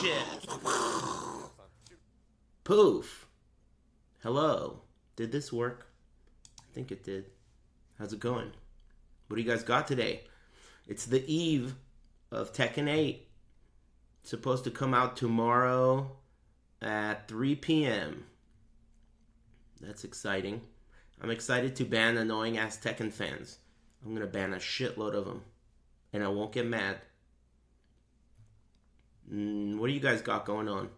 shit. Poof. Hello. Did this work? I think it did. How's it going? What do you guys got today? It's the eve of Tekken 8. It's supposed to come out tomorrow at 3 p.m. That's exciting. I'm excited to ban annoying ass Tekken fans. I'm gonna ban a shitload of them. And I won't get mad. What do you guys got going on?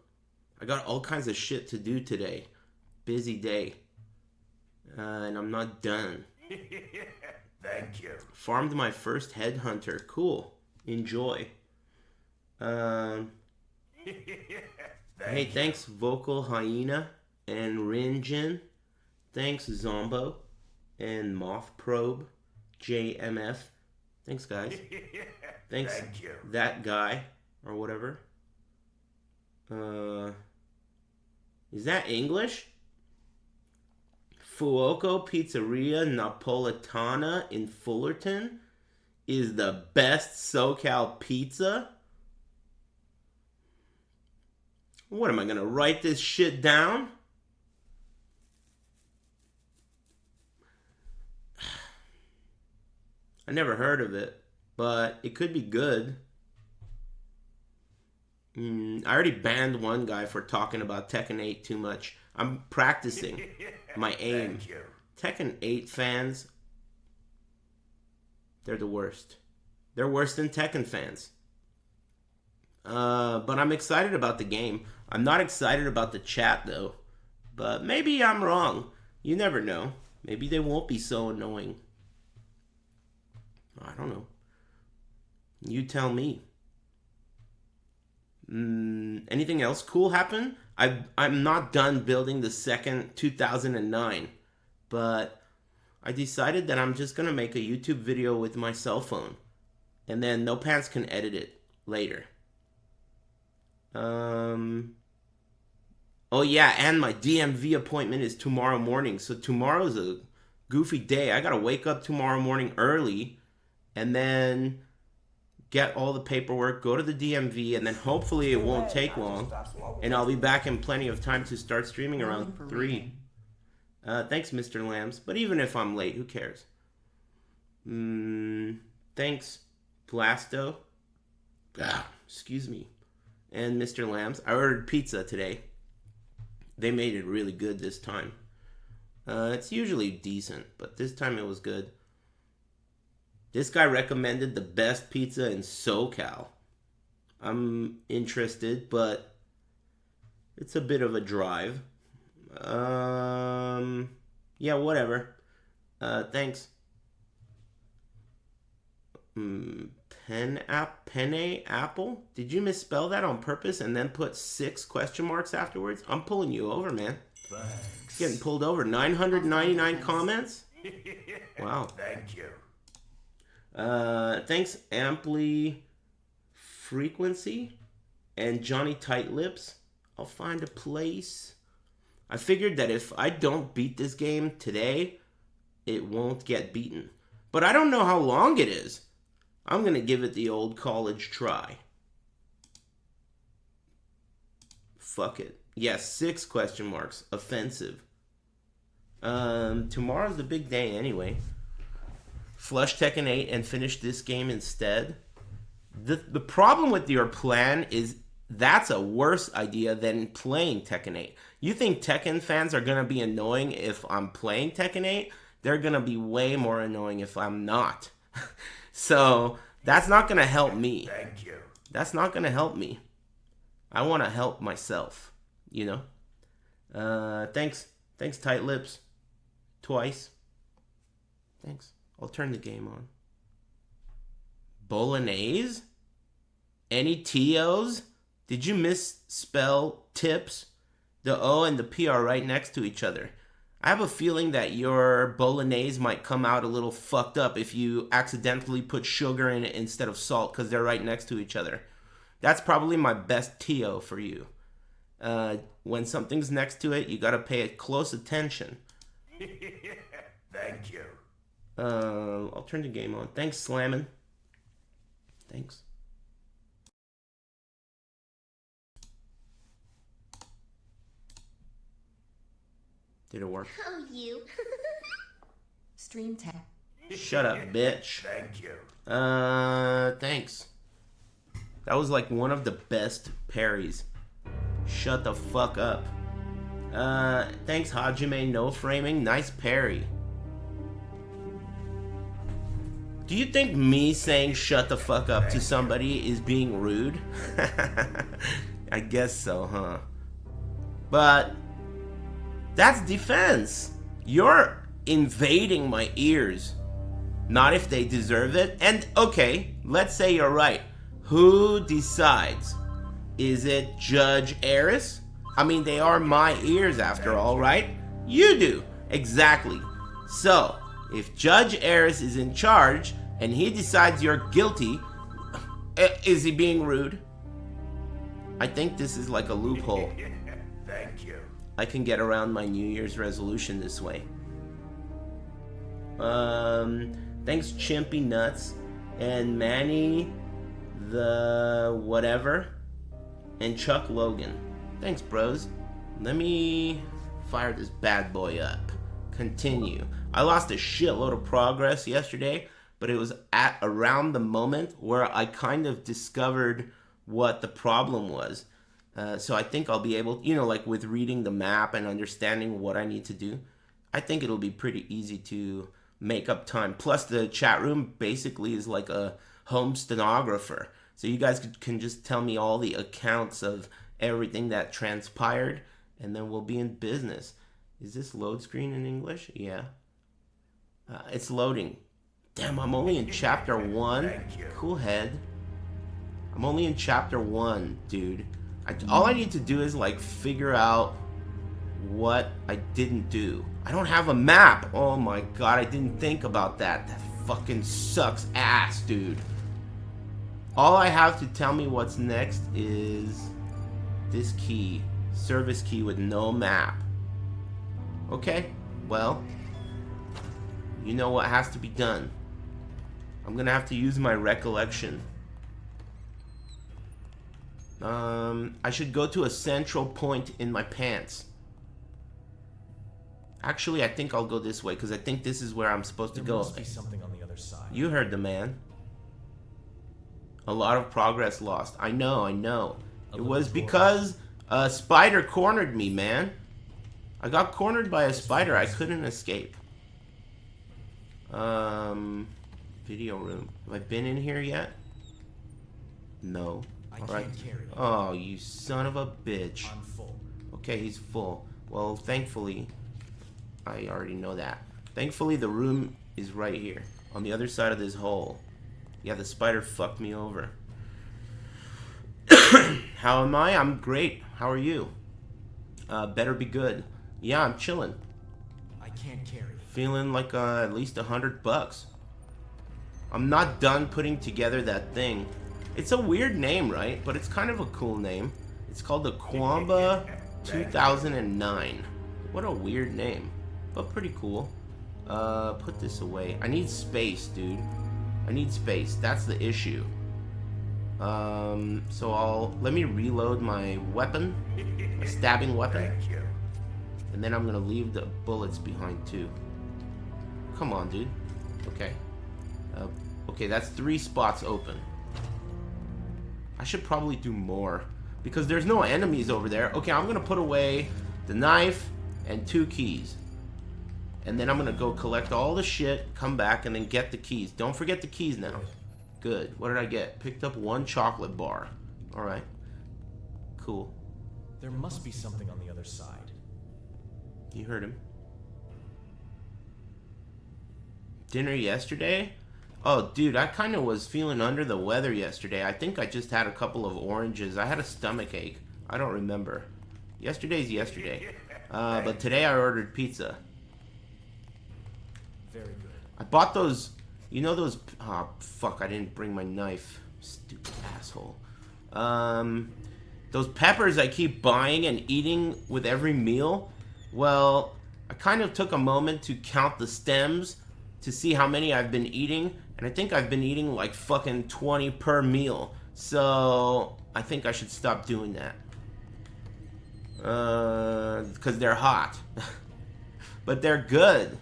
I got all kinds of shit to do today. Busy day. And I'm not done. Thank you. Farmed my first headhunter. Cool. Enjoy. Hey, thanks Vocal Hyena and Rinjin. Thanks Zombo and Moth Probe JMF. Thanks guys. Thanks Thank you. that guy or whatever. Is that English? Fuoco Pizzeria Napolitana in Fullerton is the best SoCal pizza? What, am I gonna write this shit down? I never heard of it, but it could be good. I already banned one guy for talking about Tekken 8 too much. I'm practicing my aim. Thank you. Tekken 8 fans, they're the worst. They're worse than Tekken fans. But I'm excited about the game. I'm not excited about the chat, though. But maybe I'm wrong. You never know. Maybe they won't be so annoying. I don't know. You tell me. Anything else cool happen? I'm not done building the second 2009. But I decided that I'm just going to make a YouTube video with my cell phone. And then No Pants can edit it later. Oh yeah, and my DMV appointment is tomorrow morning. So tomorrow's a goofy day. I gotta wake up tomorrow morning early and then get all the paperwork, go to the DMV, and then hopefully it won't take long. And I'll be back in plenty of time to start streaming around 3. Thanks, Mr. Lambs. But even if I'm late, who cares? Thanks, Blasto. Excuse me. And Mr. Lambs. I ordered pizza today. They made it really good this time. It's usually decent, but this time it was good. This guy recommended the best pizza in SoCal. I'm interested, but it's a bit of a drive. Yeah, whatever. Thanks. Penne apple? Did you misspell that on purpose and then put 6 question marks afterwards? I'm pulling you over, man. Thanks. Getting pulled over. 999 comments? Wow. Thank you. Thanks Amply Frequency and Johnny Tight Lips. I'll find a place. I figured that if I don't beat this game today, it won't get beaten. But I don't know how long it is. I'm going to give it the old college try. Fuck it. Yes, 6 question marks. Offensive. Tomorrow's the big day anyway. Flush Tekken 8 and finish this game instead. The problem with your plan is that's a worse idea than playing Tekken 8. You think Tekken fans are going to be annoying if I'm playing Tekken 8? They're going to be way more annoying if I'm not. So, that's not going to help me. Thank you. That's not going to help me. I want to help myself, you know? Thanks, Tight Lips. Twice. Thanks. I'll turn the game on. Bolognese? Any TOs? Did you misspell tips? The O and the P are right next to each other. I have a feeling that your bolognese might come out a little fucked up if you accidentally put sugar in it instead of salt because they're right next to each other. That's probably my best TO for you. When something's next to it, you gotta pay it close attention. Thank you. I'll turn the game on. Thanks, Slammin'. Thanks. Did it work? Oh, you. Stream tap. Shut up, bitch. Thank you. Thanks. That was like one of the best parries. Shut the fuck up. Thanks, Hajime. No framing. Nice parry. Do you think me saying shut the fuck up to somebody is being rude? I guess so, huh? But that's defense. You're invading my ears. Not if they deserve it. And okay, let's say you're right. Who decides? Is it Judge Aris? I mean, they are my ears after all, right? You do. Exactly. So, if Judge Aris is in charge and he decides you're guilty, is he being rude? I think this is like a loophole. Thank you. I can get around my New Year's resolution this way. Thanks, Chimpy Nuts and Manny the whatever and Chuck Logan. Thanks, bros. Let me fire this bad boy up. Continue. I lost a shitload of progress yesterday, but it was at around the moment where I kind of discovered what the problem was. So I think I'll be able, like with reading the map and understanding what I need to do, I think it'll be pretty easy to make up time. Plus, the chat room basically is like a home stenographer. So you guys can just tell me all the accounts of everything that transpired, and then we'll be in business. Is this load screen in English? Yeah. It's loading. Damn, I'm only in chapter 1. Cool head. I'm only in chapter 1, dude. All I need to do is, like, figure out what I didn't do. I don't have a map. Oh my god, I didn't think about that. That fucking sucks ass, dude. All I have to tell me what's next is this key. Service key with no map. Okay, well, you know what has to be done. I'm gonna have to use my recollection. I should go to a central point in my pants. Actually, I think I'll go this way, because I think this is where I'm supposed to go. There must be something on the other side. You heard the man. A lot of progress lost. I know. It was because a spider cornered me, man. I got cornered by a spider. I couldn't escape. Video room. Have I been in here yet? No. Alright. Oh, you son of a bitch. I'm full. Okay, he's full. Well, thankfully, I already know that. Thankfully, the room is right here, on the other side of this hole. Yeah, the spider fucked me over. How am I? I'm great. How are you? Better be good. Yeah, I'm chilling. I can't carry. Feeling like at least $100. I'm not done putting together that thing. It's a weird name, right? But it's kind of a cool name. It's called the Kwamba 2009. What a weird name, but pretty cool. Put this away. I need space, dude. I need space. That's the issue. So let me reload my weapon, my stabbing weapon, and then I'm gonna leave the bullets behind too. Come on, dude. Okay. Okay, that's 3 spots open. I should probably do more, because there's no enemies over there. Okay, I'm gonna put away the knife and 2 keys. And then I'm gonna go collect all the shit, come back, and then get the keys. Don't forget the keys now. Good. What did I get? Picked up 1 chocolate bar. Alright. Cool. There must be something on the other side. You heard him. Dinner yesterday? Oh, dude, I kind of was feeling under the weather yesterday. I think I just had a couple of oranges. I had a stomach ache. I don't remember. Yesterday's yesterday. But today I ordered pizza. Very good. I bought those, you know those, oh, fuck, I didn't bring my knife. Stupid asshole. Those peppers I keep buying and eating with every meal. Well, I kind of took a moment to count the stems to see how many I've been eating. And I think I've been eating like fucking 20 per meal. So I think I should stop doing that. Because they're hot. but they're good.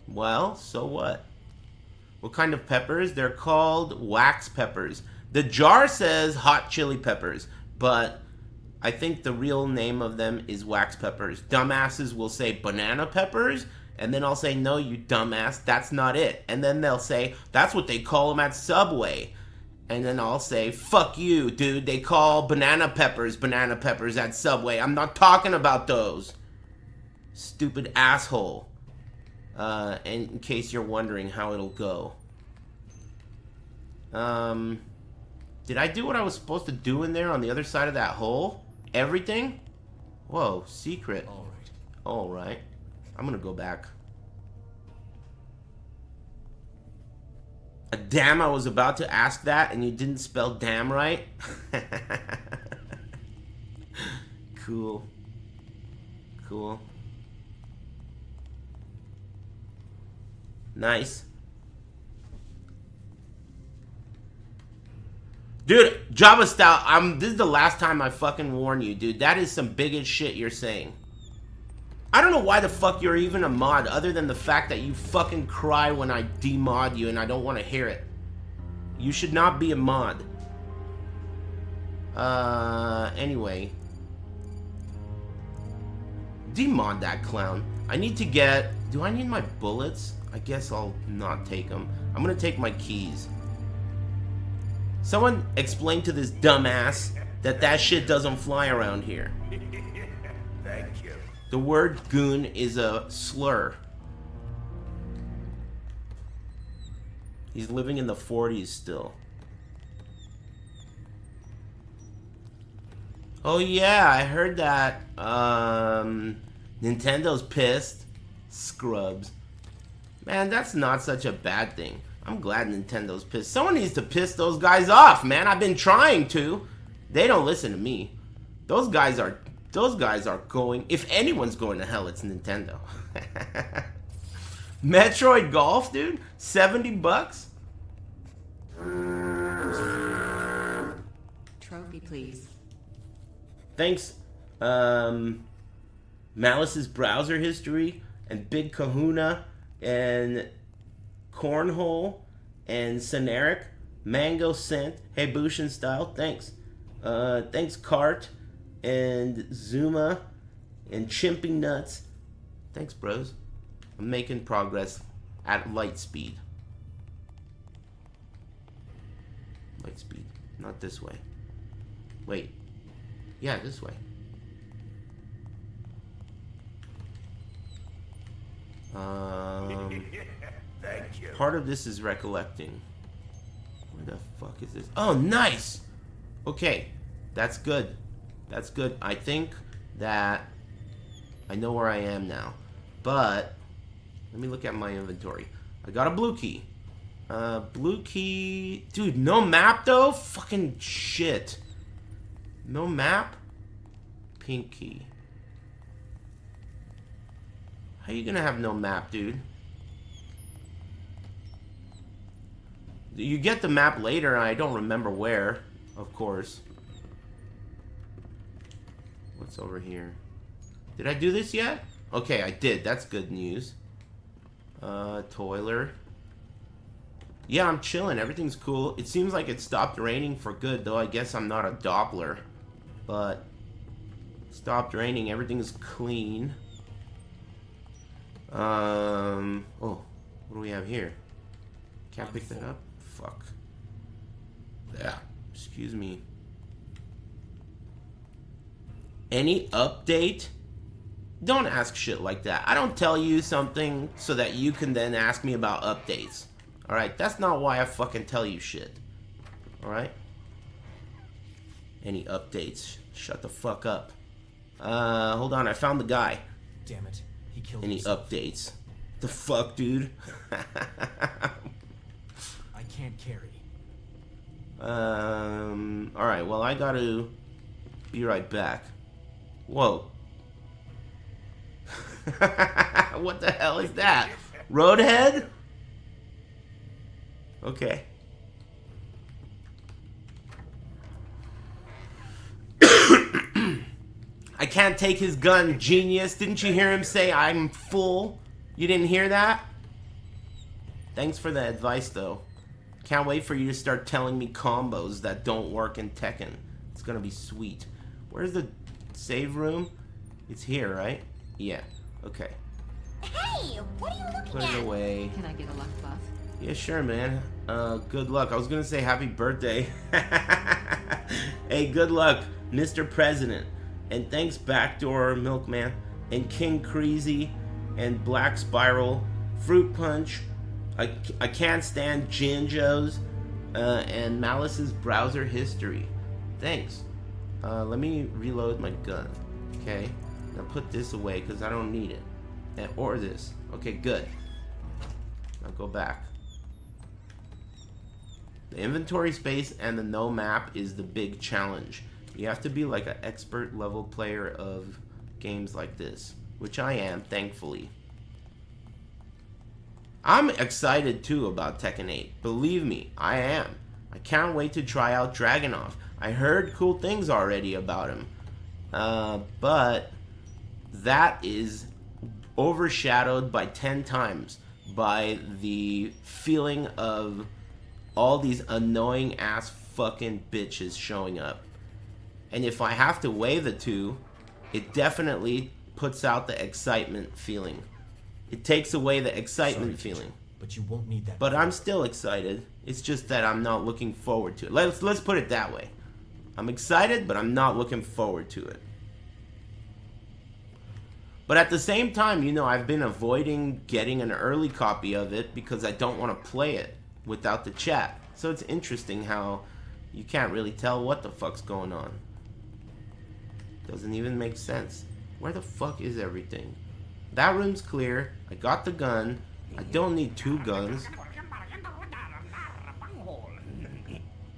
Well, so what? What kind of peppers? They're called wax peppers. The jar says hot chili peppers, but I think the real name of them is wax peppers. Dumbasses will say banana peppers, and then I'll say, no, you dumbass, that's not it. And then they'll say, that's what they call them at Subway. And then I'll say, fuck you, dude, they call banana peppers at Subway. I'm not talking about those. Stupid asshole. And in case you're wondering how it'll go. Did I do what I was supposed to do in there on the other side of that hole? Everything? Whoa, secret. Alright. I'm gonna go back. Damn, I was about to ask that and you didn't spell damn right? Cool. Cool. Nice. Dude, Java style, this is the last time I fucking warn you, dude. That is some bigot shit you're saying. I don't know why the fuck you're even a mod, other than the fact that you fucking cry when I demod you and I don't want to hear it. You should not be a mod. Anyway. Demod that clown. I need to get... Do I need my bullets? I guess I'll not take them. I'm gonna take my keys. Someone explain to this dumbass that shit doesn't fly around here. Thank you. The word goon is a slur. He's living in the 40s still. Oh yeah, I heard that. Nintendo's pissed. Scrubs. Man, that's not such a bad thing. I'm glad Nintendo's pissed. Someone needs to piss those guys off, man. I've been trying to. They don't listen to me. Those guys are going... If anyone's going to hell, it's Nintendo. Metroid Golf, dude? $70? Trophy, please. Thanks, Malice's browser history, and Big Kahuna, and Cornhole, and Ceneric, Mango Scent, Hey Bushin Style, thanks. Thanks Cart, and Zuma, and Chimpy Nuts. Thanks, bros. I'm making progress at light speed. Light speed, not this way. Wait. Yeah, this way. Thank you. Part of this is recollecting. Where the fuck is this? Oh, nice! Okay, that's good. That's good. I think that I know where I am now. But, let me look at my inventory. I got a blue key. Blue key... Dude, no map though? Fucking shit. No map? Pink key. How you gonna have no map, dude? You get the map later, and I don't remember where, of course. What's over here? Did I do this yet? Okay, I did. That's good news. Toiler. Yeah, I'm chilling. Everything's cool. It seems like it stopped raining for good, though I guess I'm not a Doppler. But stopped raining. Everything's clean. Oh, what do we have here? Can't pick that up? Fuck. Yeah. Excuse me. Any update? Don't ask shit like that. I don't tell you something so that you can then ask me about updates. Alright? That's not why I fucking tell you shit. Alright? Any updates? Shut the fuck up. Hold on. I found the guy. Damn it. He killed Any himself. updates? The fuck, dude? I can't carry. Alright, well, I gotta be right back. Whoa. What the hell is that? Roadhead? Okay. I can't take his gun, genius. Didn't you hear him say I'm full? You didn't hear that? Thanks for the advice, though. Can't wait for you to start telling me combos that don't work in Tekken. It's gonna be sweet. Where's the save room? It's here, right? Yeah. Okay. Hey, what are you looking Put it at? away. Can I get a luck buff? Yeah, sure, man. Good luck. I was gonna say happy birthday. Hey, good luck, Mr. President. And thanks, Backdoor Milkman, and King Creasy, and Black Spiral, Fruit Punch. I can't stand Jinjo's, and Malice's browser history. Thanks. Let me reload my gun. Okay. Now put this away because I don't need it. Or this. Okay, good. Now go back. The inventory space and the no map is the big challenge. You have to be like an expert level player of games like this, which I am, thankfully. I'm excited too about Tekken 8. Believe me, I am. I can't wait to try out Dragunov. I heard cool things already about him. But that is overshadowed by 10 times by the feeling of all these annoying ass fucking bitches showing up. And if I have to weigh the two, it definitely puts out the excitement feeling. It takes away the excitement feeling. But you won't need that. But I'm still excited. It's just that I'm not looking forward to it. Let's put it that way. I'm excited, but I'm not looking forward to it. But at the same time, you know, I've been avoiding getting an early copy of it because I don't want to play it without the chat. So it's interesting how you can't really tell what the fuck's going on. Doesn't even make sense. Where the fuck is everything? That room's clear. I got the gun. I don't need two guns.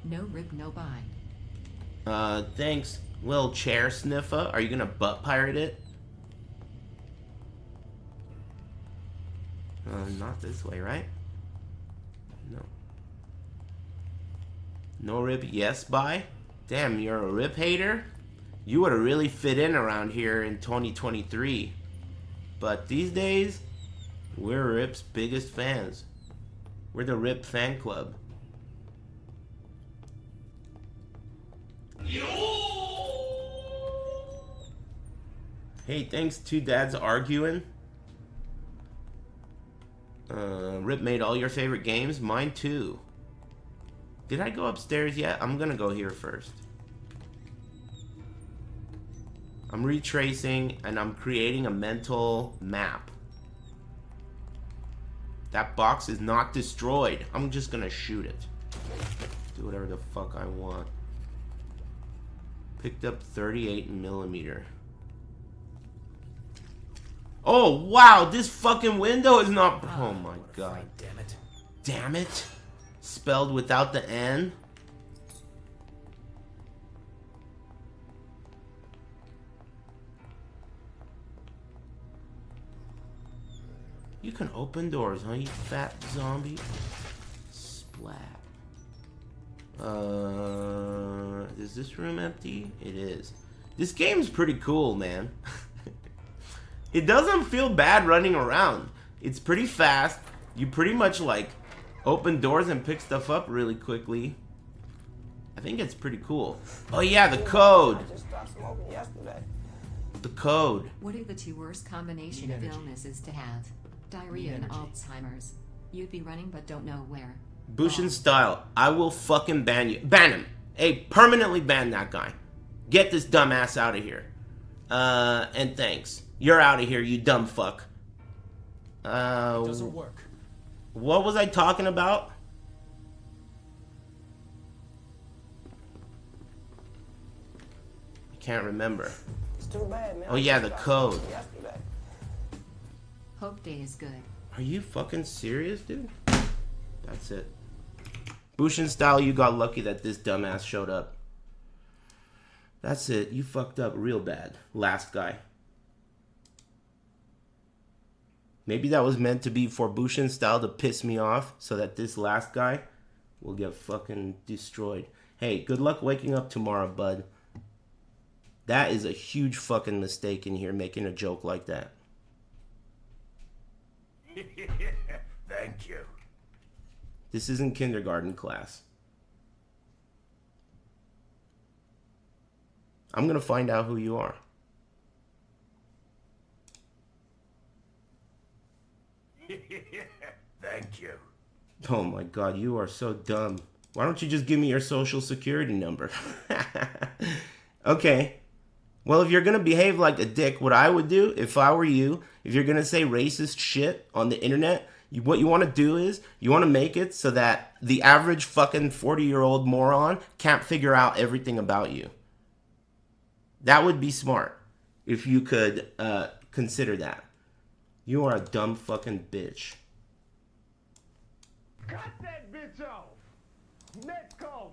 No rip, no buy. Thanks, little chair sniffer. Are you gonna butt pirate it? Not this way, right? No. No rip, yes, bye? Damn, you're a rip hater? You would have really fit in around here in 2023. But these days, we're Rip's biggest fans. We're the Rip fan club. Hey, thanks, Two Dads Arguing. Rip made all your favorite games? Mine too. Did I go upstairs yet? I'm gonna go here first. I'm retracing and I'm creating a mental map. That box is not destroyed. I'm just gonna shoot it. Do whatever the fuck I want. Picked up 38mm. Oh wow, this fucking window is not. Oh my god. Damn it. Damn it. Spelled without the N. You can open doors, huh, you fat zombie? Splat. Is this room empty? It is. This game's pretty cool, man. It doesn't feel bad running around. It's pretty fast. You pretty much like open doors and pick stuff up really quickly. I think it's pretty cool. Oh yeah, the code. The code. What are the two worst combination Need of energy. illnesses to have? Diarrhea and energy. Alzheimer's. You'd be running but don't know where. Bushin style. I will fucking ban you. Ban him. Hey, permanently ban that guy. Get this dumbass out of here. And thanks. You're out of here, you dumb fuck. It doesn't work. What was I talking about? I can't remember. It's too bad, man. Oh yeah, the code. Yesterday. Hope day is good. Are you fucking serious, dude? That's it. Bushin style, you got lucky that this dumbass showed up. That's it. You fucked up real bad. Last guy. Maybe that was meant to be for Bushin style to piss me off so that this last guy will get fucking destroyed. Hey, good luck waking up tomorrow, bud. That is a huge fucking mistake in here, making a joke like that. Thank you. This isn't kindergarten class. I'm gonna find out who you are. Thank you. Oh my god, you are so dumb. Why don't you just give me your social security number? Okay. Well, if you're gonna behave like a dick, what I would do, if I were you, if you're gonna say racist shit on the internet, what you want to do is, you want to make it so that the average fucking 40-year-old moron can't figure out everything about you. That would be smart, if you could consider that. You are a dumb fucking bitch. Cut that bitch off. Next caller.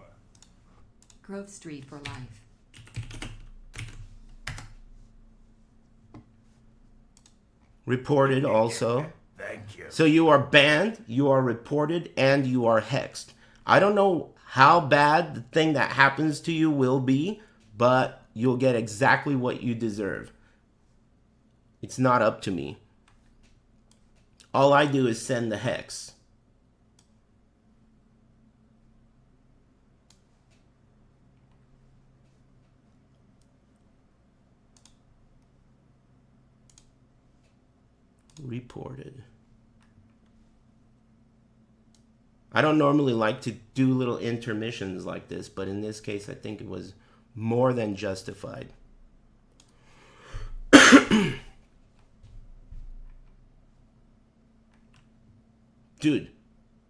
Grove Street for life. Reported also. Thank you. So you are banned, you are reported, and you are hexed. I don't know how bad the thing that happens to you will be, but you'll get exactly what you deserve. It's not up to me. All I do is send the hex. Reported. I don't normally like to do little intermissions like this, but in this case, I think it was more than justified. Dude,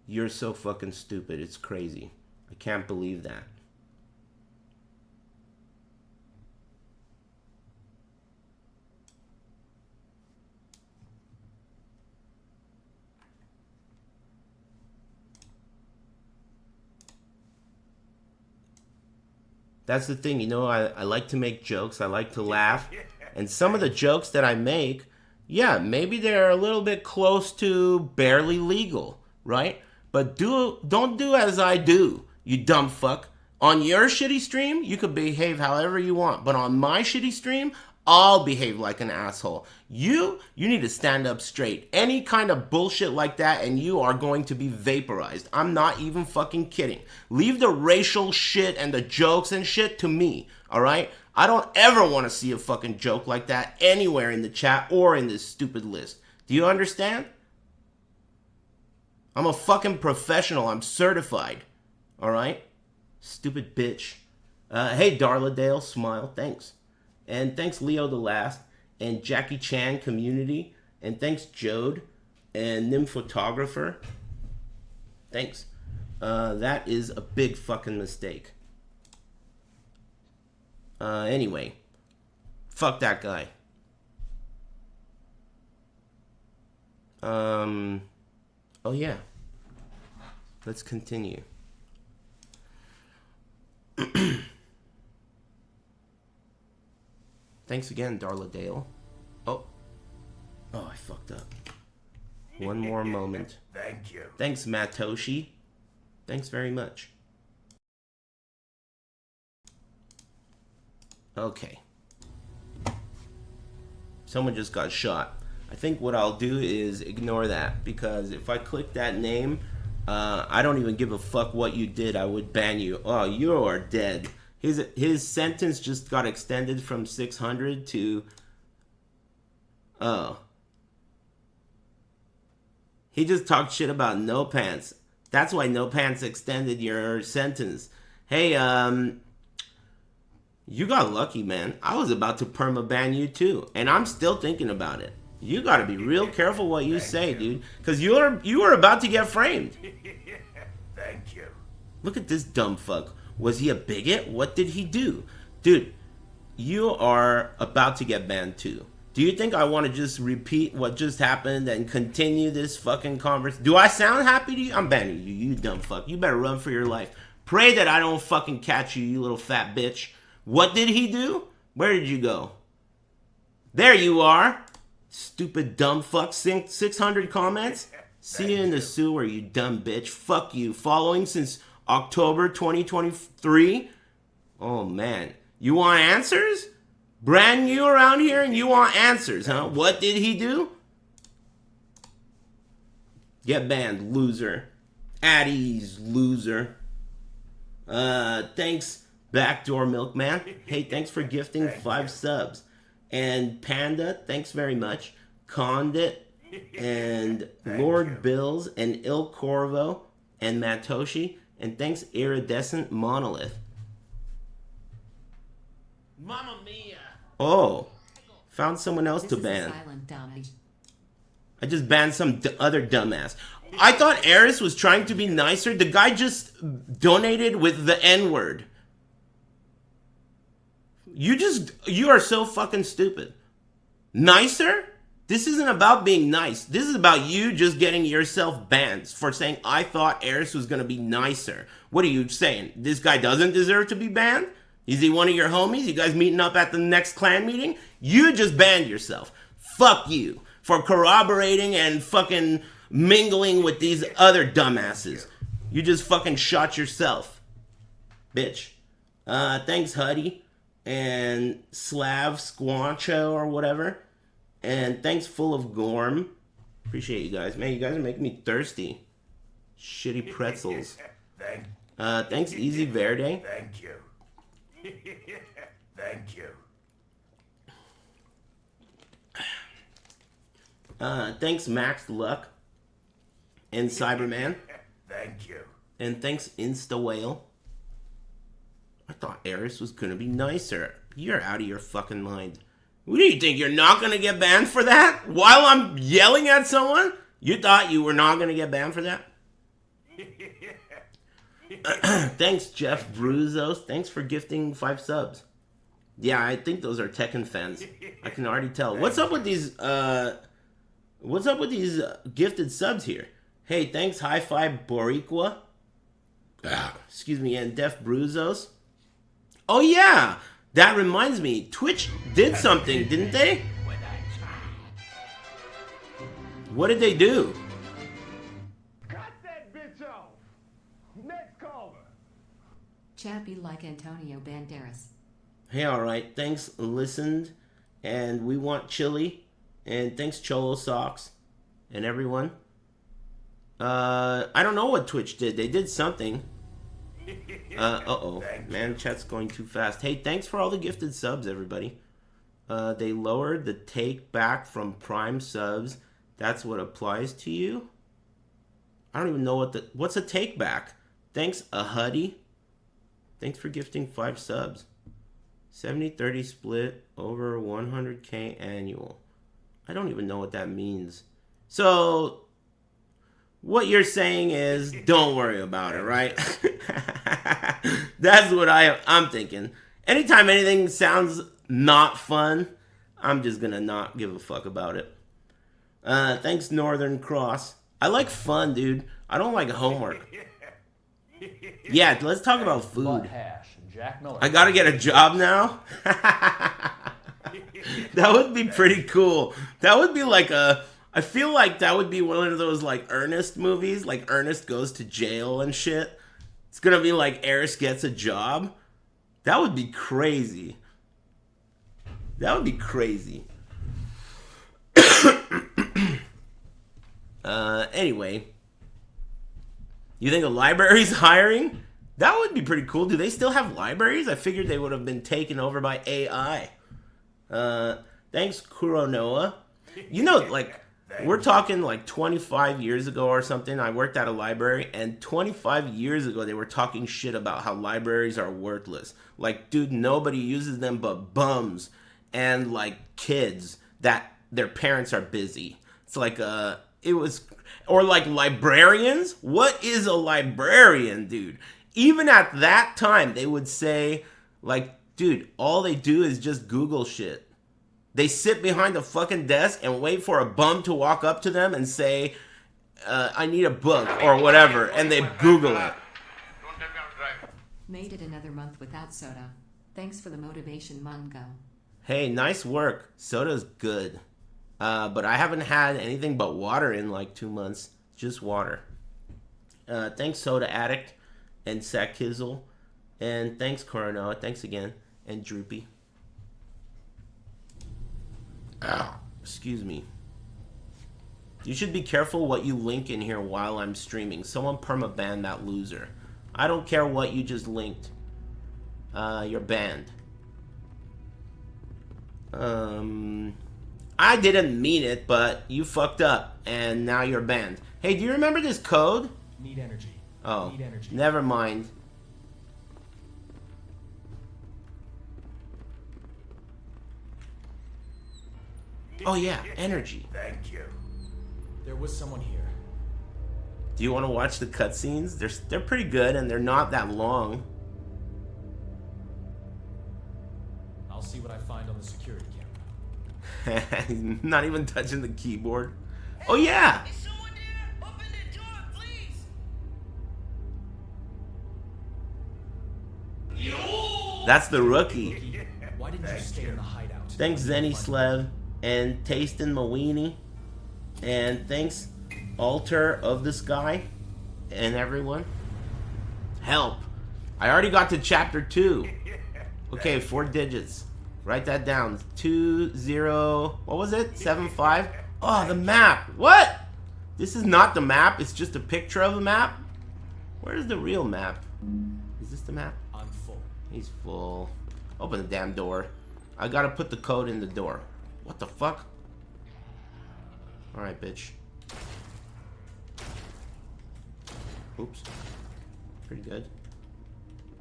you're so fucking stupid. It's crazy. I can't believe that. That's the thing, you know, I like to make jokes, I like to laugh, and some of the jokes that I make, yeah, maybe they're a little bit close to barely legal, right? But don't do as I do, you dumb fuck. On your shitty stream, you could behave however you want, but on my shitty stream, I'll behave like an asshole. You need to stand up straight. Any kind of bullshit like that and you are going to be vaporized. I'm not even fucking kidding. Leave the racial shit and the jokes and shit to me, alright? I don't ever want to see a fucking joke like that anywhere in the chat or in this stupid list. Do you understand? I'm a fucking professional. I'm certified. Alright? Stupid bitch. Hey, Darla Dale, smile. Thanks. And thanks Leo the Last, and Jackie Chan Community, and thanks Jode, and Nim Photographer. Thanks. That is a big fucking mistake. Anyway, fuck that guy. Oh yeah. Let's continue. Thanks again, Darla Dale. Oh, I fucked up. One more moment. Thank you. Thanks, Matoshi. Thanks very much. Okay. Someone just got shot. I think what I'll do is ignore that, because if I click that name, I don't even give a fuck what you did. I would ban you. Oh, you are dead. His sentence just got extended from 600 to... Oh. He just talked shit about No Pants. That's why No Pants extended your sentence. Hey, you got lucky, man. I was about to perma-ban you too. And I'm still thinking about it. You gotta be real careful what you say, dude. Because you are about to get framed. Thank you. Look at this dumb fuck. Was he a bigot? What did he do? Dude, you are about to get banned too. Do you think I want to just repeat what just happened and continue this fucking conversation? Do I sound happy to you? I'm banning you, you dumb fuck. You better run for your life. Pray that I don't fucking catch you, you little fat bitch. What did he do? Where did you go? There you are. Stupid dumb fuck. 600 comments? See you in the sewer, you dumb bitch. Fuck you. Following since October 2023? Oh, man. You want answers? Brand new around here and you want answers, huh? What did he do? Get banned, loser. Aris, loser. Thanks, Backdoor Milkman. Hey, thanks for gifting 5 subs. And Panda, thanks very much. Condit, and Lord Bills, and Il Corvo, and Matoshi. And thanks, Iridescent Monolith. Mamma mia! Oh, found someone else to ban. I just banned some other dumbass. I thought Aris was trying to be nicer. The guy just donated with the N-word. You are so fucking stupid. Nicer? This isn't about being nice. This is about you just getting yourself banned for saying, I thought Aris was going to be nicer. What are you saying? This guy doesn't deserve to be banned? Is he one of your homies? You guys meeting up at the next clan meeting? You just banned yourself. Fuck you for corroborating and fucking mingling with these other dumbasses. You just fucking shot yourself. Bitch. Thanks, Huddy. And Slav Squancho or whatever. And thanks, Full of Gorm. Appreciate you guys. Man, you guys are making me thirsty. Shitty pretzels. Thanks, Easy Verde. Thank you. Thank you. Thanks, Max Luck. And Cyberman. Thank you. And thanks, Insta Whale. I thought Aris was gonna be nicer. You're out of your fucking mind. What do you think? You're not gonna get banned for that? While I'm yelling at someone? You thought you were not gonna get banned for that? Thanks, Jeff Bruzos. Thanks for gifting 5 subs. Yeah, I think those are Tekken fans. I can already tell. What's up with these gifted subs here? Hey, thanks, Hi-Fi Boricua. Excuse me, and Def Bruzos. Oh yeah, that reminds me. Twitch did something, didn't they? What did they do? Cut that bitch off. Next caller. Chappy like Antonio Banderas. Hey, alright, thanks, listened. And we want chili. And thanks, Cholo Socks. And everyone. I don't know what Twitch did. They did something. Uh-oh. Man, chat's going too fast. Hey, thanks for all the gifted subs, everybody. They lowered the take back from Prime subs. That's what applies to you? I don't even know what's a take back? Thanks, a Huddy. Thanks for gifting 5 subs. 70-30 split over 100K annual. I don't even know what that means. So, what you're saying is, don't worry about it, right? That's what I'm thinking. Anytime anything sounds not fun, I'm just gonna not give a fuck about it. Thanks, Northern Cross. I like fun, dude. I don't like homework. Yeah, let's talk about food. I gotta get a job now? That would be pretty cool. That would be like I feel like that would be one of those like Ernest movies, like Ernest goes to jail and shit. It's gonna be like Aris gets a job. That would be crazy. That would be crazy. Anyway. You think a library's hiring? That would be pretty cool. Do they still have libraries? I figured they would have been taken over by AI. Thanks, Kuronoa. You know, like, we're talking like 25 years ago or something. I worked at a library, and 25 years ago, they were talking shit about how libraries are worthless. Like, dude, nobody uses them but bums and, like, kids that their parents are busy. It's like, it was... Or, like, librarians? What is a librarian, dude? Even at that time, they would say, like, dude, all they do is just Google shit. They sit behind a fucking desk and wait for a bum to walk up to them and say, I need a book or whatever, and they Google it. Made it another month without soda. Thanks for the motivation, Mungo. Hey, nice work. Soda's good. But I haven't had anything but water in like 2 months. Just water. Thanks, Soda Addict and Sakizzle. And thanks, Coronoa. Thanks again. And Droopy. Ow, excuse me. You should be careful what you link in here while I'm streaming. Someone permaban that loser. I don't care what you just linked. You're banned. I didn't mean it, but you fucked up, and now you're banned. Hey, do you remember this code? Need energy. Oh, Need energy. never mind. Oh yeah, energy. Thank you. There was someone here. Do you want to watch the cutscenes? They're pretty good, and they're not that long. I'll see what I find on the security camera. He's not even touching the keyboard. Oh yeah! Is someone there? Open the door, please. That's the rookie. Why didn't you stay in the hideout? Thanks Zenny Slev and Tastin Mawini. And thanks Altar of the Sky and everyone. Help. I already got to chapter 2. Okay, 4 digits. Write that down. 20, what was it? 75? Oh, the map. What? This is not the map. It's just a picture of the map. Where's the real map? Is this the map? I'm full. He's full. Open the damn door. I gotta put the code in the door. What the fuck? Alright, bitch. Oops. Pretty good.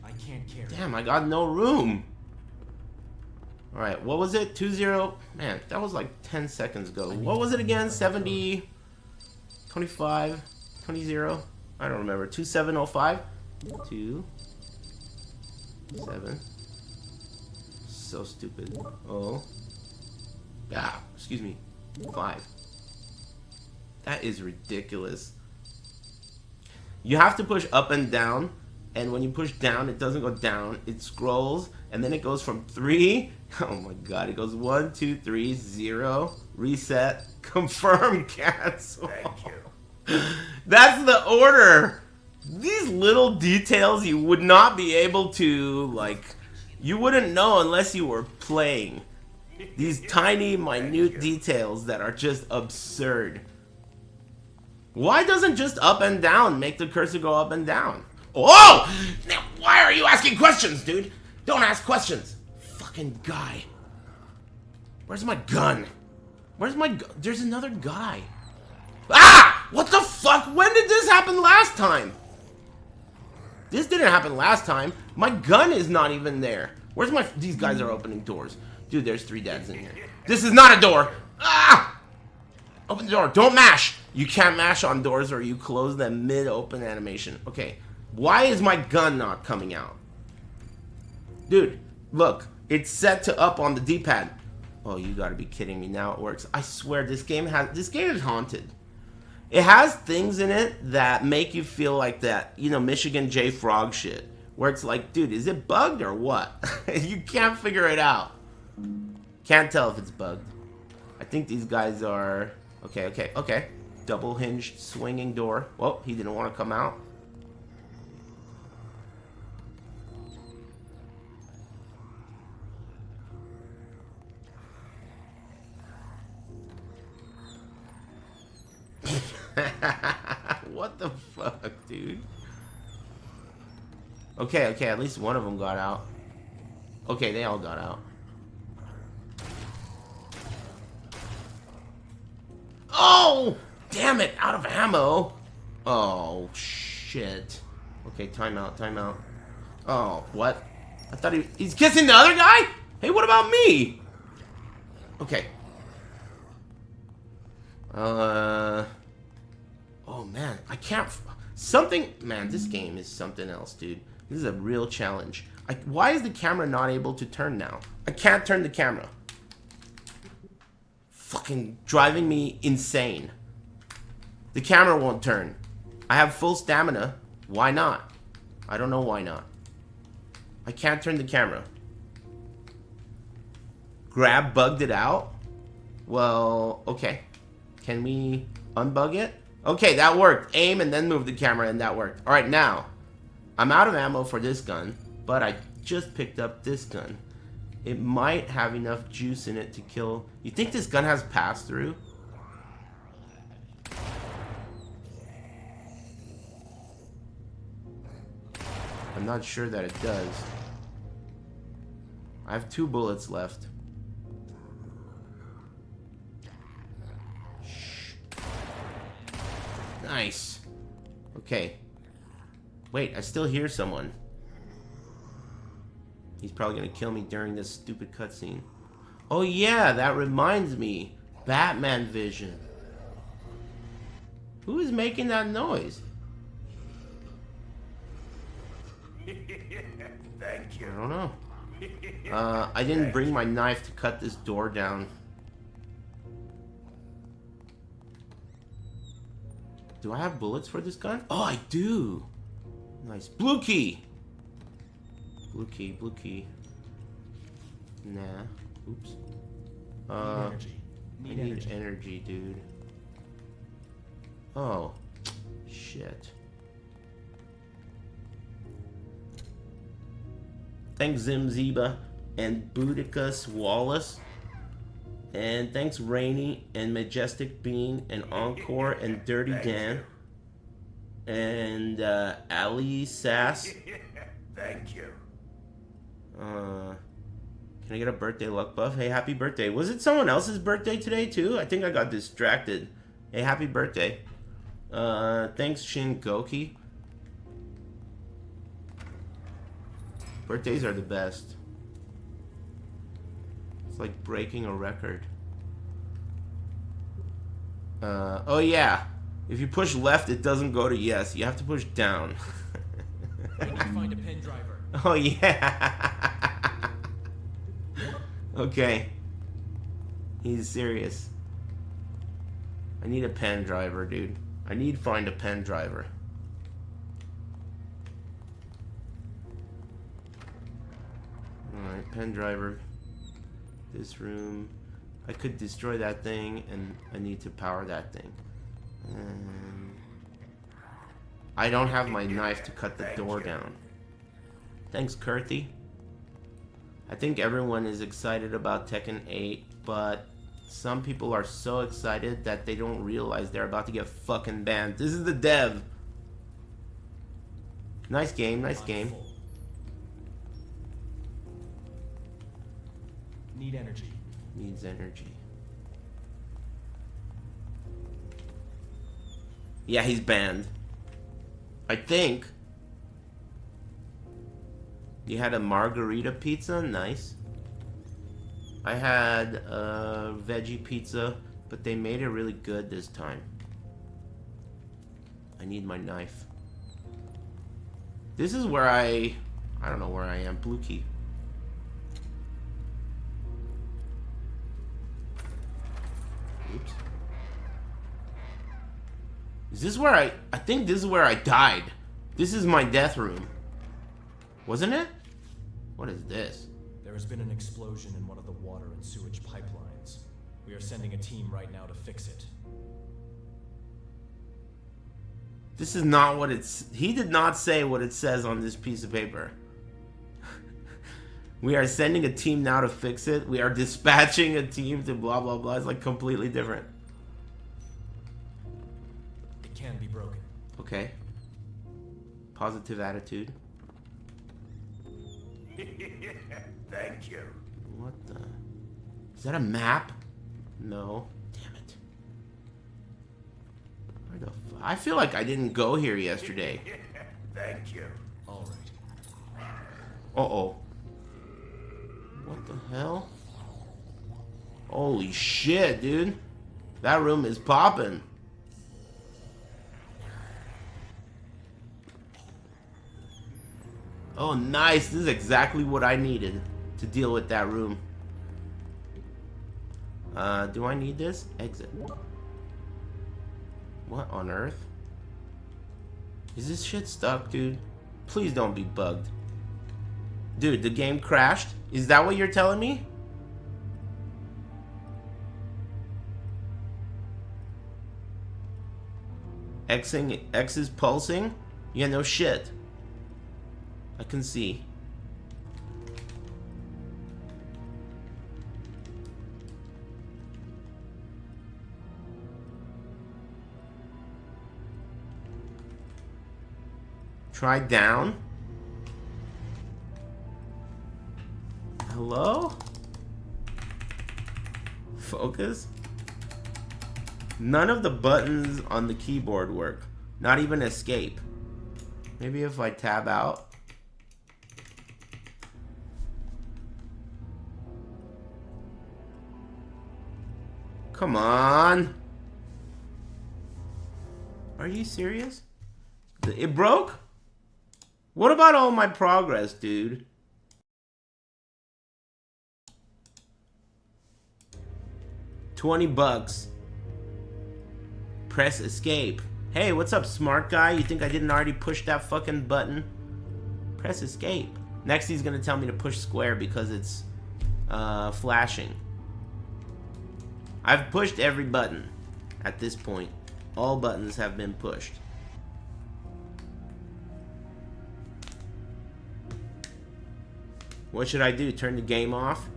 I can't carry. Damn, I got no room. Alright, what was it? 20. Man, that was like 10 seconds ago. What was it again? 70. 25. 20. I don't remember. 2705? 2. 7. So stupid. Oh. Ah, excuse me. 5. That is ridiculous. You have to push up and down, and when you push down, it doesn't go down. It scrolls, and then it goes from 3. Oh my god, it goes 1, 2, 3, 0, reset, confirm, cancel. Thank you. That's the order. These little details you would not be able to, like, you wouldn't know unless you were playing. These tiny, minute details that are just absurd. Why doesn't just up and down make the cursor go up and down? Oh! Now, why are you asking questions, dude? Don't ask questions. Fucking guy. Where's my gun? Where's my gun? There's another guy. Ah! What the fuck? When did this happen last time? This didn't happen last time. My gun is not even there. Where's my... These guys are opening doors. Dude, there's 3 dads in here. This is not a door. Ah! Open the door. Don't mash. You can't mash on doors or you close them mid-open animation. Okay. Why is my gun not coming out? Dude, look. It's set to up on the D-pad. Oh, you gotta be kidding me. Now it works. I swear, this game is haunted. It has things in it that make you feel like that, you know, Michigan J. Frog shit. Where it's like, dude, is it bugged or what? You can't figure it out. Can't tell if it's bugged. I think these guys are... Okay. Double hinged swinging door. Well, he didn't want to come out. What the fuck, dude? Okay, at least one of them got out. Okay, they all got out. Oh! Damn it, out of ammo. Oh, shit. Okay, timeout. Oh, what? I thought he's kissing the other guy? Hey, what about me? Okay. Oh, man. I can't... Man, this game is something else, dude. This is a real challenge. Why is the camera not able to turn now? I can't turn the camera. Fucking driving me insane. The camera won't turn. I have full stamina. Why not? I don't know why not. I can't turn the camera. Grab bugged it out? Well, okay. Can we unbug it? Okay, that worked. Aim and then move the camera and that worked. Alright, now. I'm out of ammo for this gun, but I just picked up this gun. It might have enough juice in it to kill. You think this gun has pass-through? I'm not sure that it does. I have 2 bullets left. Shh. Nice. Okay. Wait, I still hear someone. He's probably gonna kill me during this stupid cutscene. Oh yeah, that reminds me. Batman vision. Who is making that noise? Thank you. I don't know. I didn't bring my knife to cut this door down. Do I have bullets for this gun? Oh, I do. Nice. Blue key. Blue key, blue key. Nah. Oops. Need I need energy. energy, dude. Oh. Shit. Thanks Zimziba and Boudicus Wallace. And thanks Rainy and Majestic Bean and Encore and Dirty Dan. And Ali Sass. Thank you. Can I get a birthday luck buff? Hey, happy birthday. Was it someone else's birthday today too? I think I got distracted. Hey, happy birthday. Thanks Shin Goki. Birthdays are the best. It's like breaking a record. Oh yeah. If you push left, it doesn't go to yes. You have to push down. I need to find a pen driver. Oh yeah. Okay. He's serious. I need a pen driver, dude. I need to find a pen driver. Alright, pen driver. This room. I could destroy that thing, and I need to power that thing. I don't have my knife to cut the door down. Thanks, Kurthy. I think everyone is excited about Tekken 8, but some people are so excited that they don't realize they're about to get fucking banned. This is the dev. Nice game, nice game. Full. Need energy. Needs energy. Yeah, he's banned. I think. You had a margarita pizza? Nice. I had a veggie pizza, but they made it really good this time. I need my knife. This is where I don't know where I am. Blue key. Oops. Is this where I think this is where I died. This is my death room. Wasn't it? What is this? There has been an explosion in one of the water and sewage pipelines. We are sending a team right now to fix it. This is not what it's... He did not say what it says on this piece of paper. We are sending a team now to fix it. We are dispatching a team to blah, blah, blah. It's like completely different. It can be broken. Okay. Positive attitude. Thank you. What the... Is that a map? No. Damn it. Where the fuck? I feel like I didn't go here yesterday. Thank you. All right. Uh-oh. What the hell? Holy shit, dude. That room is popping. Oh, nice. This is exactly what I needed to deal with that room. Do I need this? Exit. What on earth? Is this shit stuck, dude? Please don't be bugged. Dude, the game crashed? Is that what you're telling me? X is pulsing? Yeah, no shit. I can see. Try down. Hello? Focus? None of the buttons on the keyboard work. Not even escape. Maybe if I tab out. Come on. Are you serious? It broke? What about all my progress, dude? $20. Press escape. Hey, what's up, smart guy? You think I didn't already push that fucking button? Press escape. Next, he's gonna tell me to push square because it's flashing. I've pushed every button at this point. All buttons have been pushed. What should I do? Turn the game off?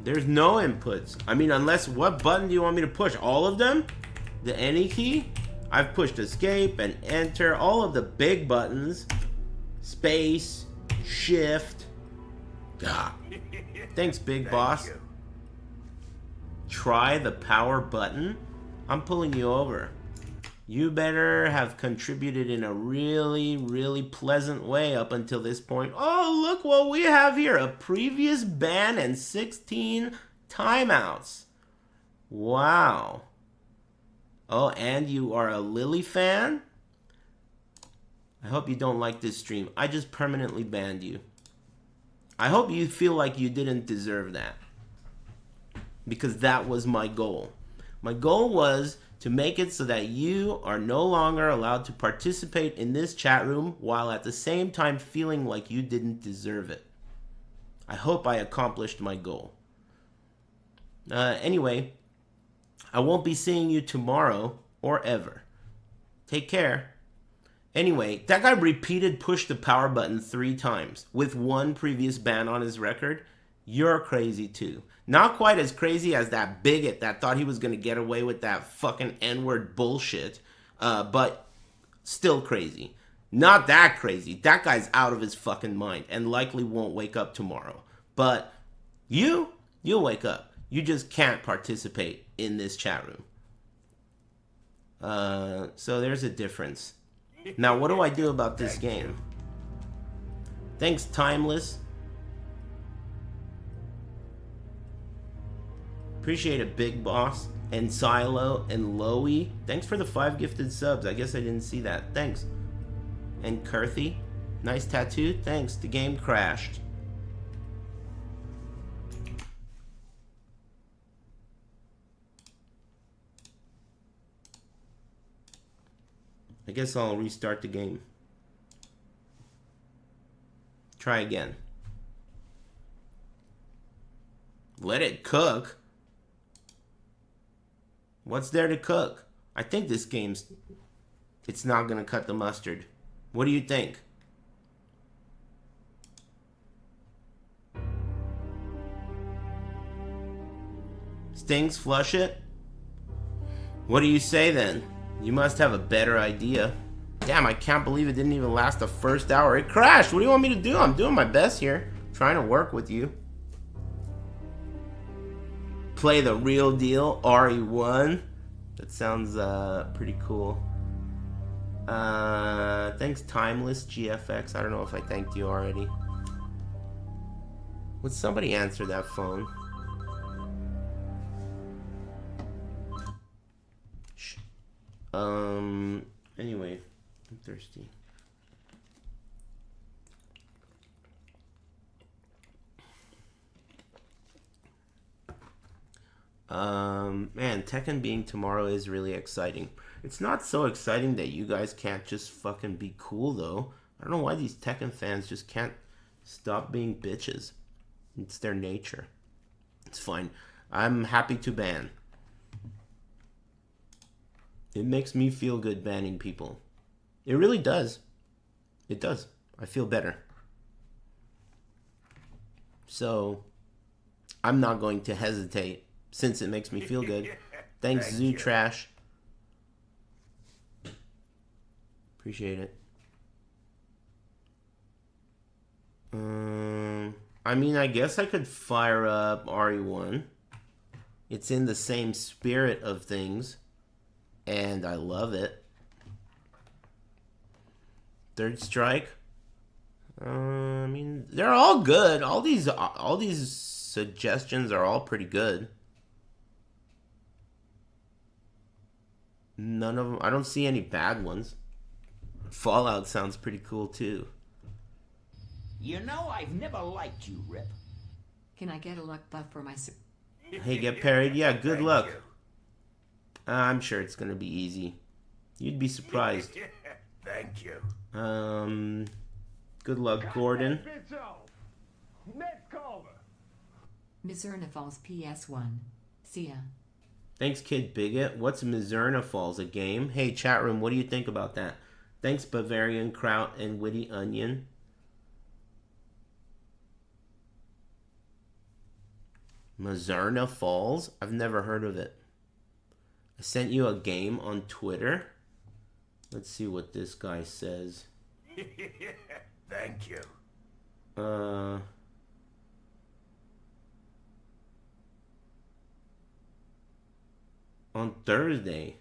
There's no inputs. I mean, unless, what button do you want me to push? All of them? The any key? I've pushed escape and enter, all of the big buttons. Space, shift. God. Thanks, big boss. Try the power button? I'm pulling you over. You better have contributed in a really, really pleasant way up until this point. Oh, look what we have here. A previous ban and 16 timeouts. Wow. Oh, and you are a Lily fan? I hope you don't like this stream. I just permanently banned you. I hope you feel like you didn't deserve that. Because that was my goal. My goal was to make it so that you are no longer allowed to participate in this chat room while at the same time feeling like you didn't deserve it. I hope I accomplished my goal. Anyway, I won't be seeing you tomorrow or ever. Take care. Anyway, that guy repeated push the power button 3 times with 1 previous ban on his record. You're crazy too. Not quite as crazy as that bigot that thought he was going to get away with that fucking N-word bullshit, but still crazy. Not that crazy. That guy's out of his fucking mind and likely won't wake up tomorrow. But you'll wake up. You just can't participate in this chat room. So there's a difference. Now, what do I do about this game? Thanks, Timeless. Appreciate it, Big Boss, and Silo, and Loey. Thanks for the 5 gifted subs. I guess I didn't see that. Thanks. And Kurthy. Nice tattoo. Thanks. The game crashed. I guess I'll restart the game. Try again. Let it cook. What's there to cook? I think this game's... It's not gonna cut the mustard. What do you think? Stings, flush it? What do you say then? You must have a better idea. Damn, I can't believe it didn't even last the first hour. It crashed. What do you want me to do? I'm doing my best here. Trying to work with you. Play the real deal, RE1. That sounds pretty cool. Thanks, Timeless GFX. I don't know if I thanked you already. Would somebody answer that phone? Shh. Anyway, I'm thirsty. Man, Tekken being tomorrow is really exciting. It's not so exciting that you guys can't just fucking be cool, though. I don't know why these Tekken fans just can't stop being bitches. It's their nature. It's fine. I'm happy to ban. It makes me feel good banning people. It really does. It does. I feel better. So, I'm not going to hesitate since it makes me feel good. Thanks, Zoo Trash. Appreciate it. I mean, I guess I could fire up RE1. It's in the same spirit of things, and I love it. Third Strike. I mean, they're all good. All these suggestions are all pretty good. None of them. I don't see any bad ones. Fallout sounds pretty cool too. You know I've never liked you, Rip. Can I get a luck buff for my... Hey, get parried? Yeah, good luck. I'm sure it's gonna be easy. You'd be surprised. Thank you. Good luck, Gordon. Next caller. Mizurna Falls PS1. See ya. Thanks, Kid Bigot. What's Mizurna Falls, a game? Hey, chat room, what do you think about that? Thanks, Bavarian Kraut and Witty Onion. Mizurna Falls? I've never heard of it. I sent you a game on Twitter. Let's see what this guy says. Thank you. On Thursday.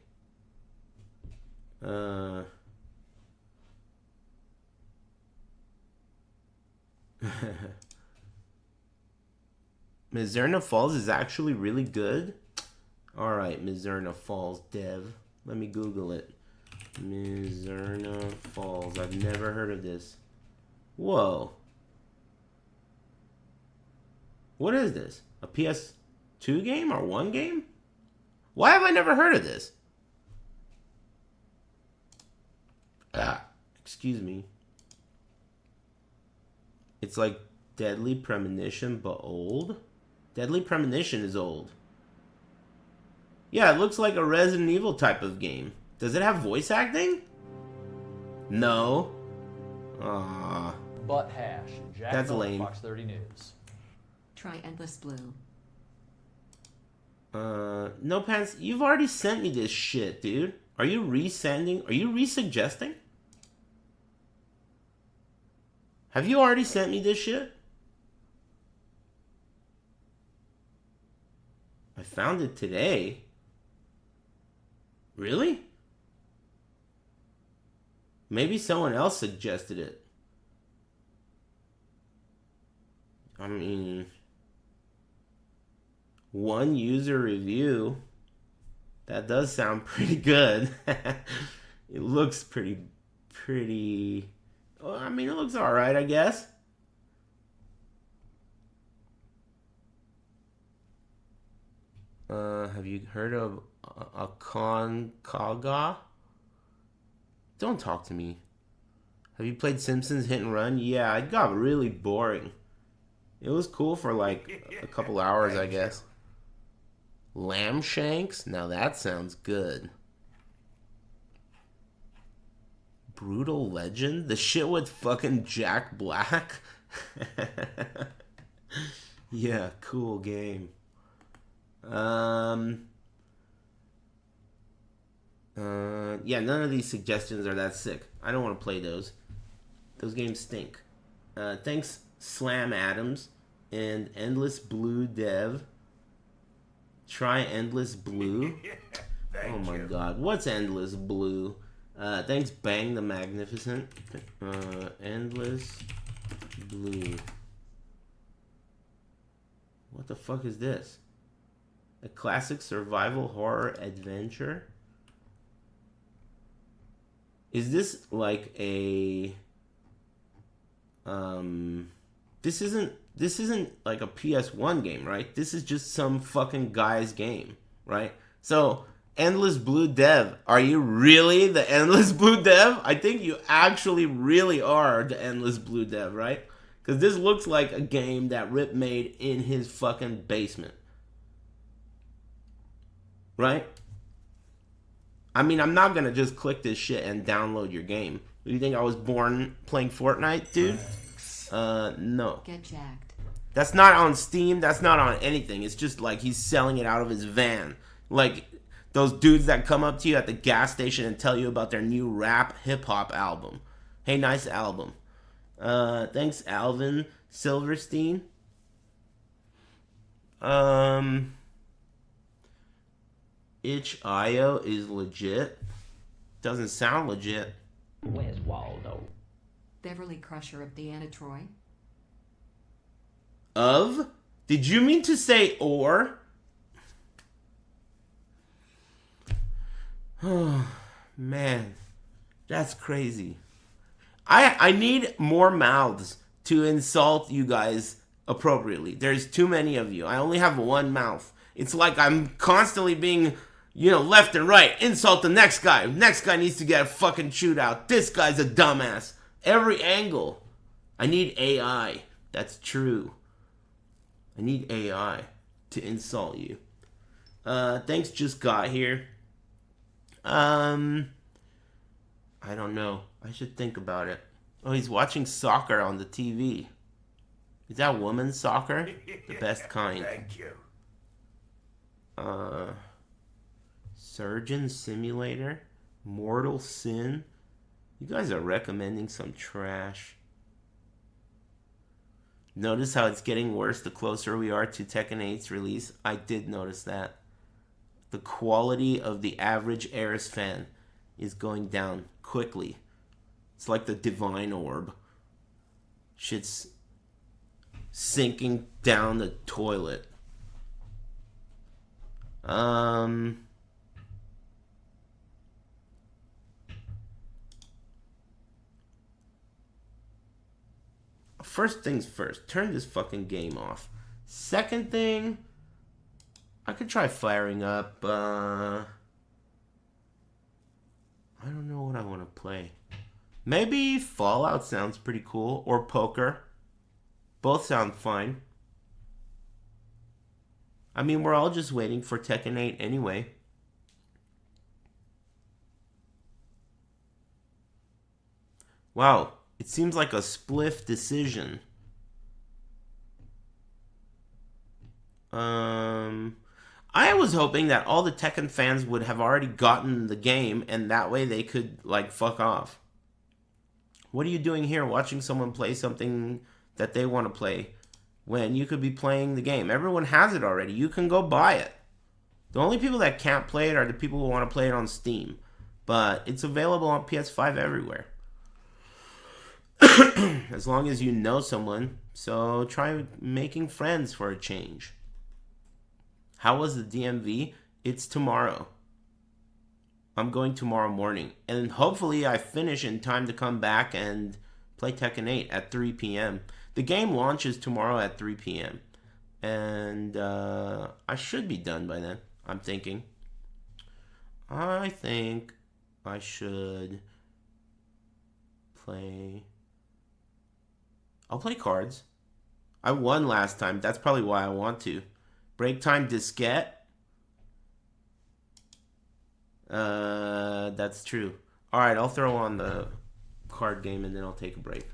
Mizurna Falls is actually really good. Alright, Mizurna Falls dev. Let me Google it. Mizurna Falls. I've never heard of this. Whoa. What is this? A PS2 game or one game? Why have I never heard of this? Excuse me. It's like Deadly Premonition, but old? Deadly Premonition is old. Yeah, it looks like a Resident Evil type of game. Does it have voice acting? No. Aww. Butt hash. Jack That's Miller, lame. Fox 30 News. Try Endless Blue. No Pants, you've already sent me this shit, dude. Are you resending? Are you resuggesting? Have you already sent me this shit? I found it today. Really? Maybe someone else suggested it. I mean, one user review. That does sound pretty good. It looks pretty. Well, I mean, it looks alright, I guess. Have you heard of a Contagion? Don't talk to me. Have you played Simpsons Hit and Run? Yeah, it got really boring. It was cool for like a couple hours, I guess. Lamb Shanks? Now that sounds good. Brutal Legend? The shit with fucking Jack Black? Yeah, cool game. Yeah, none of these suggestions are that sick. I don't want to play those. Those games stink. Thanks, Slam Adams and Endless Blue Dev. Try Endless Blue. Oh my god, what's Endless Blue? Thanks, Bang the Magnificent. Endless Blue. What the fuck is this? A classic survival horror adventure? Is this like a this isn't like a PS1 game, right? This is just some fucking guy's game, right? So, Endless Blue Dev, are you really the Endless Blue Dev? I think you actually really are the Endless Blue Dev, right? Because this looks like a game that Rip made in his fucking basement. Right? I mean, I'm not gonna just click this shit and download your game. Do you think I was born playing Fortnite, dude? No. Get jacked. That's not on Steam. That's not on anything. It's just like he's selling it out of his van. Like those dudes that come up to you at the gas station and tell you about their new rap hip-hop album. Hey, nice album. Thanks, Alvin Silverstein. Itch.io is legit. Doesn't sound legit. Where's Waldo? Beverly Crusher of Deanna Troy. Of? Did you mean to say or? Oh, man. That's crazy. I need more mouths to insult you guys appropriately. There's too many of you. I only have one mouth. It's like I'm constantly being, left and right. Insult the next guy. Next guy needs to get a fucking shootout. This guy's a dumbass. Every angle. I need AI. That's true. I need AI to insult you. Thanks, just got here. I don't know. I should think about it. Oh, he's watching soccer on the TV. Is that women's soccer? The best kind. Thank you. Surgeon Simulator? Mortal Sin? You guys are recommending some trash. Notice how it's getting worse the closer we are to Tekken 8's release? I did notice that. The quality of the average Aris fan is going down quickly. It's like the divine orb. Shit's sinking down the toilet. First things first, turn this fucking game off. Second thing, I could try firing up, I don't know what I want to play. Maybe Fallout sounds pretty cool, or poker. Both sound fine. I mean, we're all just waiting for Tekken 8 anyway. Wow, it seems like a spliff decision. I was hoping that all the Tekken fans would have already gotten the game, and that way they could, fuck off. What are you doing here watching someone play something that they want to play when you could be playing the game? Everyone has it already. You can go buy it. The only people that can't play it are the people who want to play it on Steam. But it's available on PS5 everywhere. As long as you know someone. So try making friends for a change. How was the DMV? It's tomorrow. I'm going tomorrow morning. And hopefully I finish in time to come back and play Tekken 8 at 3 p.m. The game launches tomorrow at 3 p.m. And I should be done by then, I'm thinking. I think I should play... I'll play cards. I won last time. That's probably why I want to. Break time diskette. That's true. Alright, I'll throw on the card game and then I'll take a break.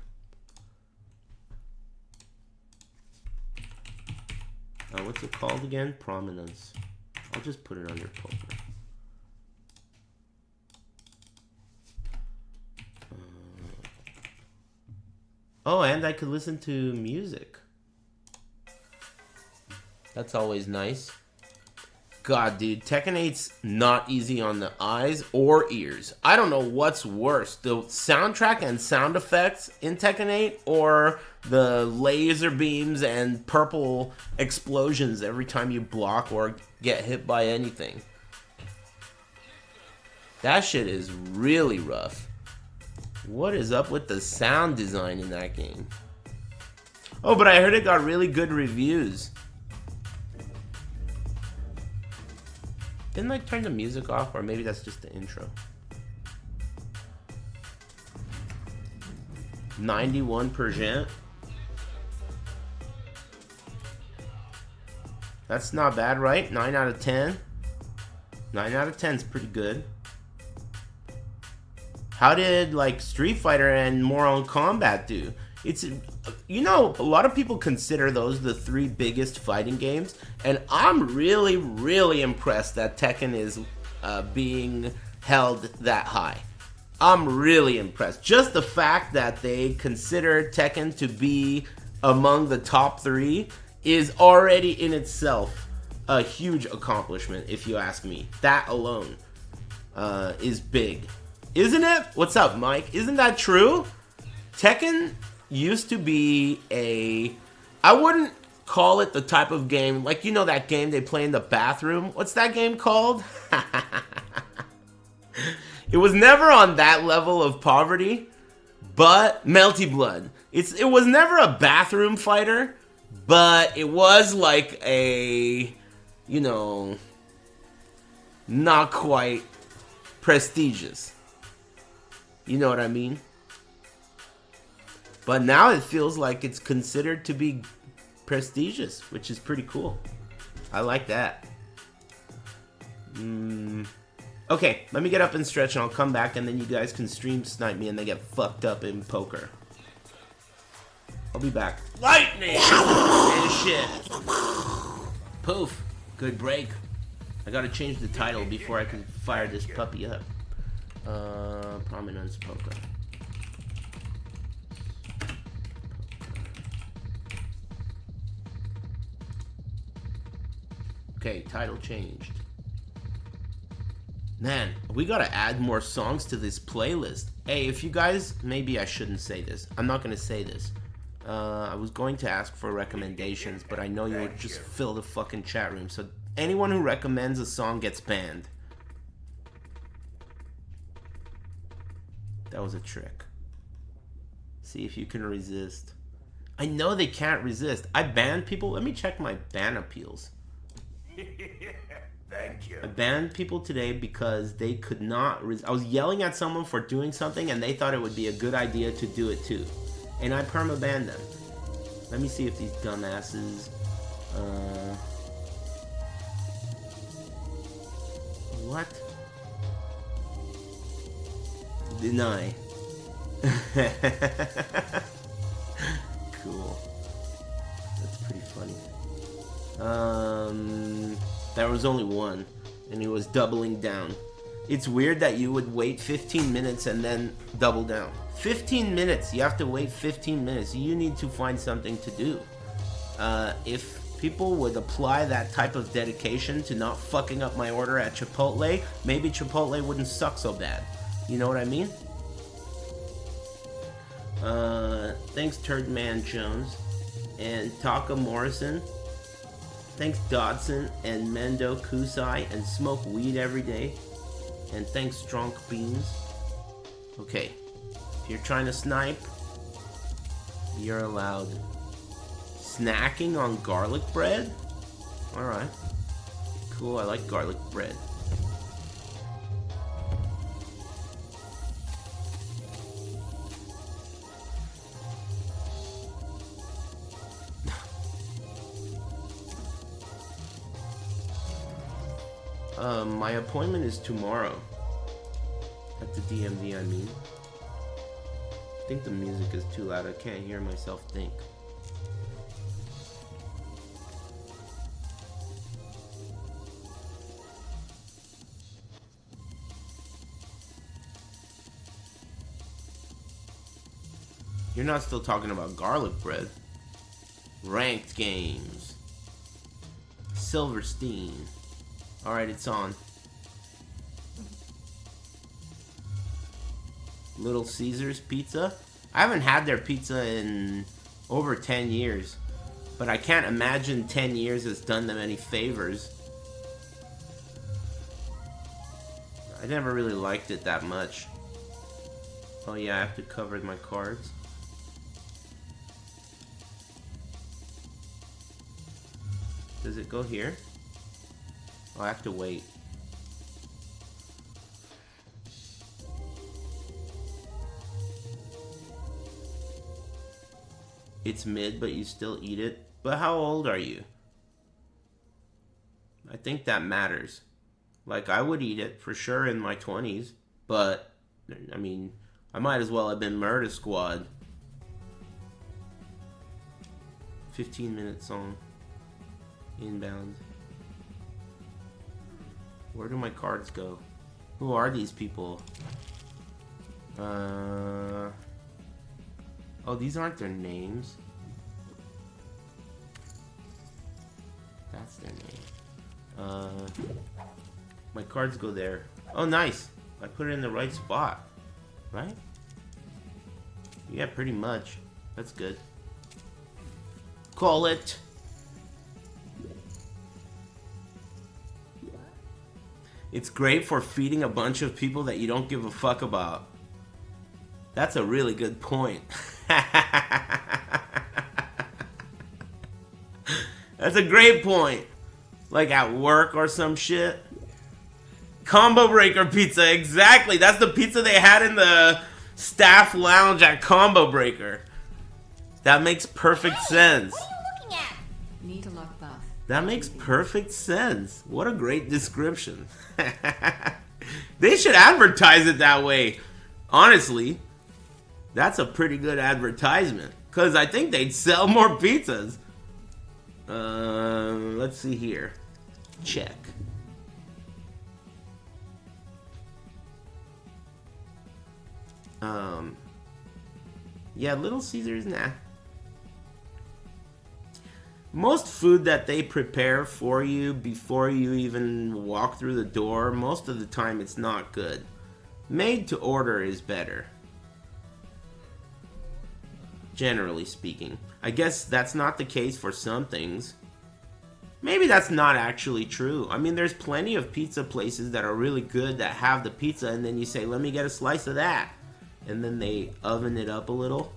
What's it called again? Prominence. I'll just put it under poker. Oh, and I could listen to music. That's always nice. God, dude, Tekken 8's not easy on the eyes or ears. I don't know what's worse, the soundtrack and sound effects in Tekken 8 or the laser beams and purple explosions every time you block or get hit by anything. That shit is really rough. What is up with the sound design in that game? Oh, but I heard it got really good reviews. Didn't I turn the music off? Or maybe that's just the intro. 91%. That's not bad, right? 9 out of 10. 9 out of 10 is pretty good. How did, Street Fighter and Mortal Kombat do? It's, you know, a lot of people consider those the 3 biggest fighting games, and I'm really, really impressed that Tekken is being held that high. I'm really impressed. Just the fact that they consider Tekken to be among the top 3 is already in itself a huge accomplishment, if you ask me. That alone is big. Isn't it? What's up, Mike? Isn't that true? Tekken used to be I wouldn't call it the type of game, like, you know that game they play in the bathroom? What's that game called? It was never on that level of poverty, but Melty Blood. It was never a bathroom fighter, but it was like a, you know, not quite prestigious. You know what I mean? But now it feels like it's considered to be prestigious, which is pretty cool. I like that. Okay, let me get up and stretch and I'll come back and then you guys can stream snipe me and then get fucked up in poker. I'll be back. Lightning! And shit. Poof. Good break. I gotta change the title before I can fire this puppy up. Prominence poker. Okay, title changed. Man, we gotta add more songs to this playlist. Hey, if you guys, maybe I shouldn't say this. I'm not gonna say this. I was going to ask for recommendations, but I know you would just fill the fucking chat room. So anyone who recommends a song gets banned. That was a trick. See if you can resist. I know they can't resist. I banned people. Let me check my ban appeals. Thank you. I banned people today because they could not I was yelling at someone for doing something and they thought it would be a good idea to do it too. And I perma-banned them. Let me see if these dumbasses... What? Deny. Cool. That's pretty funny. There was only one, and he was doubling down. It's weird that you would wait 15 minutes and then double down. 15 minutes, you have to wait 15 minutes. You need to find something to do. If people would apply that type of dedication to not fucking up my order at Chipotle, maybe Chipotle wouldn't suck so bad. You know what I mean? Thanks Turdman Jones and Taka Morrison. Thanks Dodson and Mendo Kusai and Smoke Weed Every Day. And thanks Strong Beans. Okay, if you're trying to snipe, you're allowed. Snacking on garlic bread? Alright. Cool, I like garlic bread. My appointment is tomorrow. At the DMV, I mean. I think the music is too loud. I can't hear myself think. You're not still talking about garlic bread. Ranked games. Silverstein. Alright, it's on. Little Caesars Pizza. I haven't had their pizza in over 10 years. But I can't imagine 10 years has done them any favors. I never really liked it that much. Oh yeah, I have to cover my cards. Does it go here? Oh, I have to wait. It's mid, but you still eat it. But how old are you? I think that matters. Like, I would eat it for sure in my 20s. But, I mean, I might as well have been Murder Squad. 15-minute song. Inbound. Where do my cards go? Who are these people? Oh, these aren't their names. That's their name. My cards go there. Oh, nice. I put it in the right spot. Right? Yeah, pretty much. That's good. Call it. It's great for feeding a bunch of people that you don't give a fuck about. That's a really good point. That's a great point. Like at work or some shit. Combo breaker pizza, exactly. That's the pizza they had in the staff lounge at Combo Breaker. That makes perfect sense. What are you looking at? Need a luck buff. That makes perfect sense. What a great description. They should advertise it that way. Honestly, that's a pretty good advertisement. Because I think they'd sell more pizzas. Let's see here. Check. Yeah, Little Caesars, nah. Most food that they prepare for you before you even walk through the door, most of the time it's not good. Made to order is better. Generally speaking. I guess that's not the case for some things. Maybe that's not actually true. I mean, there's plenty of pizza places that are really good that have the pizza and then you say, let me get a slice of that. And then they oven it up a little.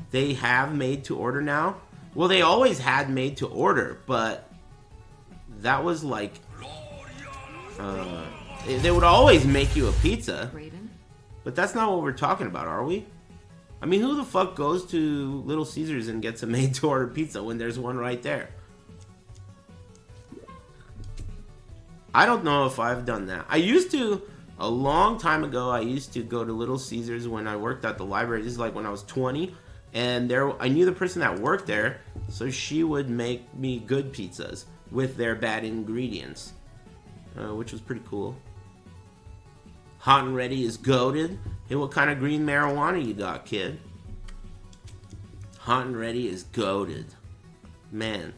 They have made to order now. Well, they always had made to order, but that was like... they would always make you a pizza. Raven? But that's not what we're talking about, are we? I mean, who the fuck goes to Little Caesars and gets a made-to-order pizza when there's one right there? I don't know if I've done that. I used to, a long time ago, I used to go to Little Caesars when I worked at the library. This is like when I was 20. And there, I knew the person that worked there, so she would make me good pizzas with their bad ingredients, which was pretty cool. Hot and Ready is goated. Hey, what kind of green marijuana you got, kid? Hot and Ready is goated. Man,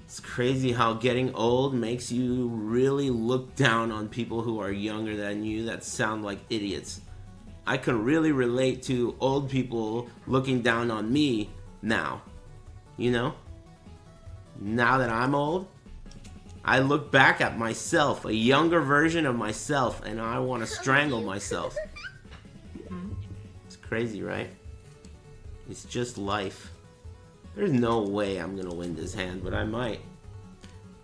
it's crazy how getting old makes you really look down on people who are younger than you that sound like idiots. I can really relate to old people looking down on me now. You know? Now that I'm old, I look back at myself, a younger version of myself, and I want to strangle myself. It's crazy, right? It's just life. There's no way I'm going to win this hand, but I might.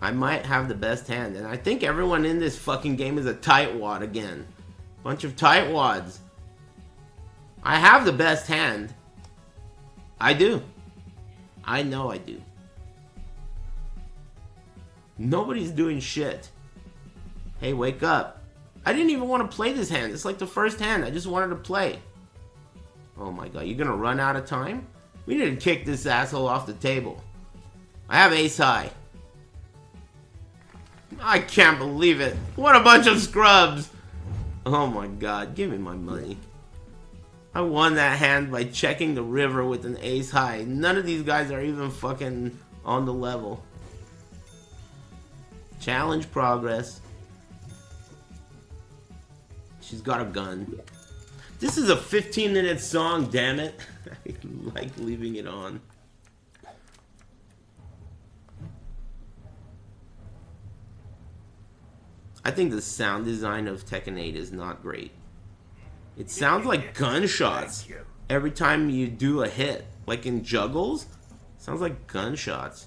I might have the best hand, and I think everyone in this fucking game is a tightwad again. Bunch of tightwads. I have the best hand. I do. I know I do. Nobody's doing shit. Hey, wake up. I didn't even want to play this hand. It's like the first hand. I just wanted to play. Oh my god, you're gonna run out of time? We need to kick this asshole off the table. I have ace high. I can't believe it. What a bunch of scrubs. Oh my god, give me my money. I won that hand by checking the river with an ace high. None of these guys are even fucking on the level. Challenge progress. She's got a gun. This is a 15-minute song, damn it. I like leaving it on. I think the sound design of Tekken 8 is not great. It sounds like gunshots every time you do a hit. Like in juggles, sounds like gunshots.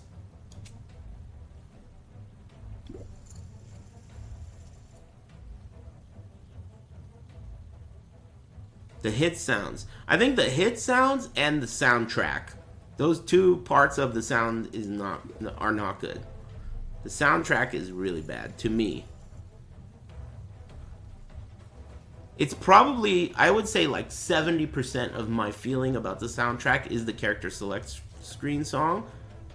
The hit sounds. I think the hit sounds and the soundtrack. Those two parts of the sound are not good. The soundtrack is really bad to me. It's probably, I would say, like 70% of my feeling about the soundtrack is the character select screen song.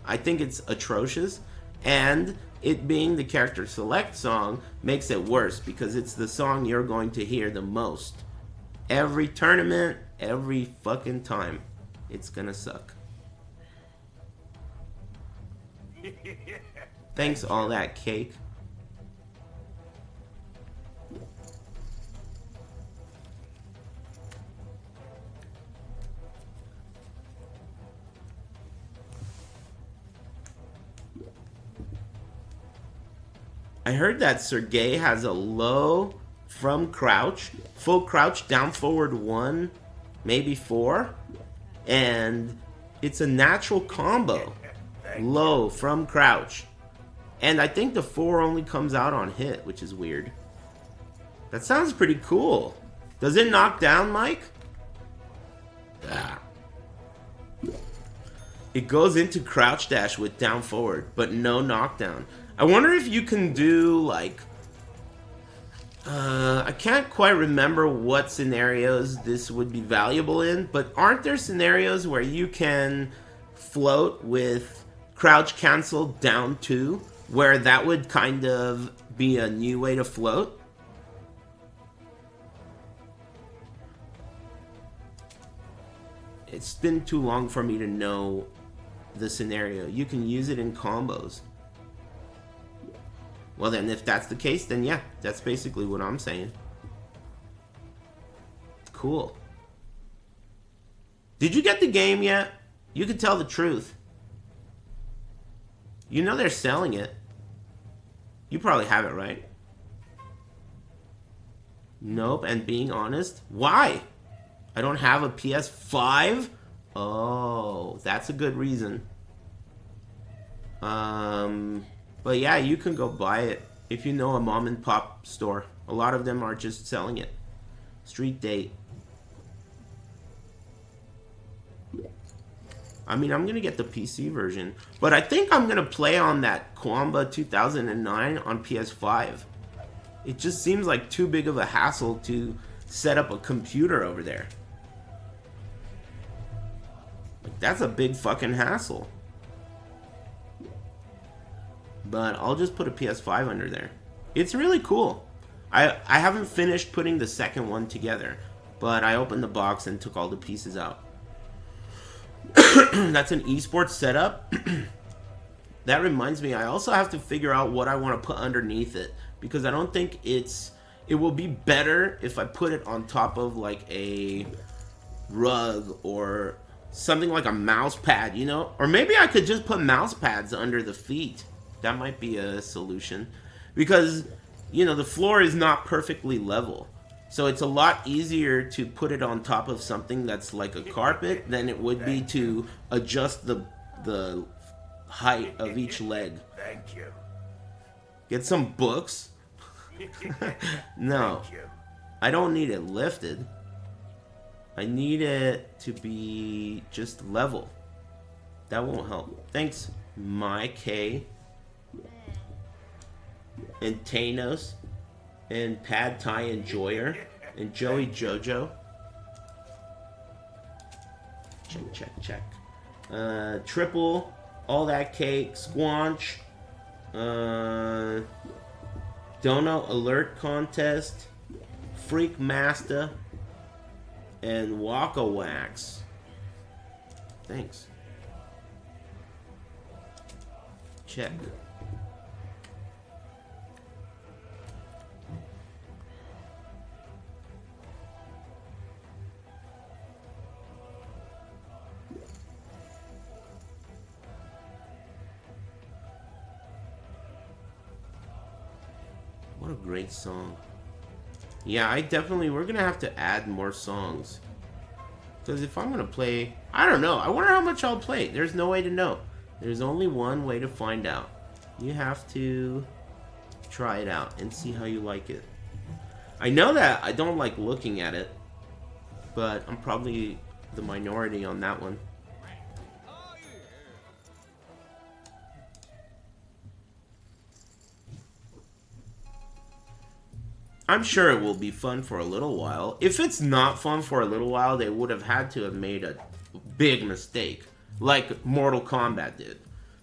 I think it's atrocious, and it being the character select song makes it worse because it's the song you're going to hear the most. Every tournament, every fucking time. It's gonna suck. Thanks, all that cake. I heard that Sergey has a low from crouch, full crouch, down forward 1, maybe 4, and it's a natural combo. Low from crouch. And I think the 4 only comes out on hit, which is weird. That sounds pretty cool. Does it knock down, Mike? Ah. It goes into crouch dash with down forward, but no knockdown. I wonder if you can do, like... I can't quite remember what scenarios this would be valuable in, but aren't there scenarios where you can float with crouch cancel down 2, where that would kind of be a new way to float? It's been too long for me to know the scenario. You can use it in combos. Well then, if that's the case, then yeah, that's basically what I'm saying. Cool. Did you get the game yet? You can tell the truth. You know they're selling it. You probably have it, right? Nope, and being honest, why? I don't have a PS5? Oh, that's a good reason. But yeah, you can go buy it if you know a mom and pop store. A lot of them are just selling it. Street date. I mean, I'm gonna get the PC version, but I think I'm gonna play on that Kwamba 2009 on PS5. It just seems like too big of a hassle to set up a computer over there. Like, that's a big fucking hassle. But I'll just put a PS5 under there. It's really cool. I haven't finished putting the second one together, but I opened the box and took all the pieces out. That's an esports setup. That reminds me, I also have to figure out what I want to put underneath it, because I don't think it will be better if I put it on top of like a rug or something like a mouse pad, you know? Or maybe I could just put mouse pads under the feet. That might be a solution, because, you know, the floor is not perfectly level. So it's a lot easier to put it on top of something that's like a carpet than it would be to adjust the height of each leg. Thank you. Get some books? No. Thank you. I don't need it lifted. I need it to be just level. That won't help. Thanks, My K. And Thanos. And Pad Thai Enjoyer. And Joey Jojo. Check, check, check. Triple. All That Cake. Squanch. Dono Alert Contest. Freak Master. And Waka Wax. Thanks. Check. What a great song. Yeah, we're gonna have to add more songs. Because if I'm gonna play, I don't know, I wonder how much I'll play. There's no way to know. There's only one way to find out. You have to try it out and see how you like it. I know that I don't like looking at it, but I'm probably the minority on that one. I'm sure it will be fun for a little while. If it's not fun for a little while, they would have had to have made a big mistake, like Mortal Kombat did.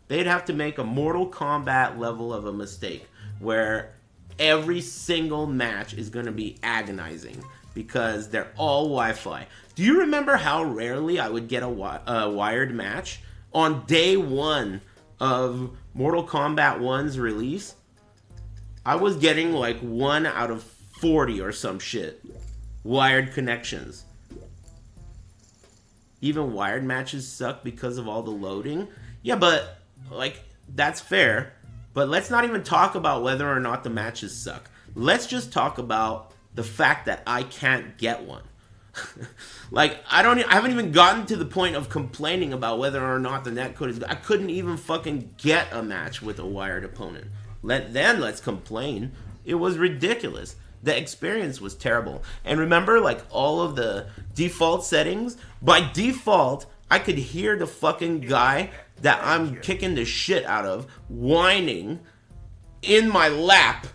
They'd have to make a Mortal Kombat level of a mistake, where every single match is going to be agonizing, because they're all Wi-Fi. Do you remember how rarely I would get a wired match? On day one of Mortal Kombat 1's release, I was getting like 1 out of 40 or some shit. Wired connections. Even wired matches suck because of all the loading. Yeah, but, like, that's fair. But let's not even talk about whether or not the matches suck. Let's just talk about the fact that I can't get one. Like, I haven't even gotten to the point of complaining about whether or not the netcode is good. I couldn't even fucking get a match with a wired opponent. Let's complain. It was ridiculous. The experience was terrible. And remember, like, all of the default settings? By default, I could hear the fucking guy that I'm kicking the shit out of whining in my lap.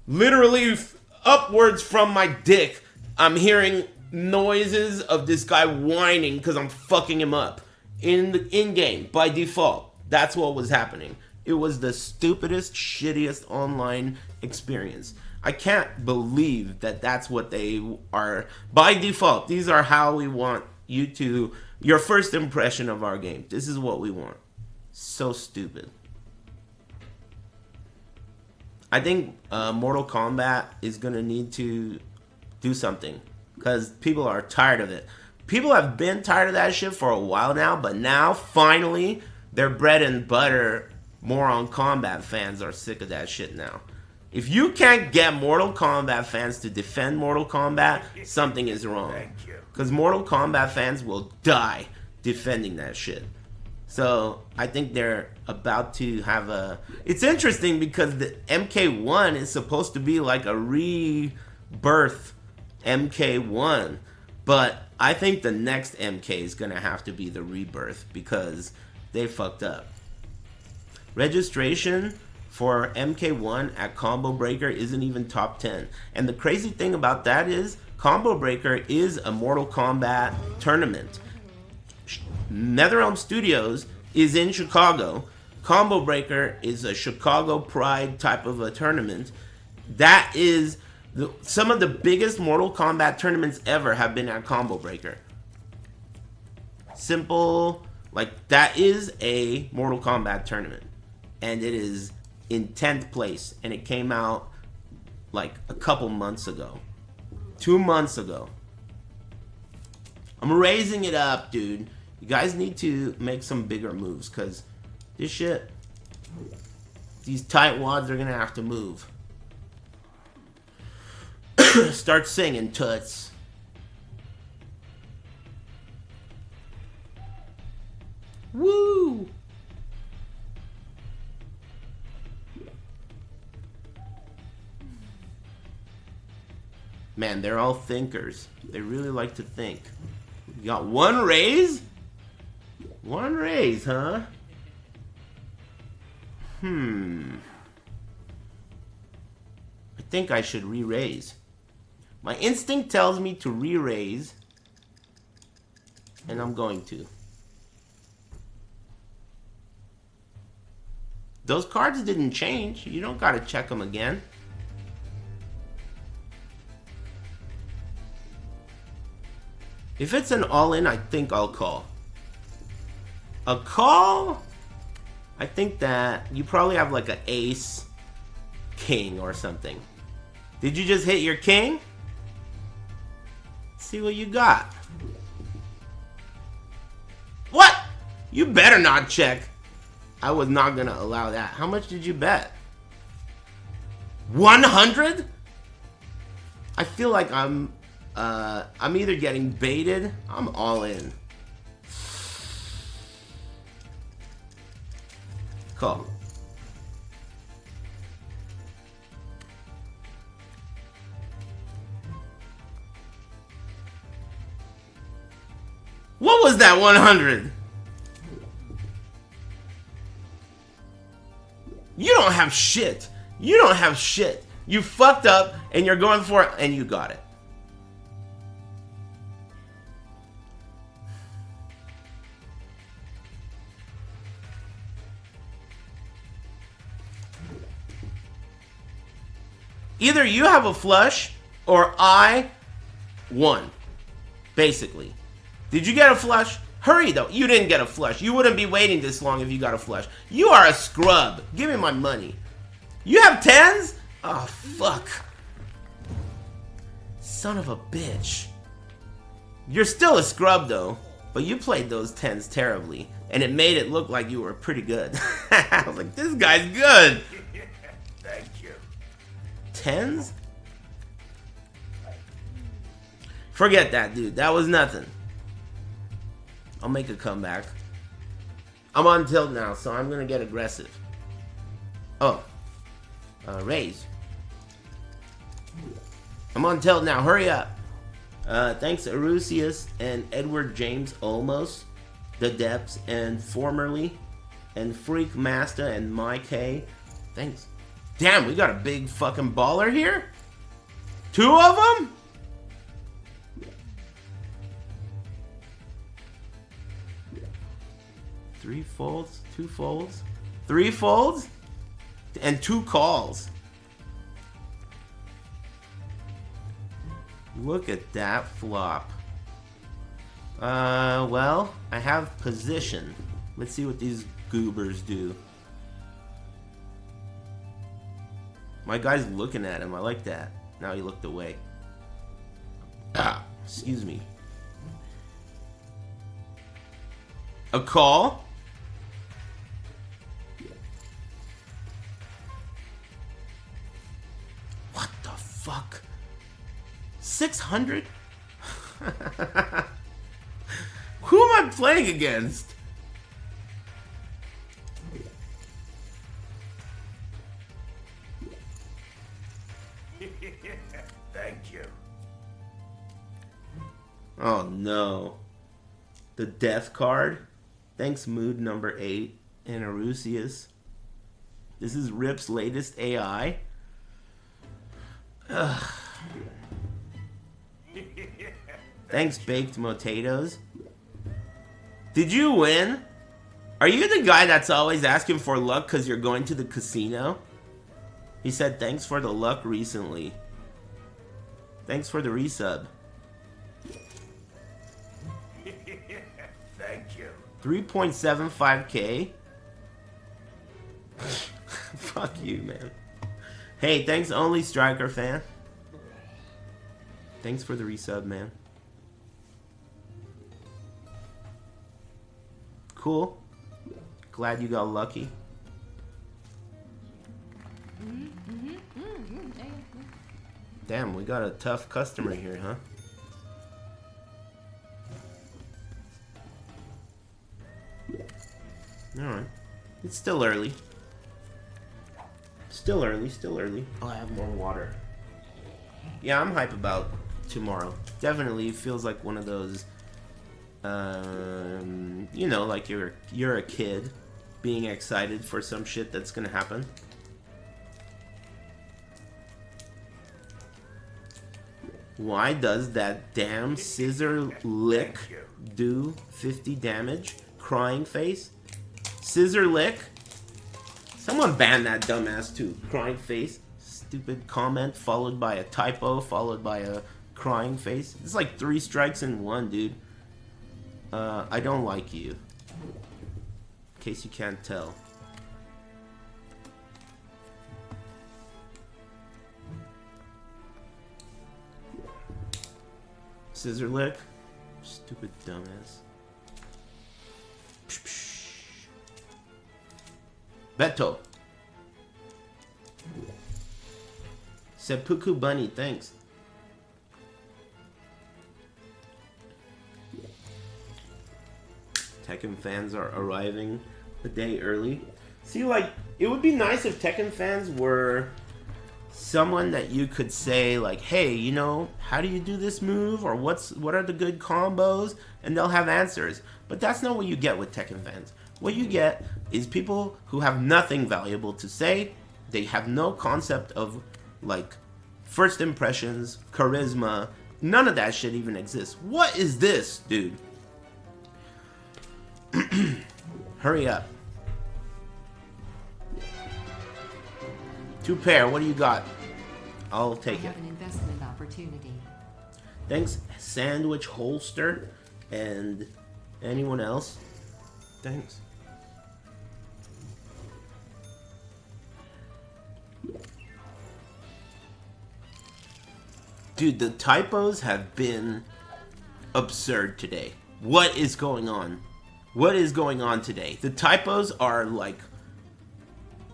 Literally upwards from my dick. I'm hearing noises of this guy whining because I'm fucking him up. In-game, by default. That's what was happening. It was the stupidest, shittiest online experience. I can't believe that that's what they are. By default, these are how we want you to... Your first impression of our game. This is what we want. So stupid. I think Mortal Kombat is going to need to do something. Because people are tired of it. People have been tired of that shit for a while now. But now, finally, their bread and butter Mortal Kombat fans are sick of that shit now. If you can't get Mortal Kombat fans to defend Mortal Kombat, something is wrong. Because Mortal Kombat fans will die defending that shit. So, I think they're about to have a... It's interesting because the MK1 is supposed to be like a rebirth MK1. But I think the next MK is going to have to be the rebirth because they fucked up. Registration for MK1 at Combo Breaker isn't even top 10. And the crazy thing about that is Combo Breaker is a Mortal Kombat tournament. NetherRealm Studios is in Chicago. Combo Breaker is a Chicago Pride type of a tournament. That is... some of the biggest Mortal Kombat tournaments ever have been at Combo Breaker. Simple... like, that is a Mortal Kombat tournament. And it is in 10th place. And it came out, like, a couple months ago. 2 months ago. I'm raising it up, dude. You guys need to make some bigger moves. Because this shit... these tight wads are going to have to move. Start singing, toots. Woo! Man, they're all thinkers. They really like to think. You got one raise? One raise, huh? I think I should re-raise. My instinct tells me to re-raise. And I'm going to. Those cards didn't change. You don't gotta check them again. If it's an all-in, I think I'll call. A call? I think that you probably have like an ace, king, or something. Did you just hit your king? Let's see what you got. What? You better not check. I was not gonna allow that. How much did you bet? 100? I feel like I'm either getting baited. I'm all in. Call. What was that 100? You don't have shit. You don't have shit. You fucked up, and you're going for it, and you got it. Either you have a flush, or I won. Basically. Did you get a flush? Hurry, though. You didn't get a flush. You wouldn't be waiting this long if you got a flush. You are a scrub. Give me my money. You have 10s? Oh, fuck. Son of a bitch. You're still a scrub, though. But you played those 10s terribly. And it made it look like you were pretty good. I was like, this guy's good. Thank you. 10s? Forget that, dude. That was nothing. I'll make a comeback. I'm on tilt now, so I'm gonna get aggressive. Oh. Raise. I'm on tilt now. Hurry up. Thanks Arusius and Edward James Olmos, The Depths, and Formerly, and Freak Master and Mike K. Thanks. Damn, we got a big fucking baller here? 2 of them? Three folds, 2 folds, 3 folds, and 2 calls. Look at that flop. Well, I have position. Let's see what these goobers do. My guy's looking at him. I like that. Now he looked away. Ah, excuse me. A call? What the fuck? 600? Who am I playing against? Thank you. Oh no. The death card? Thanks mood number 8 and Arusius. This is Rip's latest AI. Ugh. Thanks baked potatoes. Did you win? Are you the guy that's always asking for luck because you're going to the casino? He said thanks for the luck recently. Thanks for the resub. Thank you. 3.75k? Fuck you, man. Hey, thanks only Striker fan. Thanks for the resub, man. Cool. Glad you got lucky. Damn, we got a tough customer here, huh? Alright. It's still early. Still early, still early. Oh, I have more water. Yeah, I'm hype about tomorrow. Definitely feels like one of those, you know, like you're a kid being excited for some shit that's gonna happen. Why does that damn scissor lick do 50 damage? Crying face? Scissor lick? Someone ban that dumbass too. Crying face. Stupid comment followed by a typo followed by a crying face. It's like 3 strikes in 1, dude. I don't like you. In case you can't tell. Scissor lick? Stupid dumbass. Psh, psh. Beto. Seppuku Bunny, thanks. Tekken fans are arriving a day early. See, like, it would be nice if Tekken fans were someone that you could say, like, hey, you know, how do you do this move? Or what are the good combos? And they'll have answers. But that's not what you get with Tekken fans. What you get is people who have nothing valuable to say. They have no concept of Like, first impressions, charisma, none of that shit even exists. What is this, dude? Hurry up. 2 pair, what do you got? I'll I take it. have an investment opportunity. Thanks, Sandwich Holster, and anyone else. Thanks. Dude, the typos have been absurd today. What is going on? What is going on today? The typos are like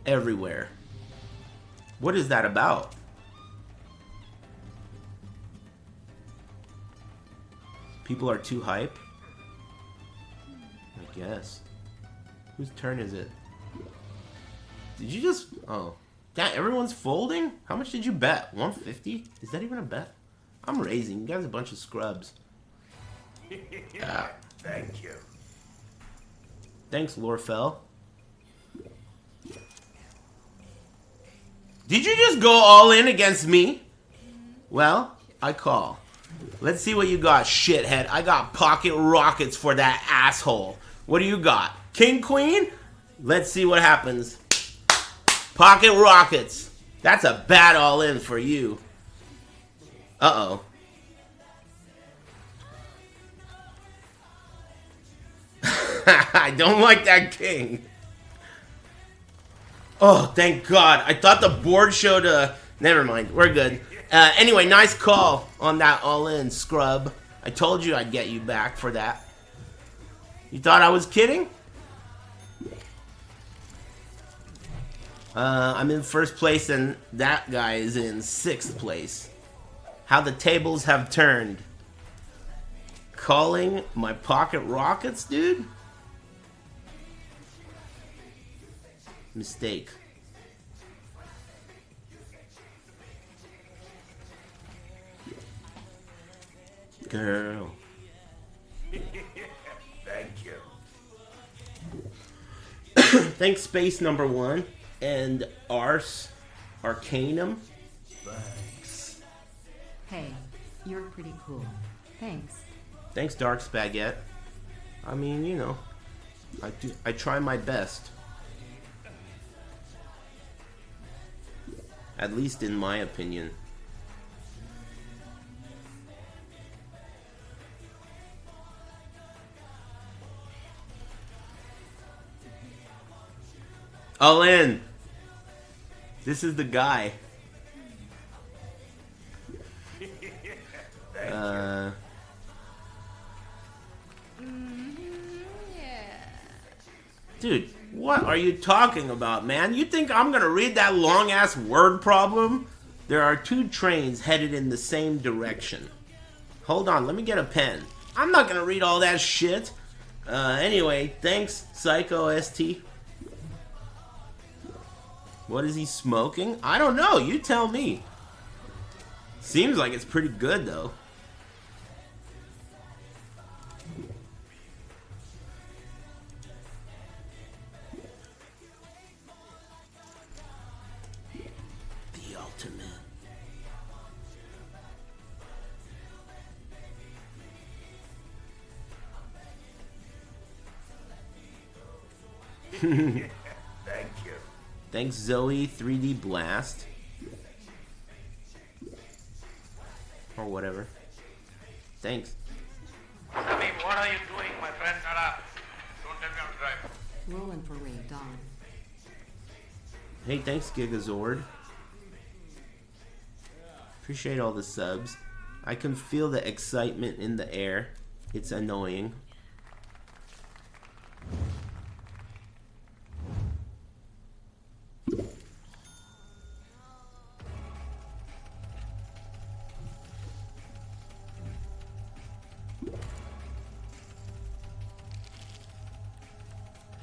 everywhere. What is that about? People are too hype? I guess. Whose turn is it? Did you just... Oh. Damn, everyone's folding? How much did you bet? 150? Is that even a bet? I'm raising. You guys are a bunch of scrubs. Thank you. Thanks, Lorfell. Did you just go all in against me? Well, I call. Let's see what you got, shithead. I got pocket rockets for that asshole. What do you got? King, queen? Let's see what happens. Pocket rockets. That's a bad all-in for you. Uh-oh. I don't like that king. Oh, thank God. I thought the board showed a... Never mind. We're good. Anyway, nice call on that all-in, scrub. I told you I'd get you back for that. You thought I was kidding? I'm in first place and that guy is in 6th place. How the tables have turned. Calling my pocket rockets, dude? Mistake. Girl. Thank you. Thanks, Space Number 1 and Ars Arcanum. Thanks. Hey, you're pretty cool. Thanks. Thanks, Dark Spaghetti. I mean, you know, I try my best. At least in my opinion. All in. This is the guy. Dude, what are you talking about, man? You think I'm gonna read that long-ass word problem? There are 2 trains headed in the same direction. Hold on, let me get a pen. I'm not gonna read all that shit. Anyway, thanks, Psycho ST. What is he smoking? I don't know, you tell me. Seems like it's pretty good, though. The ultimate. Thank you. Thanks, Zoe 3D Blast. Or whatever. Thanks. I mean, what are you doing, my friend? Shut up. Don't tell me how to drive. Rolling for Raid Dawn. Hey, thanks, Gigazord. Appreciate all the subs. I can feel the excitement in the air. It's annoying.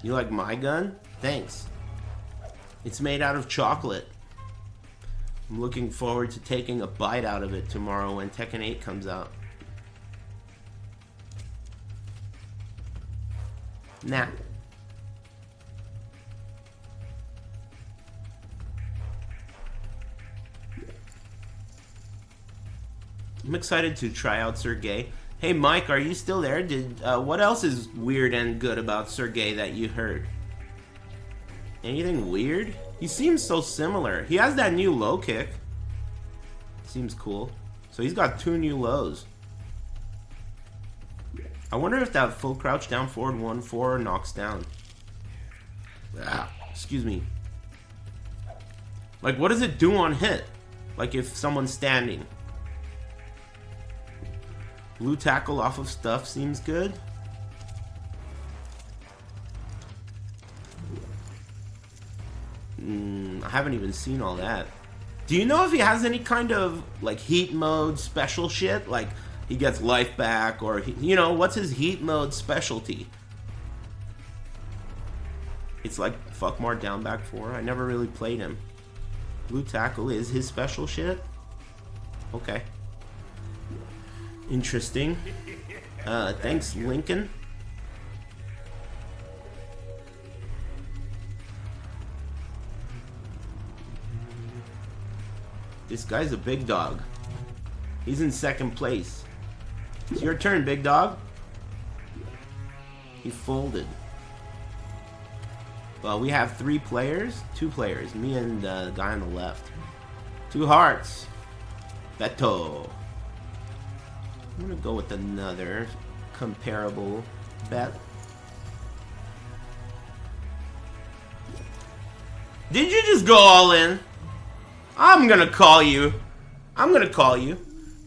You like my gun? Thanks. It's made out of chocolate. I'm looking forward to taking a bite out of it tomorrow when Tekken 8 comes out. Nah. I'm excited to try out Sergey. Hey Mike, are you still there? What else is weird and good about Sergey that you heard? Anything weird? He seems so similar. He has that new low kick. Seems cool. So he's got 2 new lows. I wonder if that full crouch down forward 1-4 knocks down. Ah, excuse me. Like, what does it do on hit? Like if someone's standing. Blue tackle off of stuff seems good. I haven't even seen all that. Do you know if he has any kind of like heat mode special shit? Like he gets life back, or you know, what's his heat mode specialty? It's like fuck more down back 4. I never really played him. Blue tackle is his special shit? Okay. Interesting. Thanks, Lincoln. This guy's a big dog. He's in 2nd place. It's your turn, big dog. He folded. Well, we have 3 players. 2 players. Me and the guy on the left. 2 hearts. Beto. I'm gonna go with another comparable bet. Did you just go all in? I'm gonna call you. I'm gonna call you.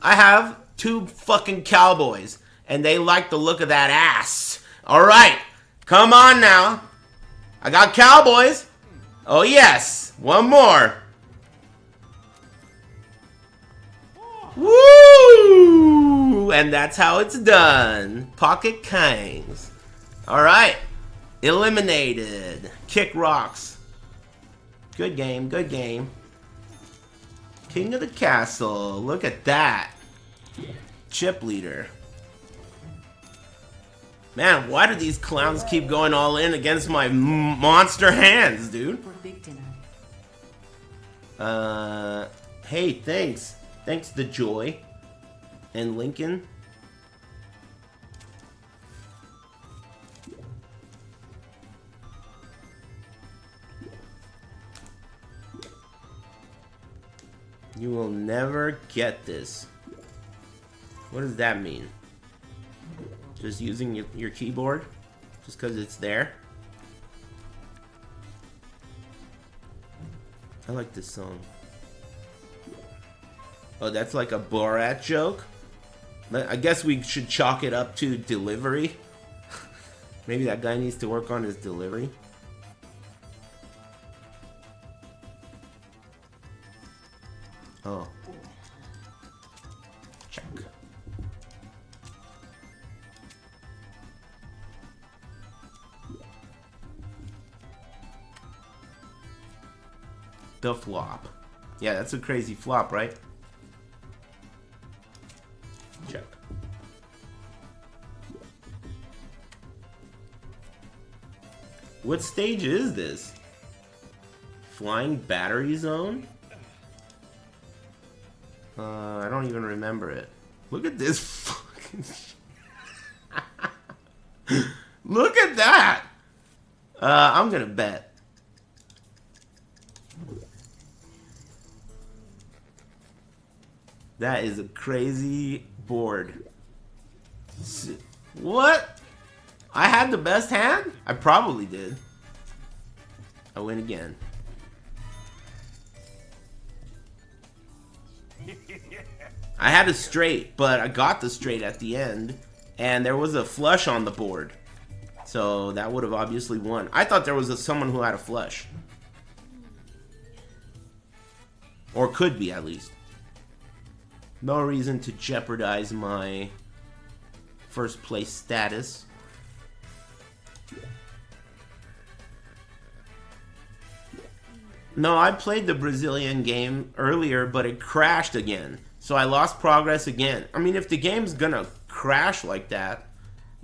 I have 2 fucking cowboys, and they like the look of that ass. Alright, come on now. I got cowboys. Oh yes, one more. Woo! And that's how it's done. Pocket Kings. Alright. Eliminated. Kick rocks. Good game, good game. King of the castle. Look at that. Chip leader. Man, why do these clowns keep going all in against my monster hands, dude? For big dinner. Hey, thanks. Thanks, The Joy. And Lincoln. You will never get this. What does that mean? Just using your keyboard? Just because it's there? I like this song. Oh, that's like a Borat joke? I guess we should chalk it up to delivery. Maybe that guy needs to work on his delivery. Oh. Check. The flop. Yeah, that's a crazy flop, right? Check. What stage is this? Flying battery zone? I don't even remember it. Look at this fucking shit. Look at that! I'm gonna bet. That is a crazy board. What? I had the best hand? I probably did. I win again. I had a straight, but I got the straight at the end, and there was a flush on the board. So that would have obviously won. I thought there was someone who had a flush. Or could be, at least. No reason to jeopardize my first place status. No, I played the Brazilian game earlier, but it crashed again. So I lost progress again. I mean, if the game's gonna crash like that,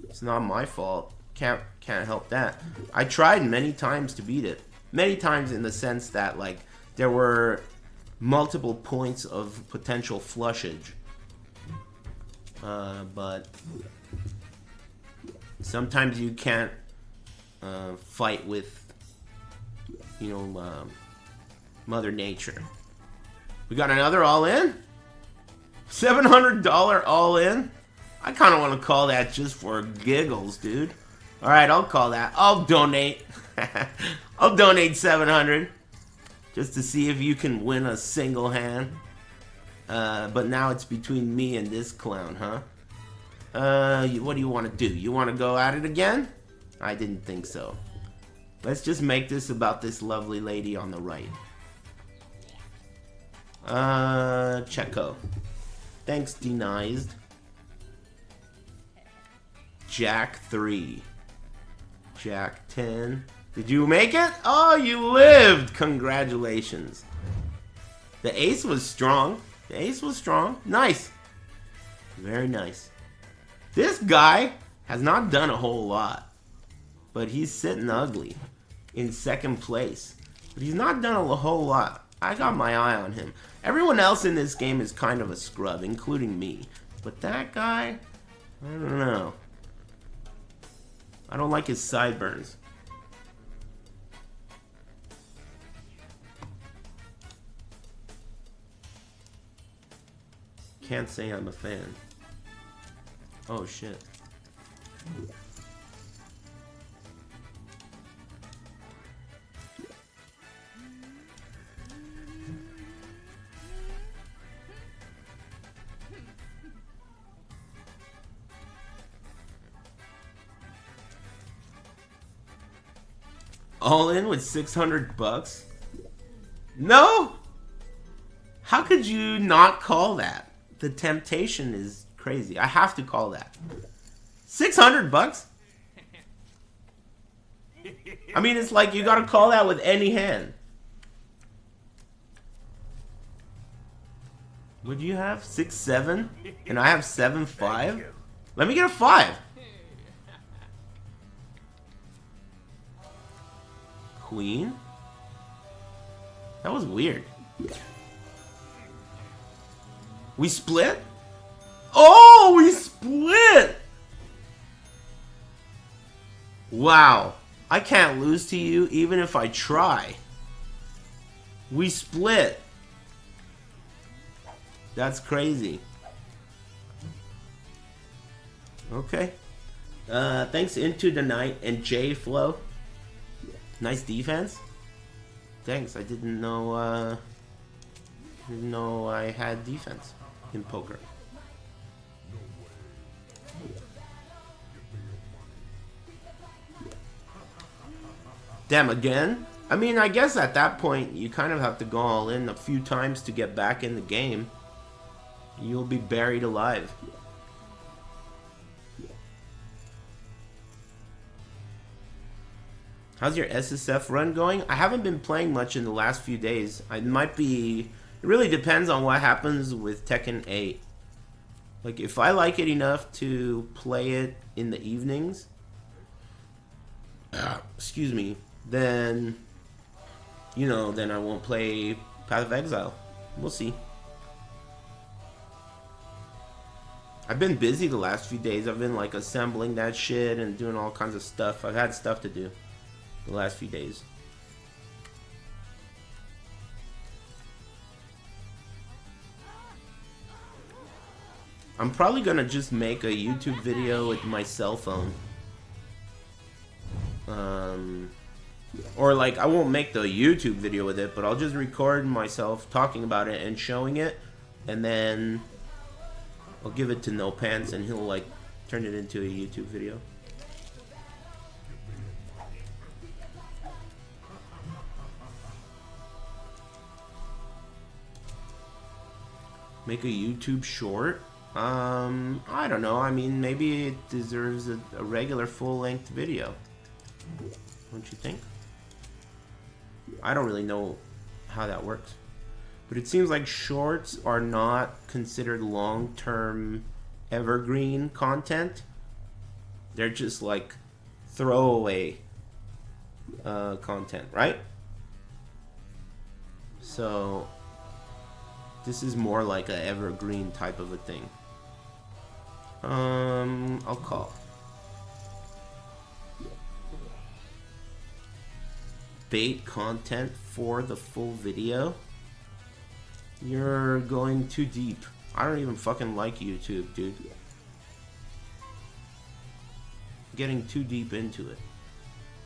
it's not my fault. Can't help that. I tried many times to beat it. Many times in the sense that, like, there were multiple points of potential flushage. but sometimes you can't fight with, you know, Mother Nature. We got another all-in? $700 all-in? I kind of want to call that just for giggles, dude. Alright, I'll call that. I'll donate. I'll donate 700 just to see if you can win a single hand. But now it's between me and this clown, huh? What do you want to do? You want to go at it again? I didn't think so. Let's just make this about this lovely lady on the right. Checo. Thanks, denied. Jack 3. Jack 10. Did you make it? Oh, you lived! Congratulations. The ace was strong. The ace was strong. Nice. Very nice. This guy has not done a whole lot. But he's sitting ugly in second place. But he's not done a whole lot. I got my eye on him. Everyone else in this game is kind of a scrub, including me. But that guy, I don't know. I don't like his sideburns. Can't say I'm a fan. Oh shit. All in with 600 bucks? No? How could you not call that? The temptation is crazy. I have to call that. 600 bucks? I mean, it's like you gotta call that with any hand. What do you have? 6-7? And I have 7-5? Let me get a 5. Queen? That was weird. We split? Oh, we split! Wow. I can't lose to you even if I try. We split. That's crazy. Okay. Thanks Into the Night and J Flow. Nice defense. Thanks. I didn't know I had defense in poker. Damn, again? I mean, I guess at that point you kind of have to go all in a few times to get back in the game. You'll be buried alive. How's your SSF run going? I haven't been playing much in the last few days. I might be... It really depends on what happens with Tekken 8. Like, if I like it enough to play it in the evenings... excuse me. Then... You know, then I won't play Path of Exile. We'll see. I've been busy the last few days. I've been, like, assembling that shit and doing all kinds of stuff. I've had stuff to do the last few days. I'm probably gonna just make a YouTube video with my cell phone. Or like, I won't make the YouTube video with it, but I'll just record myself talking about it and showing it, and then I'll give it to No Pants and he'll like turn it into a YouTube video. Make a YouTube short? I don't know. I mean, maybe it deserves a regular full-length video. Don't you think? I don't really know how that works. But it seems like shorts are not considered long-term evergreen content. They're just like throwaway content, right? So this is more like an evergreen type of a thing. I'll call. Bait content for the full video. You're going too deep. I don't even fucking like YouTube, dude. Getting too deep into it.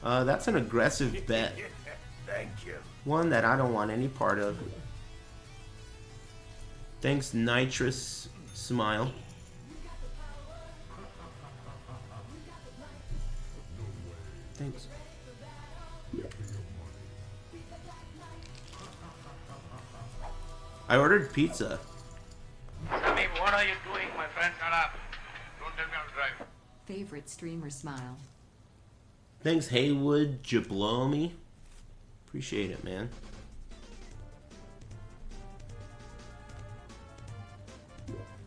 That's an aggressive bet. Thank you. One that I don't want any part of. Thanks, Nitrous Smile. Thanks. I ordered pizza. Sammy, what are you doing, my friend? Shut up. Don't tell me how to drive. Favorite streamer smile. Thanks, Haywood Jablomi. Appreciate it, man.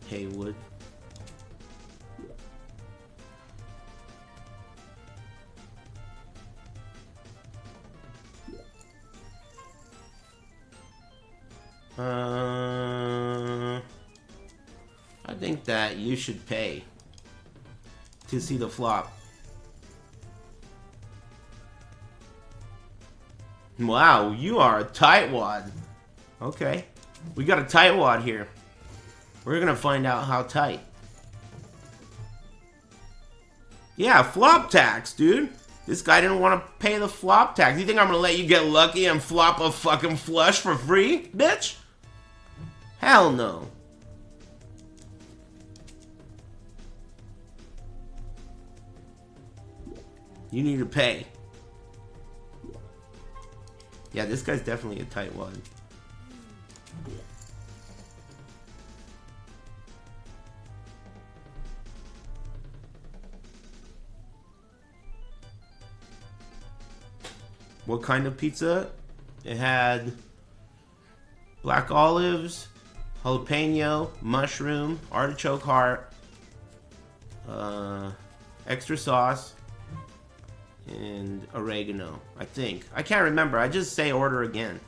Haywood. I think that you should pay to see the flop. Wow, you are a tightwad. Okay. We got a tightwad here. We're gonna find out how tight. Yeah, flop tax, dude. This guy didn't want to pay the flop tax. You think I'm gonna let you get lucky and flop a fucking flush for free, bitch? Hell no. You need to pay. Yeah, this guy's definitely a tightwad. What kind of pizza? It had black olives, jalapeno, mushroom, artichoke heart, extra sauce, and oregano, I think. I can't remember. I just say order again.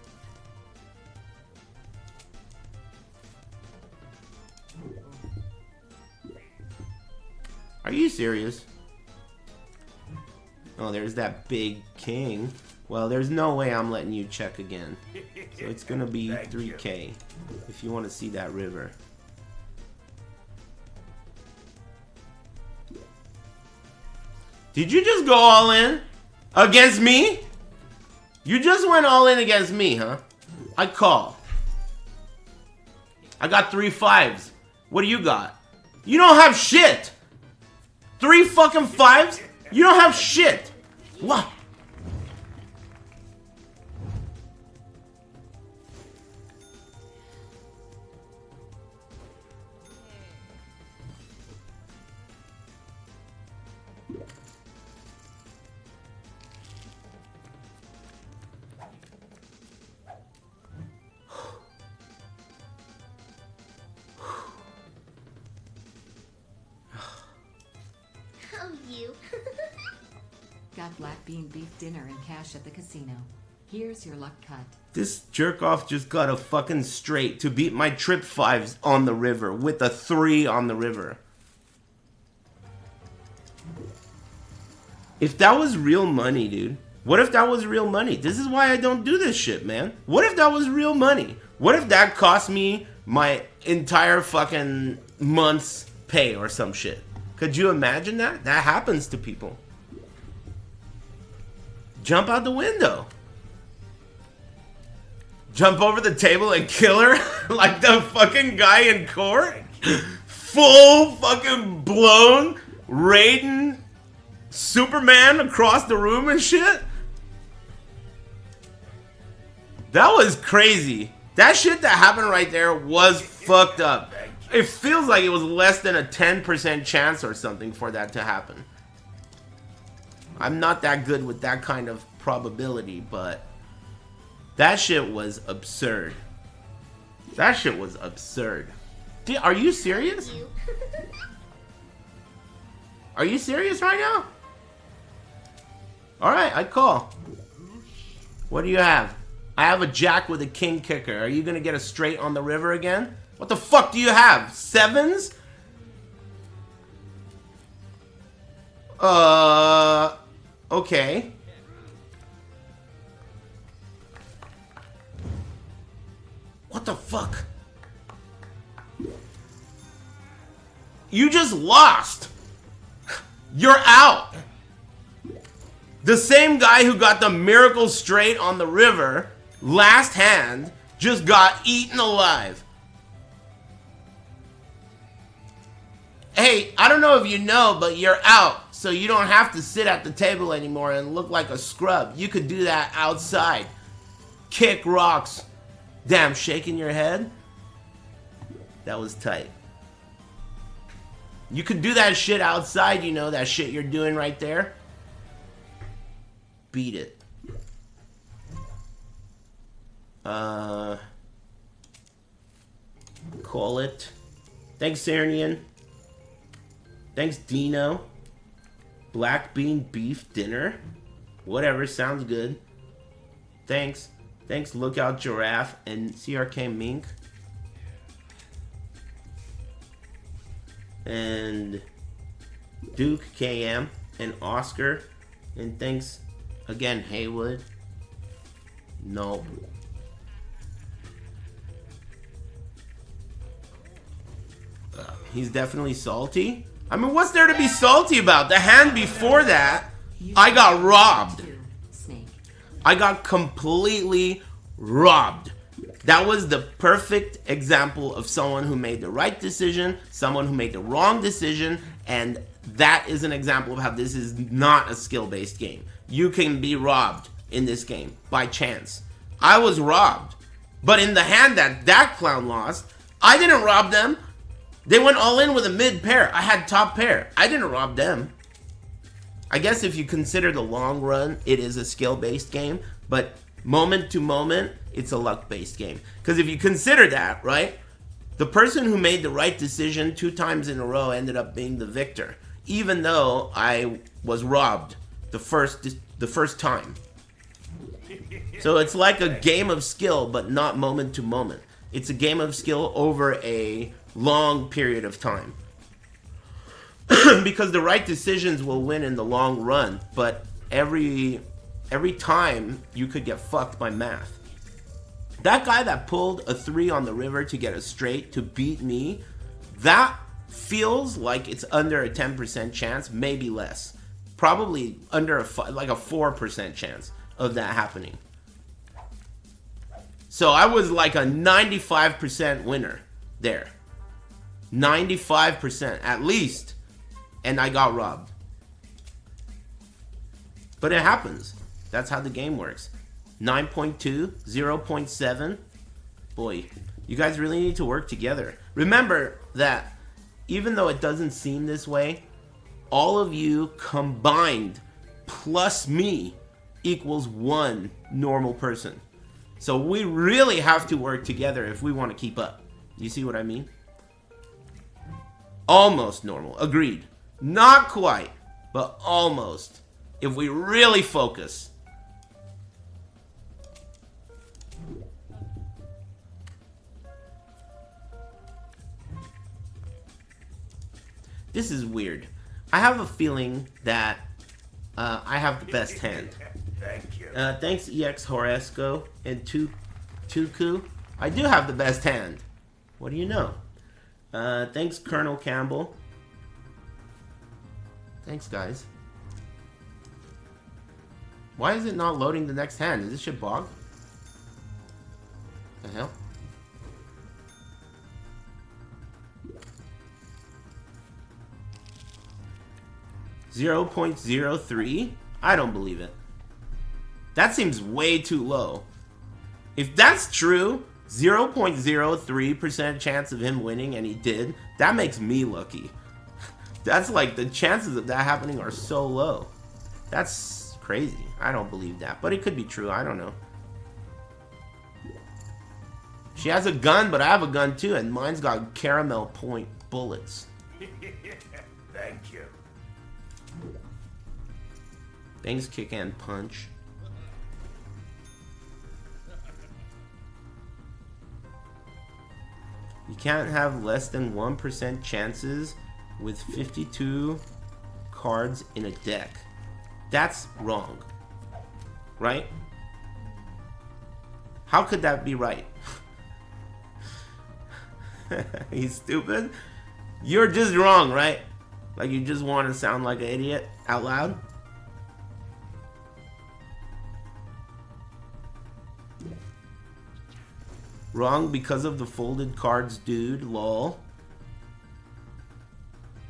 Are you serious? Oh, there's that big king. Well, there's no way I'm letting you check again. So it's gonna be 3K if you want to see that river. Did you just go all in against me? You just went all in against me, huh? I call. I got 3 5s. What do you got? You don't have shit. 3 fucking 5s? You don't have shit. What? Oh, you. Got black bean beef dinner and cash at the casino. Here's your luck cut. This jerk off just got a fucking straight to beat my trip 5s on the river with a 3 on the river. If that was real money, dude. What if that was real money? This is why I don't do this shit, man. What if that was real money? What if that cost me my entire fucking month's pay or some shit? Could you imagine that? That happens to people. Jump out the window. Jump over the table and kill her like the fucking guy in court. Full fucking blown Raiden Superman across the room and shit. That was crazy. That shit that happened right there was fucked up. It feels like it was less than a 10% chance or something for that to happen. I'm not that good with that kind of probability, but that shit was absurd. That shit was absurd. Are you serious? You. Are you serious right now? Alright, I call. What do you have? I have a jack with a king kicker. Are you gonna get a straight on the river again? What the fuck do you have? 7s? Okay. What the fuck? You just lost. You're out. The same guy who got the miracle straight on the river last hand just got eaten alive. Hey, I don't know if you know, but you're out, so you don't have to sit at the table anymore and look like a scrub. You could do that outside. Kick rocks. Damn, shaking your head? That was tight. You could do that shit outside, you know, that shit you're doing right there. Beat it. Call it. Thanks, Sarnian. Thanks, Dino. Black bean beef dinner. Whatever, sounds good. Thanks. Thanks, Lookout Giraffe and CRK Mink. And Duke KM and Oscar. And thanks again, Haywood. Nope. He's definitely salty. I mean, what's there to be salty about? The hand before that, I got robbed. I got completely robbed. That was the perfect example of someone who made the right decision, someone who made the wrong decision, and that is an example of how this is not a skill-based game. You can be robbed in this game by chance. I was robbed. But in the hand that clown lost, I didn't rob them. They went all in with a mid pair. I had top pair. I didn't rob them. I guess if you consider the long run, it is a skill-based game, but moment to moment, it's a luck-based game. Because if you consider that, right, the person who made the right decision 2 times in a row ended up being the victor, even though I was robbed the first time. So it's like a game of skill, but not moment to moment. It's a game of skill over a long period of time. Because the right decisions will win in the long run, but every time you could get fucked by math. That guy that pulled a 3 on the river to get a straight to beat me, that feels like it's under a 10% chance, maybe less. Probably under like a 4% chance of that happening. So I was like a 95% winner there. 95% at least. And I got robbed. But it happens. That's how the game works. 9.2, 0.7. Boy, you guys really need to work together. Remember that even though it doesn't seem this way, all of you combined plus me equals 1 normal person. So we really have to work together if we want to keep up. You see what I mean? Almost normal. Agreed. Not quite, but almost. If we really focus. This is weird. I have a feeling that I have the best hand. Thank you. Thanks, EX Horesco and Tuku. I do have the best hand. What do you know? Thanks, Colonel Campbell. Thanks, guys. Why is it not loading the next hand? Is this shit bug? The hell? .03? I don't believe it. That seems way too low. If that's true, 0.03% chance of him winning, and he did, that makes me lucky. That's like, the chances of that happening are so low. That's crazy. I don't believe that, but it could be true. I don't know. She has a gun, but I have a gun too, and mine's got caramel point bullets. Thank you. Thanks, Kick and Punch. You can't have less than 1% chances with 52 cards in a deck. That's wrong. Right? How could that be right? He's stupid? You're just wrong, right? Like you just want to sound like an idiot out loud? Wrong because of the folded cards, dude. Lol.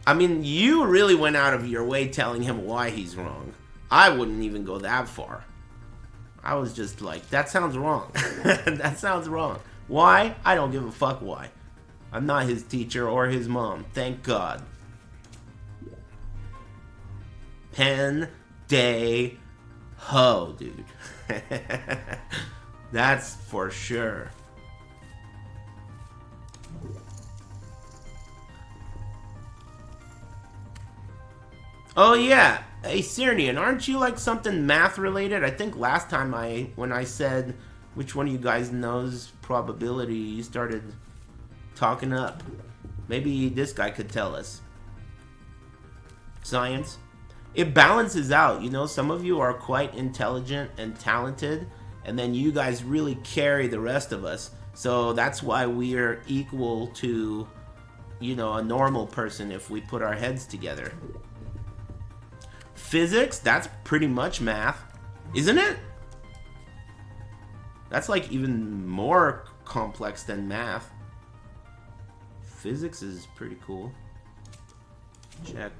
I mean, you really went out of your way telling him why he's wrong. I wouldn't even go that far. I was just like, that sounds wrong. That sounds wrong. Why? I don't give a fuck why. I'm not his teacher or his mom. Thank God. Pen day ho, dude. That's for sure. Oh yeah, hey Sirnian, aren't you like something math related? I think last time when I said which one of you guys knows probability, you started talking up. Maybe this guy could tell us. Science. It balances out, you know, some of you are quite intelligent and talented, and then you guys really carry the rest of us. So that's why we're equal to, you know, a normal person if we put our heads together. Physics, that's pretty much math, isn't it? That's like even more complex than math. Physics is pretty cool. Check.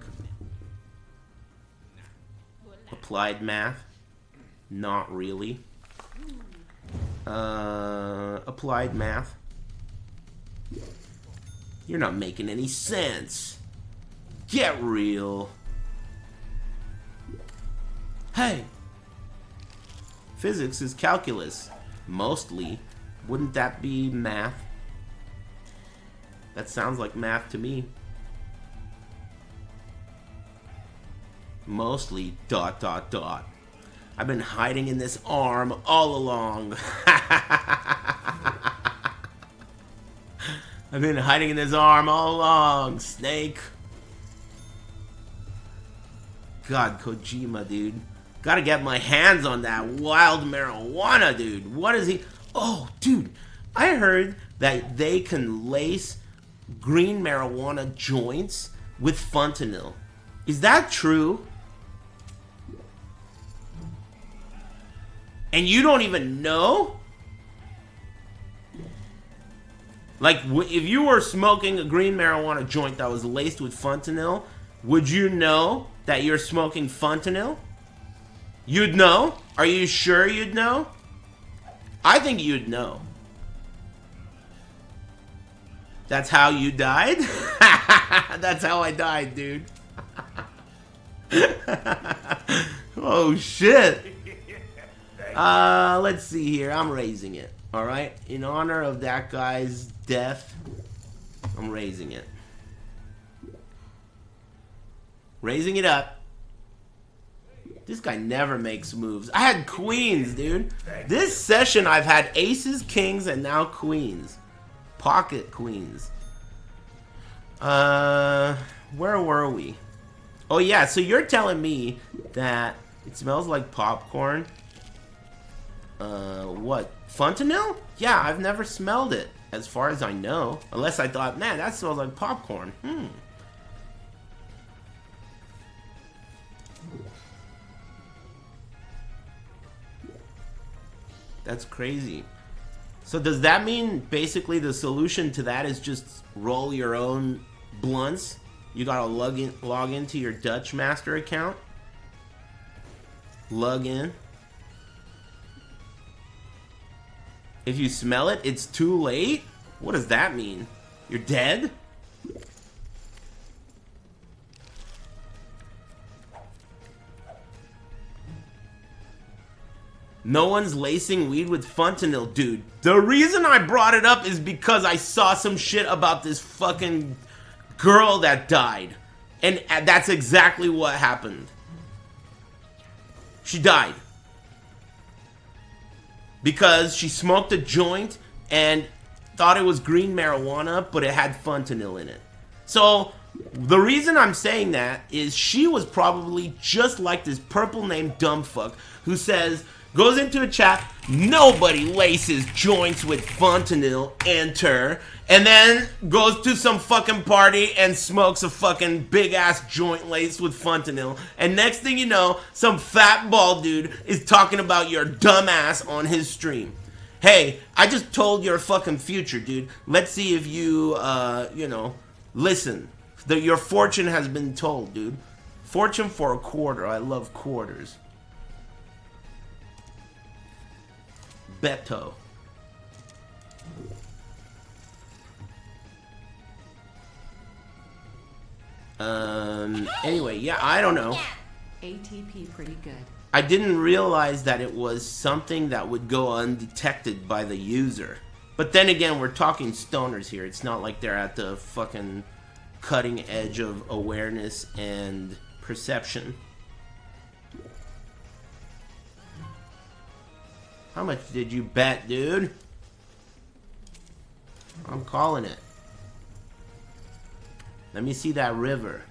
Applied math, not really. Applied math. You're not making any sense. Get real. Hey! Physics is calculus. Mostly. Wouldn't that be math? That sounds like math to me. Mostly ... I've been hiding in this arm all along. I've been hiding in this arm all along, Snake. God, Kojima, dude. Gotta get my hands on that wild marijuana, dude. What is he? Oh, dude. I heard that they can lace green marijuana joints with fentanyl. Is that true? And you don't even know? Like, if you were smoking a green marijuana joint that was laced with fentanyl, would you know that you're smoking fentanyl? You'd know? Are you sure you'd know? I think you'd know. That's how you died? That's how I died, dude. Oh, shit. Let's see here. I'm raising it. Alright? In honor of that guy's death, I'm raising it. Raising it up. This guy never makes moves. I had queens, dude. This session I've had aces, kings, and now queens. Pocket queens. Where were we? Oh yeah, so you're telling me that it smells like popcorn? What? Fentanyl? Yeah, I've never smelled it, as far as I know. Unless I thought, man, that smells like popcorn. That's crazy. So does that mean basically the solution to that is just roll your own blunts? You gotta log into your Dutch Master account. Log in. If you smell it, it's too late? What does that mean? You're dead? No one's lacing weed with fentanyl, dude. The reason I brought it up is because I saw some shit about this fucking girl that died. And that's exactly what happened. She died. Because she smoked a joint and thought it was green marijuana, but it had fentanyl in it. So, The reason I'm saying that is she was probably just like this purple named dumbfuck who says, goes into a chat, nobody laces joints with fentanyl, enter, and then goes to some fucking party and smokes a fucking big ass joint laced with fentanyl, and next thing you know, some fat bald dude is talking about your dumb ass on his stream. Hey, I just told your fucking future, dude. Let's see if you, listen. Your fortune has been told, dude. Fortune for a quarter. I love quarters. Beto. Anyway, yeah, I don't know. ATP pretty good. I didn't realize that it was something that would go undetected by the user. But then again, we're talking stoners here. It's not like they're at the fucking cutting edge of awareness and perception. How much did you bet, dude? I'm calling it. Let me see that river.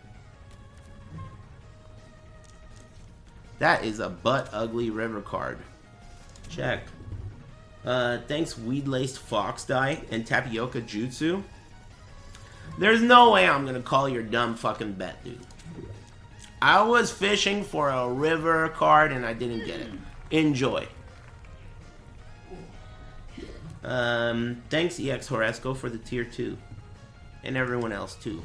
That is a butt-ugly river card. Check. Thanks Weed-Laced Fox Die and Tapioca Jutsu. There's no way I'm gonna call your dumb fucking bet, dude. I was fishing for a river card and I didn't get it. Enjoy. Thanks EX Horesco for the tier 2. And everyone else too.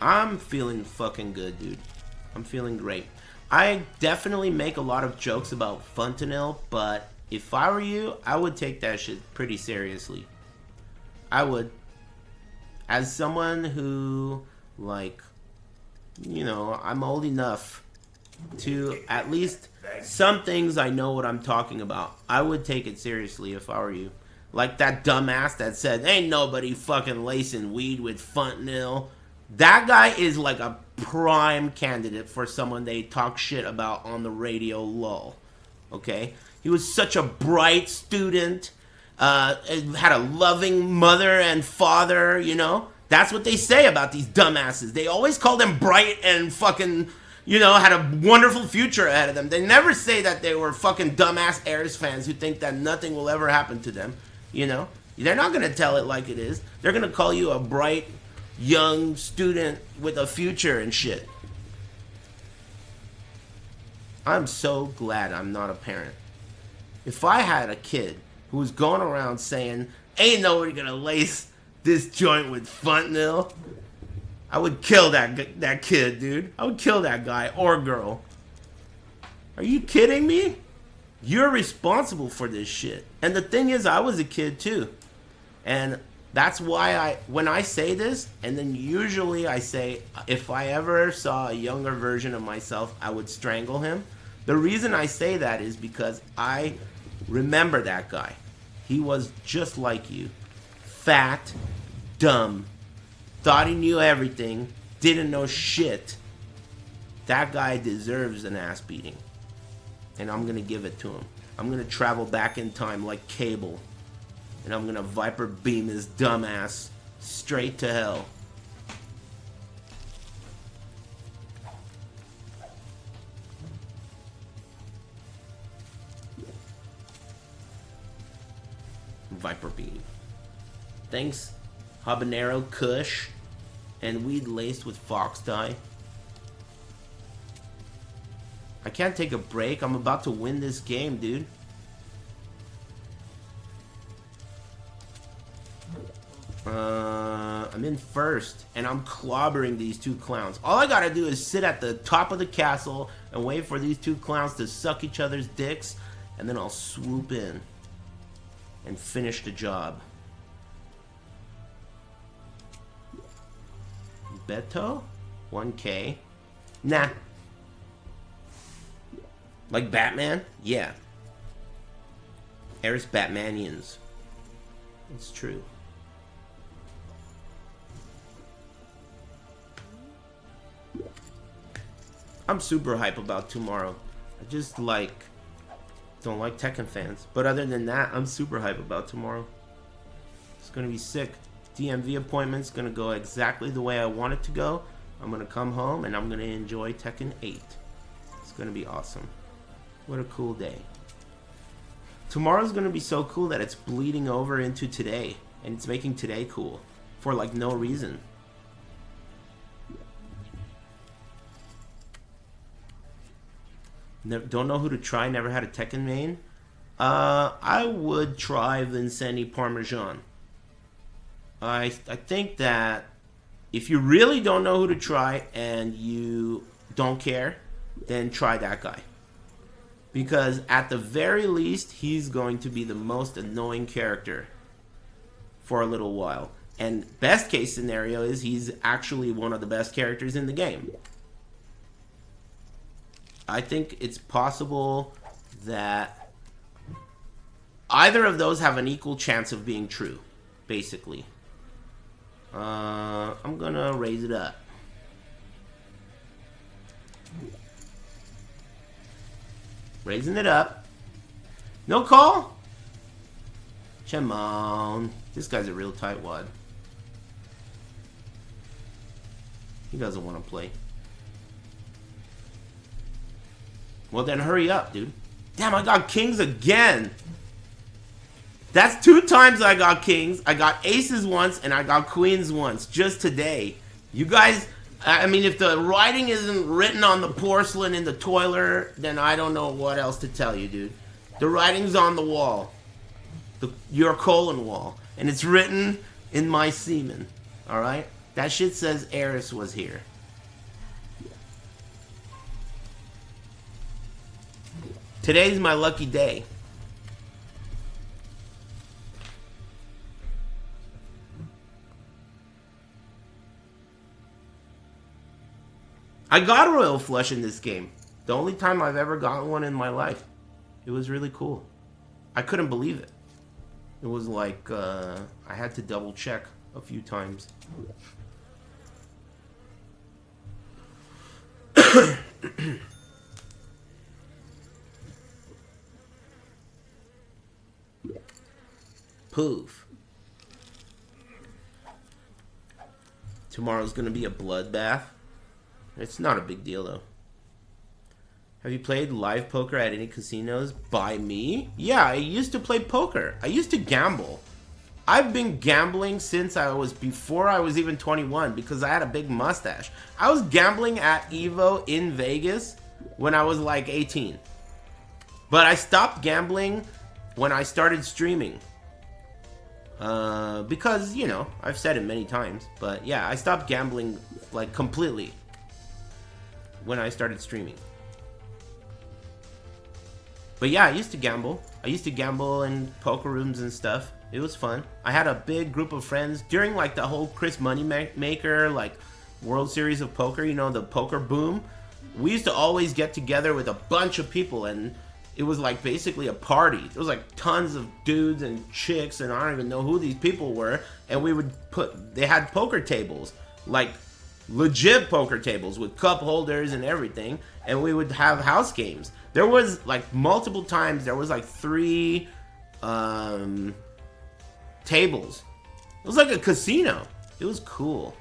I'm feeling fucking good, dude. I'm feeling great. I definitely make a lot of jokes about fentanyl, but if I were you, I would take that shit pretty seriously. I would. As someone who, like, you know, I'm old enough to at least some things I know what I'm talking about. I would take it seriously if I were you. Like that dumbass that said, ain't nobody fucking lacing weed with fentanyl. That guy is like a prime candidate for someone they talk shit about on the radio, lol. Okay? He was such a bright student, had a loving mother and father, you know? That's what they say about these dumbasses. They always call them bright and fucking, you know, had a wonderful future ahead of them. They never say that they were fucking dumbass Aris fans who think that nothing will ever happen to them, you know? They're not gonna tell it like it is. They're gonna call you a bright, young student with a future and shit. I'm so glad I'm not a parent. If I had a kid who was going around saying, ain't nobody gonna lace this joint with fentanyl, I would kill that kid, dude. I would kill that guy or girl. Are you kidding me? You're responsible for this shit. And the thing is, I was a kid too. And that's why when I say this, and then usually I say, if I ever saw a younger version of myself, I would strangle him. The reason I say that is because I remember that guy. He was just like you. Fat, dumb, thought he knew everything, didn't know shit. That guy deserves an ass beating. And I'm gonna give it to him. I'm gonna travel back in time like Cable. And I'm gonna Viper beam his dumb ass straight to hell. Viper beam. Thanks, Habanero Kush and weed laced with fox dye. I can't take a break. I'm about to win this game, dude. I'm in first, and I'm clobbering these two clowns. All I gotta do is sit at the top of the castle and wait for these two clowns to suck each other's dicks, and then I'll swoop in and finish the job. Beto? 1K? Nah. Like Batman? Yeah. Aris Batmanians. It's true. I'm super hype about tomorrow. I just like don't like Tekken fans. But other than that, I'm super hype about tomorrow. It's gonna be sick. DMV appointment's gonna go exactly the way I want it to go. I'm gonna come home and I'm gonna enjoy Tekken 8. It's gonna be awesome. What a cool day. Tomorrow's gonna be so cool that it's bleeding over into today. And it's making today cool. For like no reason. Don't know who to try, never had a Tekken main. I would try Vincenti Parmesan. I think that if you really don't know who to try and you don't care, then try that guy. Because at the very least, he's going to be the most annoying character for a little while. And best case scenario is he's actually one of the best characters in the game. I think it's possible that either of those have an equal chance of being true, basically. I'm gonna raise it up. Raising it up. No call? Come on. This guy's a real tightwad. He doesn't want to play. Well, then hurry up, dude. Damn, I got kings again. That's 2 times I got kings. I got aces once, and I got queens once, just today. You guys, I mean, if the writing isn't written on the porcelain in the toilet, then I don't know what else to tell you, dude. The writing's on the wall. Your colon wall. And it's written in my semen. Alright? That shit says Aris was here. Today's my lucky day. I got a royal flush in this game. The only time I've ever gotten one in my life. It was really cool. I couldn't believe it. It was like, I had to double check a few times. Poof. Tomorrow's gonna be a bloodbath. It's not a big deal though. Have you played live poker at any casinos? By me? Yeah, I used to play poker. I used to gamble. I've been gambling since before I was even 21 because I had a big mustache. I was gambling at Evo in Vegas when I was like 18. But I stopped gambling when I started streaming. Because, you know, I've said it many times. But yeah, I stopped gambling like completely when I started streaming. But yeah, I used to gamble. I used to gamble in poker rooms and stuff. It was fun. I had a big group of friends during like the whole Chris Moneymaker, like World Series of Poker, you know, the poker boom. We used to always get together with a bunch of people and it was like basically a party. There was like tons of dudes and chicks and I don't even know who these people were. And they had poker tables, like legit poker tables with cup holders and everything. And we would have house games. There was like multiple times, there was like 3 tables. It was like a casino. It was cool.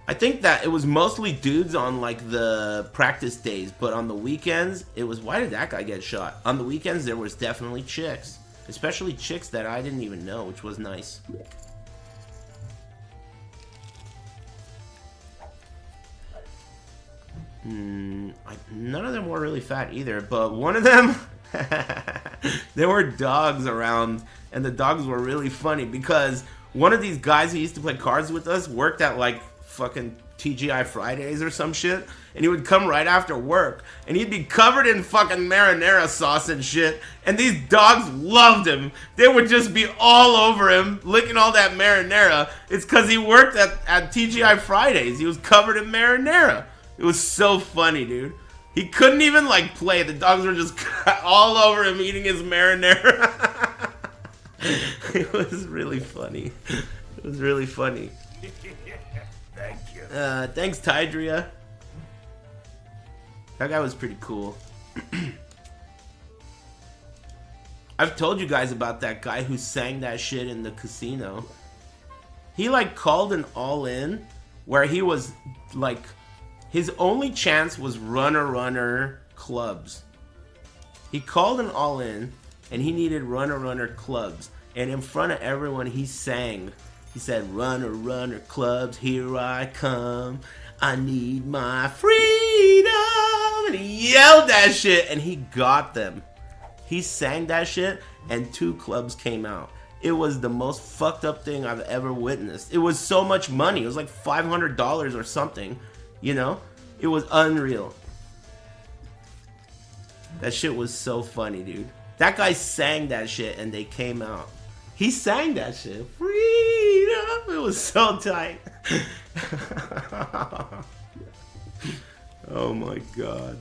I think that it was mostly dudes on like the practice days, but on the weekends, it was, why did that guy get shot? On the weekends, there was definitely chicks. Especially chicks that I didn't even know, which was nice. None of them were really fat either, but one of them, there were dogs around, and the dogs were really funny because one of these guys who used to play cards with us worked at like fucking TGI Fridays or some shit, and he would come right after work, and he'd be covered in fucking marinara sauce and shit, and these dogs loved him. They would just be all over him, licking all that marinara. It's because he worked at TGI Fridays. He was covered in marinara. It was so funny, dude. He couldn't even, like, play. The dogs were just all over him eating his marinara. It was really funny. It was really funny. Thank you. Thanks, Tidria. That guy was pretty cool. I've told you guys about that guy who sang that shit in the casino. He like called an all-in where he was like, his only chance was runner clubs. He called an all-in and he needed runner clubs. And in front of everyone he sang. He said, runner clubs, here I come. I need my freedom. And he yelled that shit and he got them. He sang that shit and 2 clubs came out. It was the most fucked up thing I've ever witnessed. It was so much money. It was like $500 or something. You know? It was unreal. That shit was so funny, dude. That guy sang that shit and they came out. He sang that shit. Freedom! It was so tight. Oh my god.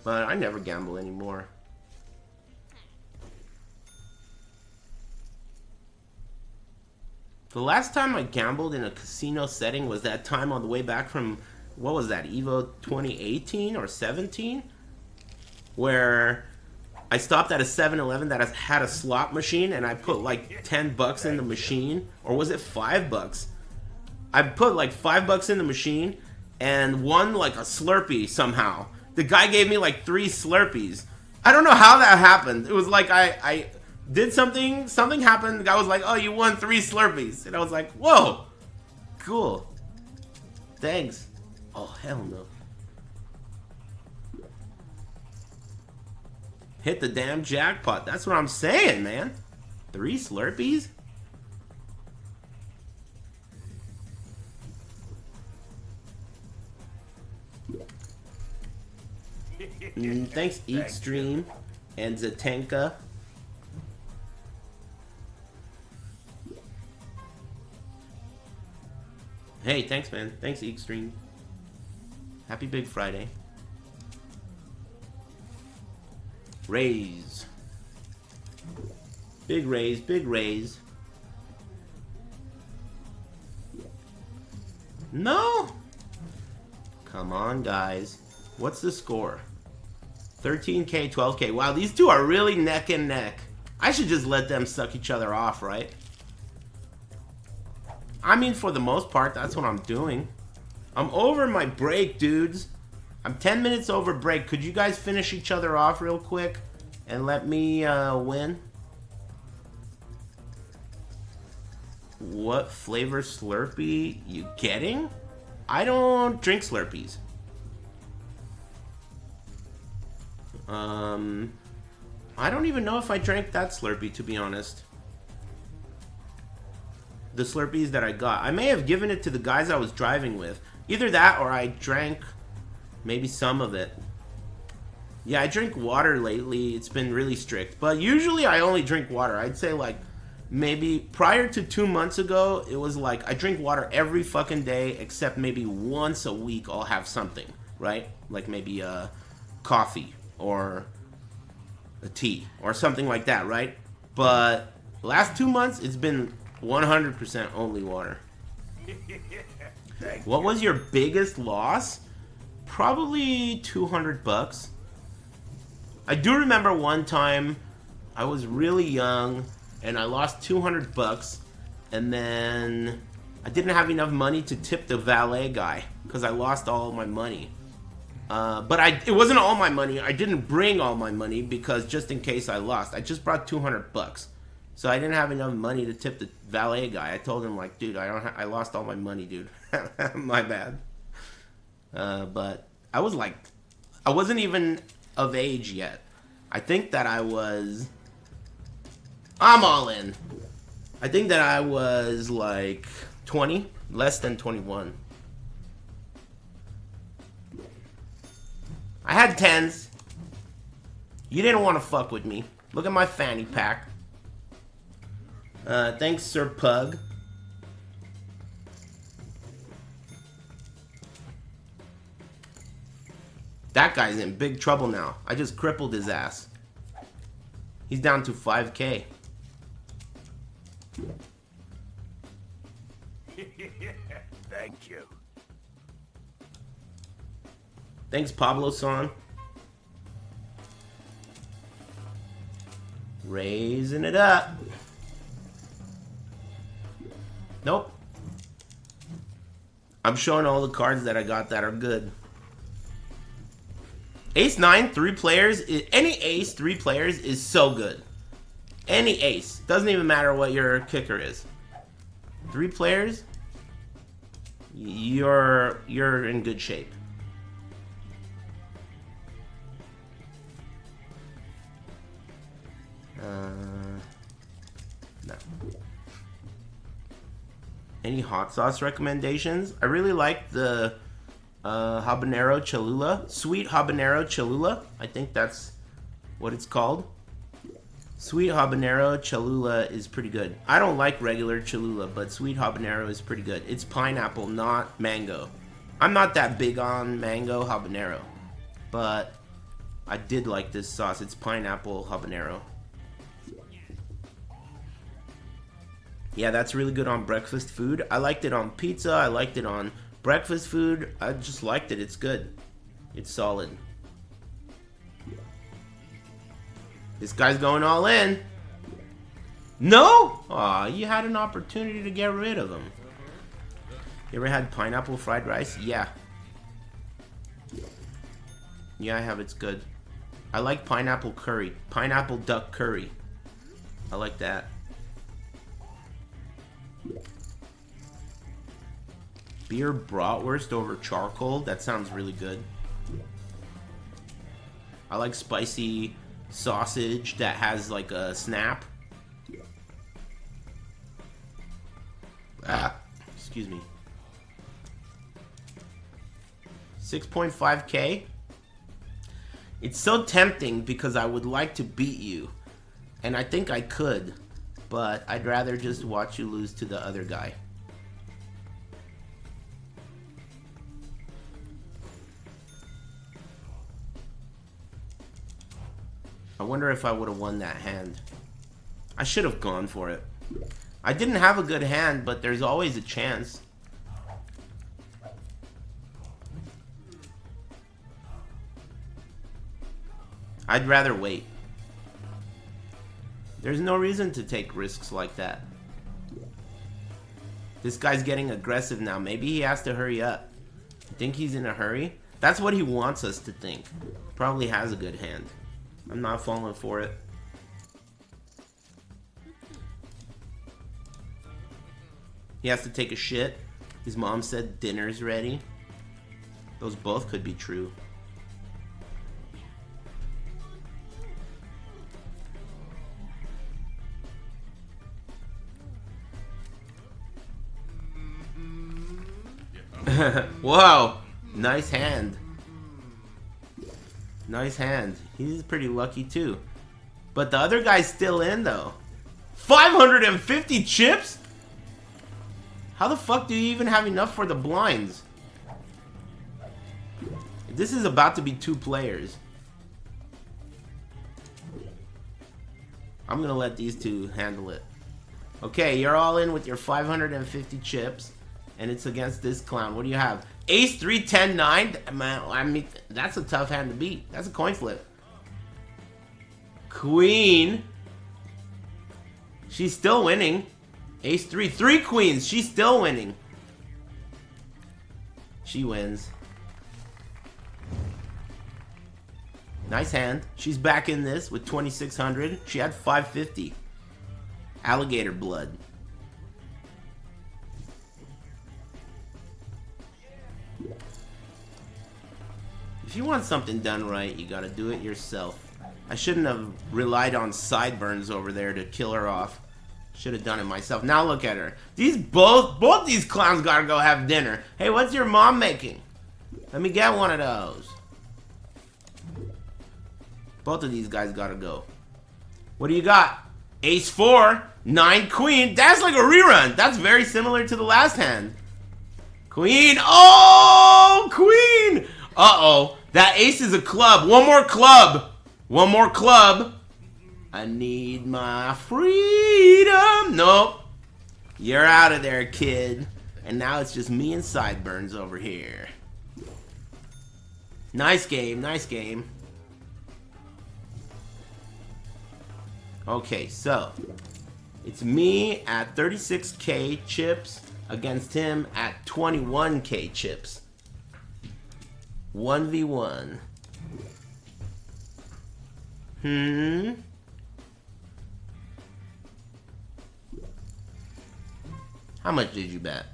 But I never gamble anymore. The last time I gambled in a casino setting was that time on the way back from, what was that, Evo 2018 or 17? Where I stopped at a 7-Eleven that had a slot machine and I put like 10 bucks in the machine. Or was it 5 bucks? I put like 5 bucks in the machine and won like a Slurpee somehow. The guy gave me like 3 Slurpees. I don't know how that happened. It was like I did something happened. The guy was like, oh, you won 3 Slurpees. And I was like, whoa, cool. Thanks. Oh, hell no. Hit the damn jackpot. That's what I'm saying, man. 3 Slurpees? Thanks, Eat Stream and Zatenka. Hey, thanks, man. Thanks, Eat Stream. Happy Big Friday. Raise. Big raise, big raise. No! Come on, guys. What's the score? 13K, 12K. Wow, these two are really neck and neck. I should just let them suck each other off, right? I mean, for the most part, that's what I'm doing. I'm over my break, dudes. I'm 10 minutes over break. Could you guys finish each other off real quick and let me win? What flavor Slurpee you getting? I don't drink Slurpees. I don't even know if I drank that Slurpee, to be honest. The Slurpees that I got. I may have given it to the guys I was driving with. Either that or I drank maybe some of it. Yeah, I drink water lately. It's been really strict. But usually I only drink water. I'd say like maybe prior to 2 months ago, it was like I drink water every fucking day except maybe once a week I'll have something, right? Like maybe coffee or a tea or something like that, right? But the last 2 months, it's been 100% only water. What was your biggest loss? Probably 200 bucks. I do remember one time I was really young and I lost 200 bucks and then I didn't have enough money to tip the valet guy because I lost all my money. But it wasn't all my money. I didn't bring all my money because just in case I lost. I just brought 200 bucks. So I didn't have enough money to tip the valet guy. I told him like, dude, I lost all my money, dude. My bad. But I was like, I wasn't even of age yet. I think that I'm all in. I think that I was like 20, less than 21. I had 10s. You didn't want to fuck with me. Look at my fanny pack. Thanks, Sir Pug. That guy's in big trouble now. I just crippled his ass. He's down to 5K. Thank you. Thanks, Pablo-san. Raising it up. Nope. I'm showing all the cards that I got that are good. Ace 9, 3 players. Any ace, 3 players is so good. Any ace. Doesn't even matter what your kicker is. 3 players, you're in good shape. No. Any hot sauce recommendations? I really like the habanero Cholula, sweet habanero Cholula. I think that's what it's called. Sweet habanero Cholula is pretty good. I don't like regular Cholula, but sweet habanero is pretty good. It's pineapple, not mango. I'm not that big on mango habanero, but I did like this sauce. It's pineapple habanero. Yeah, that's really good on breakfast food. I liked it on pizza. I liked it on breakfast food. I just liked it. It's good. It's solid. This guy's going all in. No? Aw, you had an opportunity to get rid of him. You ever had pineapple fried rice? Yeah. Yeah, I have. It's good. I like pineapple curry. Pineapple duck curry. I like that. Beer bratwurst over charcoal. That sounds really good. I like spicy sausage that has like a snap. Excuse me. 6.5K. It's so tempting because I would like to beat you. And I think I could. But I'd rather just watch you lose to the other guy. I wonder if I would have won that hand. I should have gone for it. I didn't have a good hand, but there's always a chance. I'd rather wait. There's no reason to take risks like that. This guy's getting aggressive now. Maybe he has to hurry up. You think he's in a hurry? That's what he wants us to think. Probably has a good hand. I'm not falling for it. He has to take a shit. His mom said dinner's ready. Those both could be true. Whoa! Nice hand. Nice hand. He's pretty lucky too. But the other guy's still in though. 550 chips? How the fuck do you even have enough for the blinds? This is about to be 2 players. I'm gonna let these two handle it. Okay, you're all in with your 550 chips. And it's against this clown. What do you have? Ace 3, 10, 9? Man, I mean, that's a tough hand to beat. That's a coin flip. Queen. She's still winning. Ace 3. 3 queens. She's still winning. She wins. Nice hand. She's back in this with 2,600. She had 550. Alligator blood. If you want something done right, you gotta do it yourself. I shouldn't have relied on sideburns over there to kill her off. Should have done it myself. Now look at her. Both these clowns gotta go have dinner. Hey, what's your mom making? Let me get one of those. Both of these guys gotta go. What do you got? Ace 4, 9 queen. That's like a rerun. That's very similar to the last hand. Queen. Oh, queen. Uh-oh. That ace is a club. One more club. One more club. I need my freedom. Nope. You're out of there, kid. And now it's just me and Sideburns over here. Nice game. Nice game. Okay, so it's me at 36k chips against him at 21k chips. 1v1. How much did you bet?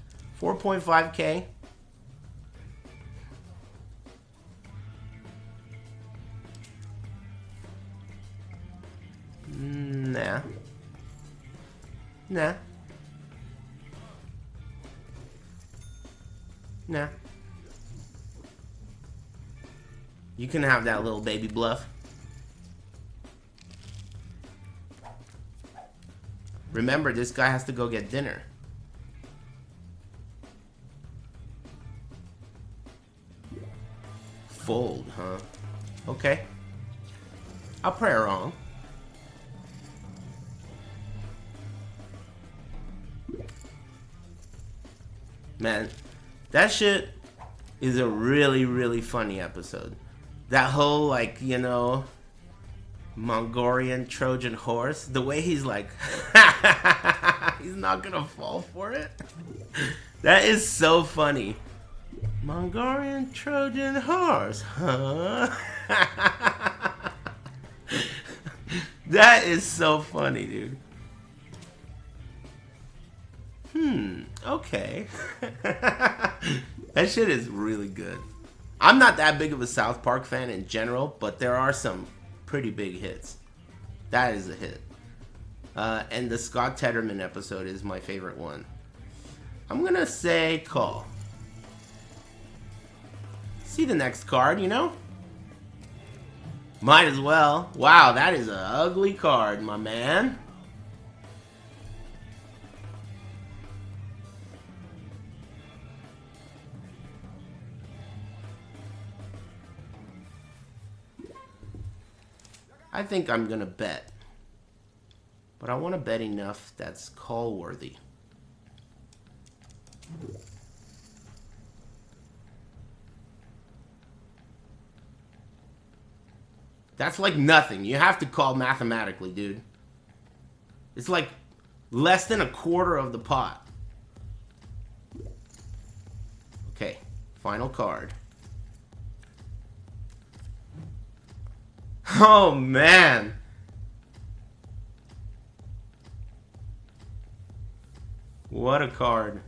4.5k? Nah. Nah. Nah. You can have that little baby bluff. Remember, this guy has to go get dinner. Fold, huh? Okay. I'll pray wrong. Man, that shit is a really, really funny episode. That whole, like, you know, Mongolian Trojan horse, the way he's like, he's not gonna fall for it. That is so funny. Mongolian Trojan horse, huh? That is so funny, dude. Okay. That shit is really good. I'm not that big of a South Park fan in general, but there are some pretty big hits. That is a hit. And the Scott Tedderman episode is my favorite one. I'm gonna say call. See the next card, you know? Might as well. Wow, that is an ugly card, my man. I think I'm gonna bet. But I want to bet enough that's call worthy. That's like nothing. You have to call mathematically, dude. It's like less than a quarter of the pot. Okay, final card. Oh, man. What a card.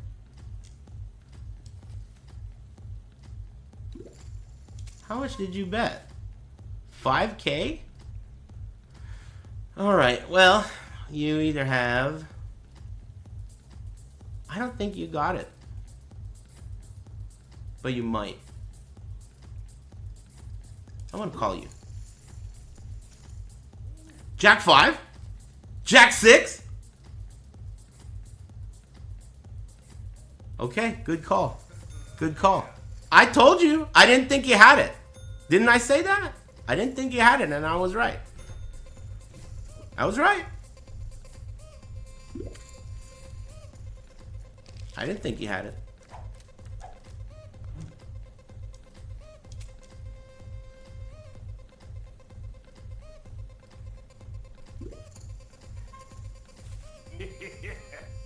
How much did you bet? 5K? Alright, well, you either have... I don't think you got it. But you might. I'm gonna call you. Jack 5? Jack 6? Okay, good call. Good call. I told you. I didn't think you had it. Didn't I say that? I didn't think you had it, and I was right. I was right. I didn't think you had it.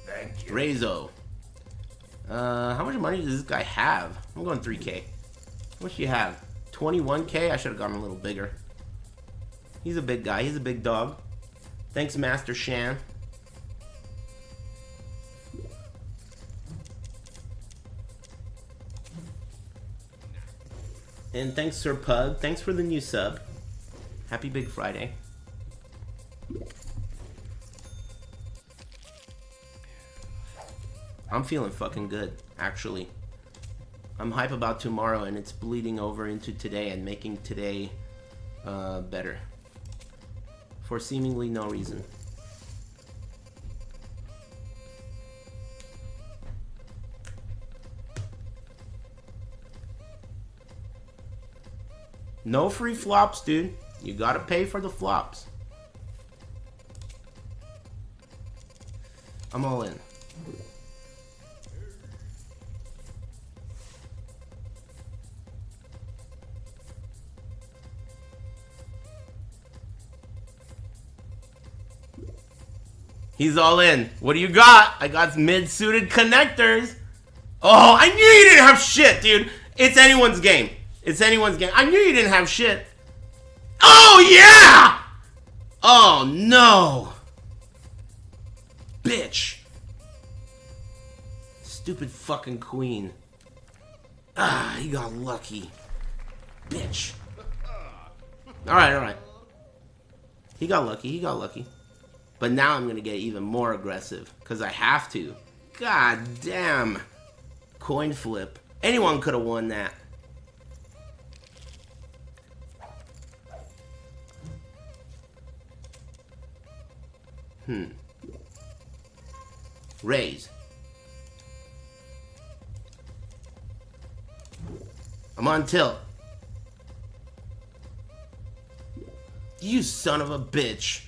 Thank you. Rezo. How much money does this guy have? I'm going 3K. How much do you have? 21K? I should have gone a little bigger. He's a big guy. He's a big dog. Thanks, Master Shan. And thanks, Sir Pug. Thanks for the new sub. Happy Big Friday. I'm feeling fucking good, actually. I'm hype about tomorrow, and it's bleeding over into today and making today better. For seemingly no reason. No free flops, dude. You gotta pay for the flops. I'm all in. He's all in. What do you got? I got mid-suited connectors. Oh, I knew you didn't have shit, dude. It's anyone's game. It's anyone's game. I knew you didn't have shit. Oh, yeah! Oh, no. Bitch. Stupid fucking queen. Ah, he got lucky. Bitch. Alright, alright. He got lucky, he got lucky. But now I'm gonna get even more aggressive. Because I have to. God damn. Coin flip. Anyone could have won that. Raise. I'm on tilt. You son of a bitch.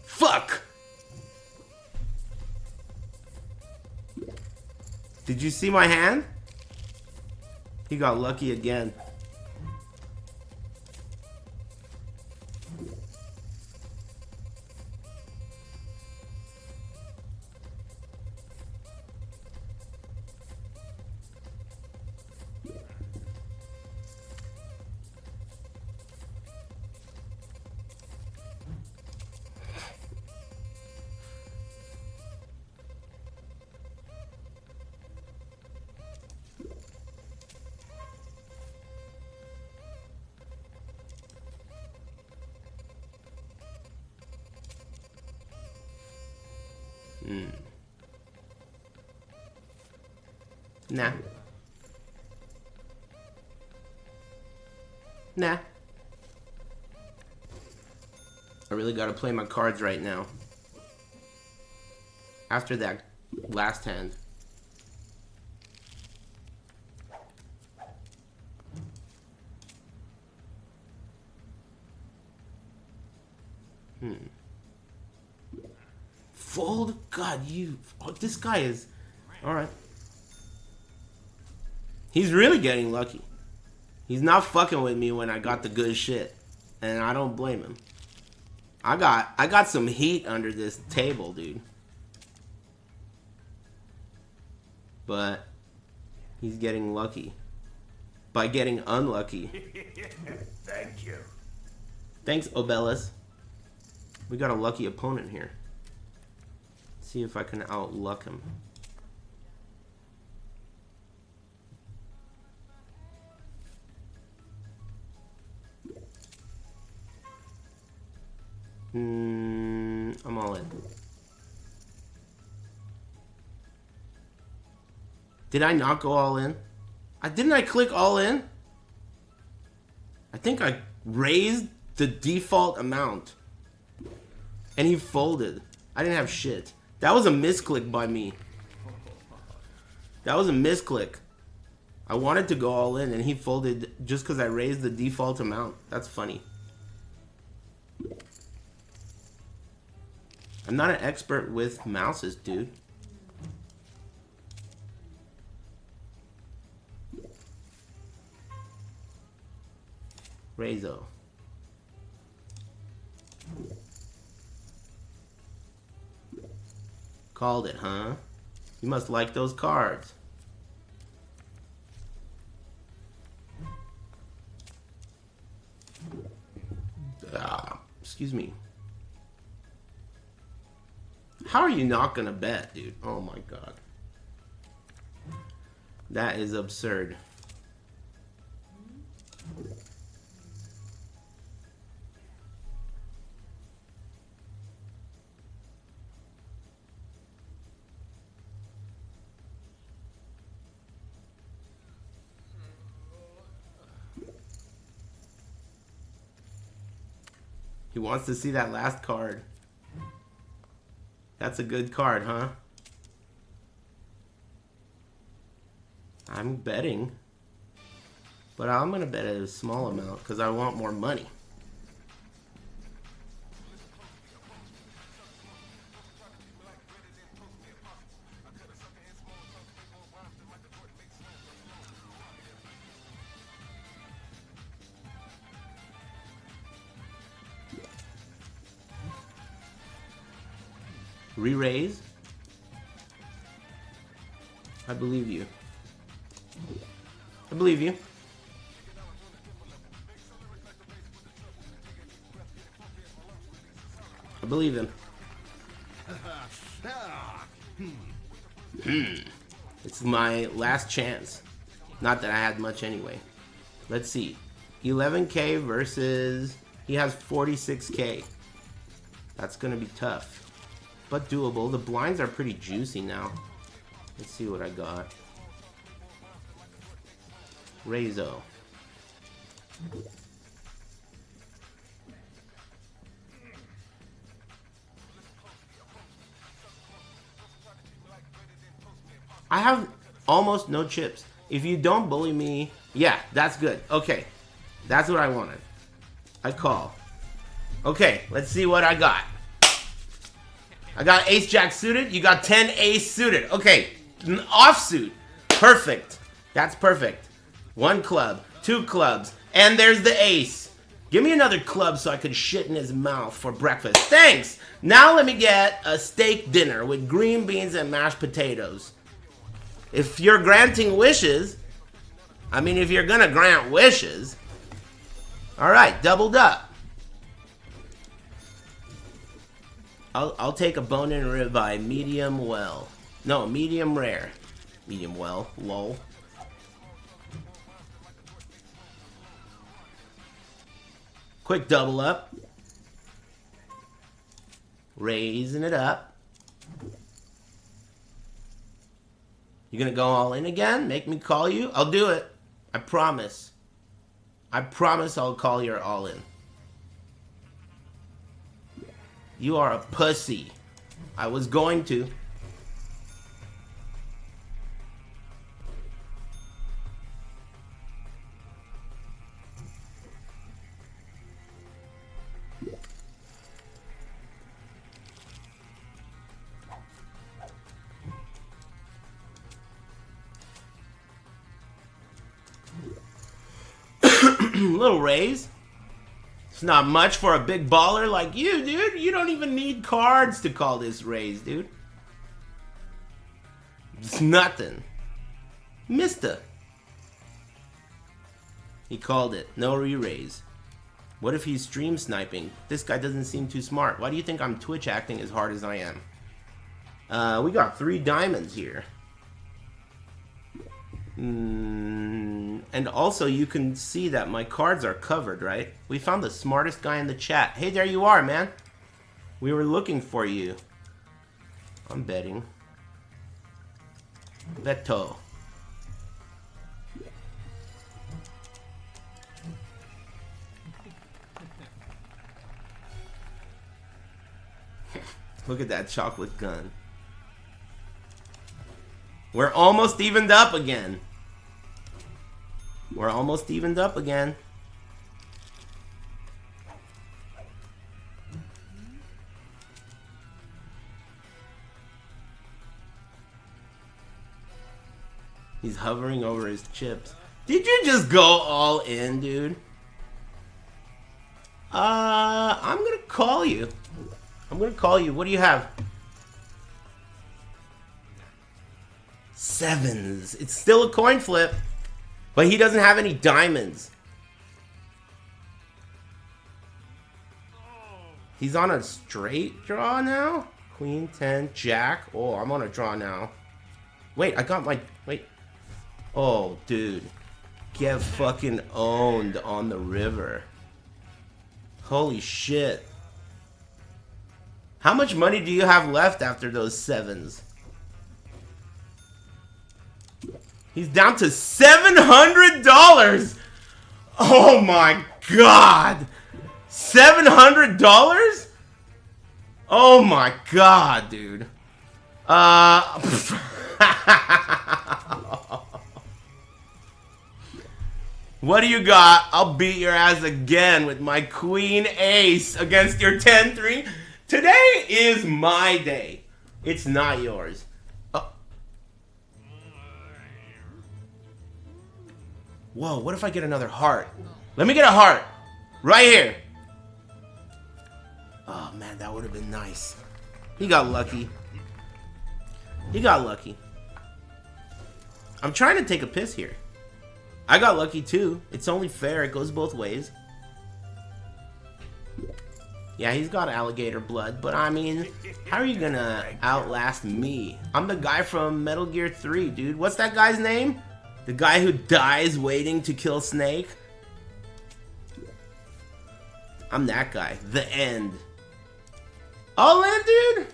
Fuck! Did you see my hand? He got lucky again. Nah. Nah. I really gotta play my cards right now. After that last hand. Fold? God, you... Oh, this guy is... Alright. He's really getting lucky. He's not fucking with me when I got the good shit. And I don't blame him. I got some heat under this table, dude. But he's getting lucky. By getting unlucky. Thank you. Thanks, Obelis. We got a lucky opponent here. See if I can outluck him. I'm all in. Did I not go all in? Didn't I click all in? I think I raised the default amount. And he folded. I didn't have shit. That was a misclick by me. That was a misclick. I wanted to go all in and he folded just because I raised the default amount. That's funny. I'm not an expert with mouses, dude. Rezo. Called it, huh? You must like those cards. Excuse me. How are you not gonna bet, dude? Oh my god. That is absurd. He wants to see that last card. That's a good card, huh? I'm betting. But I'm going to bet a small amount because I want more money. Re-raise. I believe you. I believe you. I believe him. It's my last chance. Not that I had much anyway. Let's see. 11K versus... He has 46K. That's going to be tough. But doable. The blinds are pretty juicy now. Let's see what I got. Rezo. I have almost no chips. If you don't bully me, yeah, that's good. Okay, that's what I wanted. I call. Okay, let's see what I got. I got ace jack suited. You got 10 ace suited. Okay, offsuit. Perfect. That's perfect. 1 club, 2 clubs, and there's the ace. Give me another club so I could shit in his mouth for breakfast. Thanks. Now let me get a steak dinner with green beans and mashed potatoes. If you're granting wishes, I mean, if you're gonna grant wishes, all right, doubled up. I'll take a bone-in ribeye, medium well. No, medium rare. Medium well, lol. Quick double up. Raising it up. You gonna go all in again? Make me call you? I'll do it. I promise. I promise I'll call your all in. You are a pussy. I was going to. Little raise. It's not much for a big baller like you, dude. You don't even need cards to call this raise, dude. It's nothing. Mister. He called it. No re-raise. What if he's stream sniping? This guy doesn't seem too smart. Why do you think I'm Twitch acting as hard as I am? We got 3 diamonds here. And also you can see that my cards are covered, right? We found the smartest guy in the chat. Hey, there you are, man. We were looking for you. I'm betting. Beto. Look at that chocolate gun. We're almost evened up again. We're almost evened up again. He's hovering over his chips. Did you just go all in, dude? I'm gonna call you. I'm gonna call you. What do you have? 7s. It's still a coin flip. But he doesn't have any diamonds. He's on a straight draw now? Queen, 10, Jack. Oh, I'm on a draw now. Wait, I got my... Wait. Oh, dude. Get fucking owned on the river. Holy shit. How much money do you have left after those 7s? He's down to $700! Oh my god! $700? Oh my god, dude. What do you got? I'll beat your ass again with my queen ace against your 10-3. Today is my day. It's not yours. Oh. Whoa, what if I get another heart? Let me get a heart. Right here. Oh, man, that would have been nice. He got lucky. He got lucky. I'm trying to take a piss here. I got lucky too. It's only fair. It goes both ways. Yeah, he's got alligator blood, but I mean, how are you gonna outlast me? I'm the guy from Metal Gear 3, dude. What's that guy's name? The guy who dies waiting to kill Snake? I'm that guy. The end. All in, dude?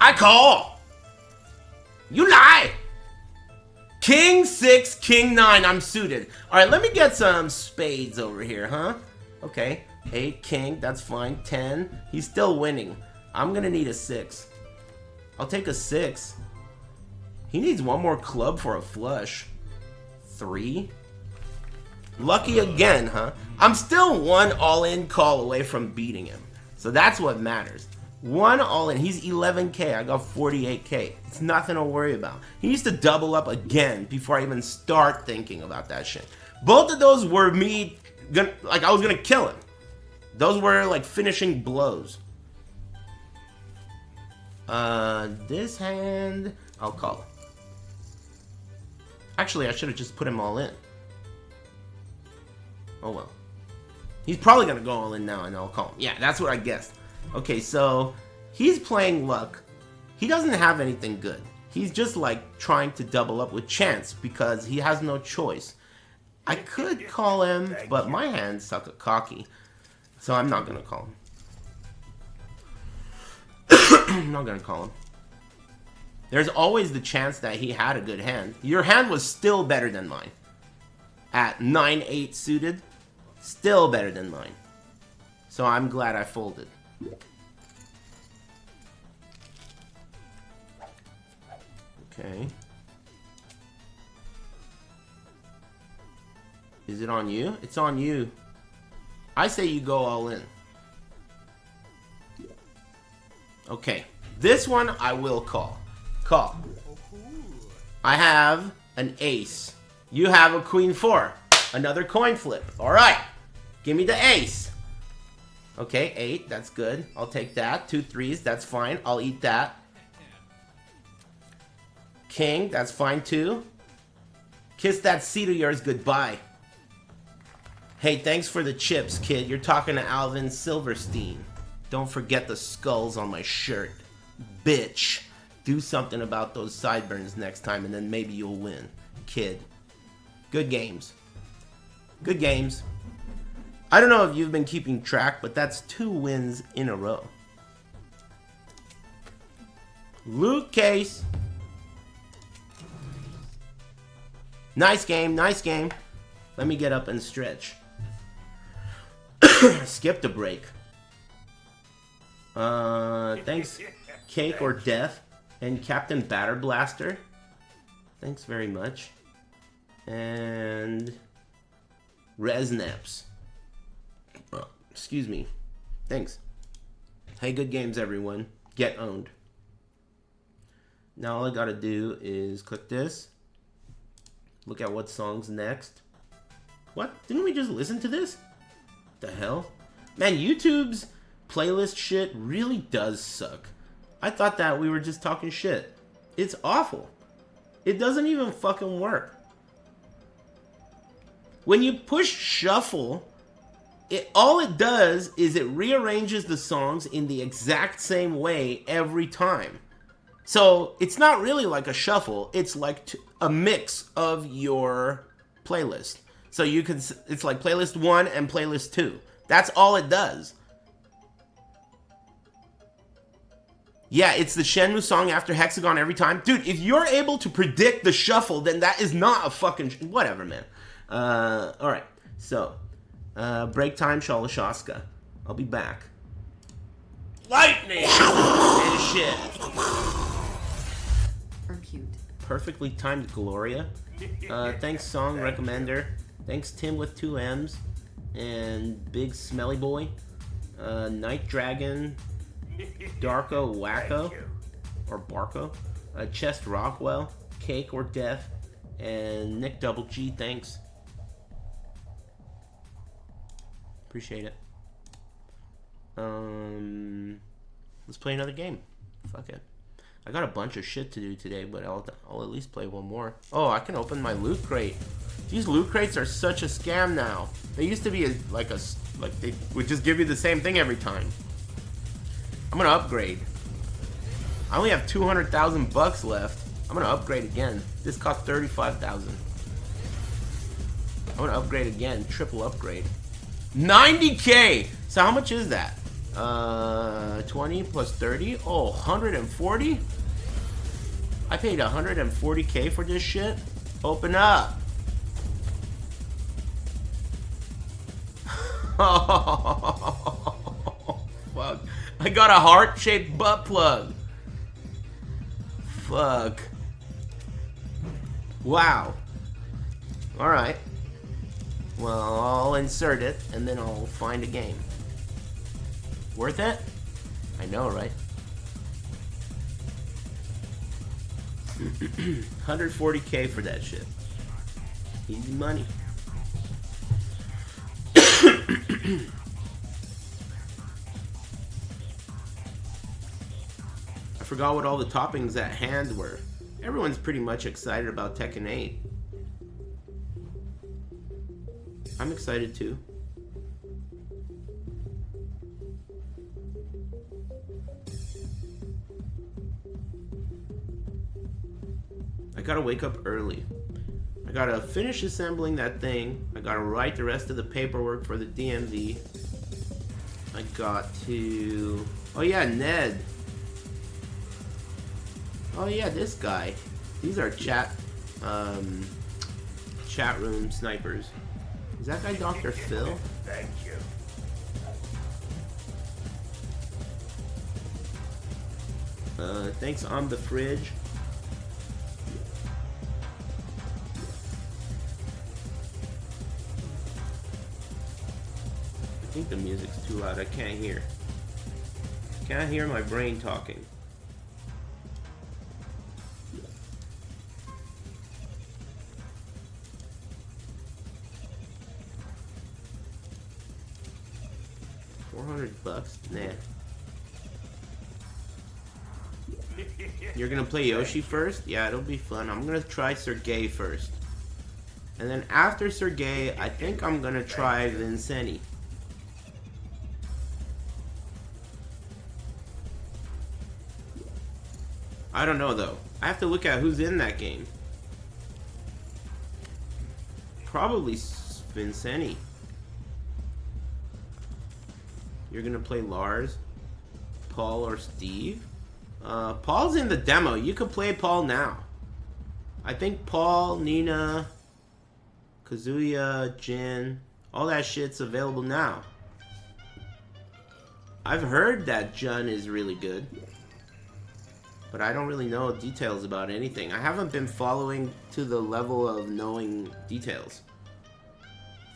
I call. You lie. King 6, King 9, I'm suited. Alright, let me get some spades over here, huh? Okay, 8, King, that's fine. 10, he's still winning. I'm gonna need a 6. I'll take a 6. He needs one more club for a flush. 3. Lucky again, huh? I'm still one all-in call away from beating him. So that's what matters. One all-in. He's 11k. I got 48k. It's nothing to worry about. He needs to double up again before I even start thinking about that shit. Both of those were me, I was gonna kill him. Those were like finishing blows. This hand, I'll call. Actually, I should have just put him all in. Oh well. He's probably gonna go all in now and I'll call him. Yeah, that's what I guessed. Okay, so he's playing luck. He doesn't have anything good. He's just like trying to double up with chance because he has no choice. I could call him, but my hands suck at cocky. So I'm not gonna call him. I'm not gonna call him. There's always the chance that he had a good hand. Your hand was still better than mine. At 9-8 suited, still better than mine. So I'm glad I folded. Okay. Is it on you? It's on you. I say you go all in. Okay. This one I will call. Call. I have an ace. You have a queen 4. Another coin flip. Alright. Give me the ace. Okay, 8. That's good. I'll take that. 2 3s. That's fine. I'll eat that. King. That's fine too. Kiss that seat of yours goodbye. Hey, thanks for the chips, kid. You're talking to Alvin Silverstein. Don't forget the skulls on my shirt. Bitch. Do something about those sideburns next time and then maybe you'll win. Kid. Good games. Good games. I don't know if you've been keeping track, but that's 2 wins in a row. Loot case. Nice game, nice game. Let me get up and stretch. Skipped a break. Thanks, Cake or Death. And Captain Batter Blaster. Thanks very much. And Resnaps. Oh, excuse me. Thanks. Hey, good games, everyone. Get owned. Now all I gotta do is click this. Look at what song's next. What? Didn't we just listen to this? The hell? Man, YouTube's playlist shit really does suck. I thought that we were just talking shit. It's awful. It doesn't even fucking work. When you push shuffle, all it does is it rearranges the songs in the exact same way every time. So it's not really like a shuffle. It's like a mix of your playlist. So you can, it's like playlist 1 and playlist 2. That's all it does. Yeah, it's the Shenmue song after Hexagon every time. Dude, if you're able to predict the shuffle, then that is not a fucking... Whatever, man. Alright. So, break time, Shalashowska. I'll be back. Lightning! And shit. Or cute. Perfectly timed Gloria. Thanks, song recommender. Thanks, Tim with 2 M's. And Big Smelly Boy. Night Dragon. Darko Wacko. Or Barco. Chest Rockwell. Cake or Death. And Nick Double G, thanks. Appreciate it. Let's play another game. Fuck it. I got a bunch of shit to do today, but I'll at least play one more. Oh, I can open my loot crate. These loot crates are such a scam now. They used to be like they would just give you the same thing every time. I'm gonna upgrade. I only have 200,000 bucks left. I'm gonna upgrade again. This cost 35,000. I'm gonna upgrade again. Triple upgrade. 90K. So how much is that? 20 plus 30. Oh, 140. I paid 140K for this shit. Open up. Oh, fuck. I got a heart-shaped butt plug. Fuck. Wow. Alright. Well, I'll insert it, and then I'll find a game. Worth it? I know, right? 140K for that shit. Easy money. I forgot what all the toppings at hand were. Everyone's pretty much excited about Tekken 8. I'm excited too. I gotta wake up early. I gotta finish assembling that thing. I gotta write the rest of the paperwork for the DMV. I got to... Oh yeah, Ned. Oh yeah, this guy. These are chat room snipers. Is that guy Dr. Phil? Thank you. Thanks on the fridge. I think the music's too loud. I can't hear. Can't hear my brain talking. $400? Nah. You're gonna play Yoshi first? Yeah, it'll be fun. I'm gonna try Sergey first. And then after Sergey, I think I'm gonna try Vincenti. I don't know though. I have to look at who's in that game. Probably Vincenti. You're gonna play Lars, Paul, or Steve? Paul's in the demo. You could play Paul now. I think Paul, Nina, Kazuya, Jin, all that shit's available now. I've heard that Jun is really good, but I don't really know details about anything. I haven't been following to the level of knowing details.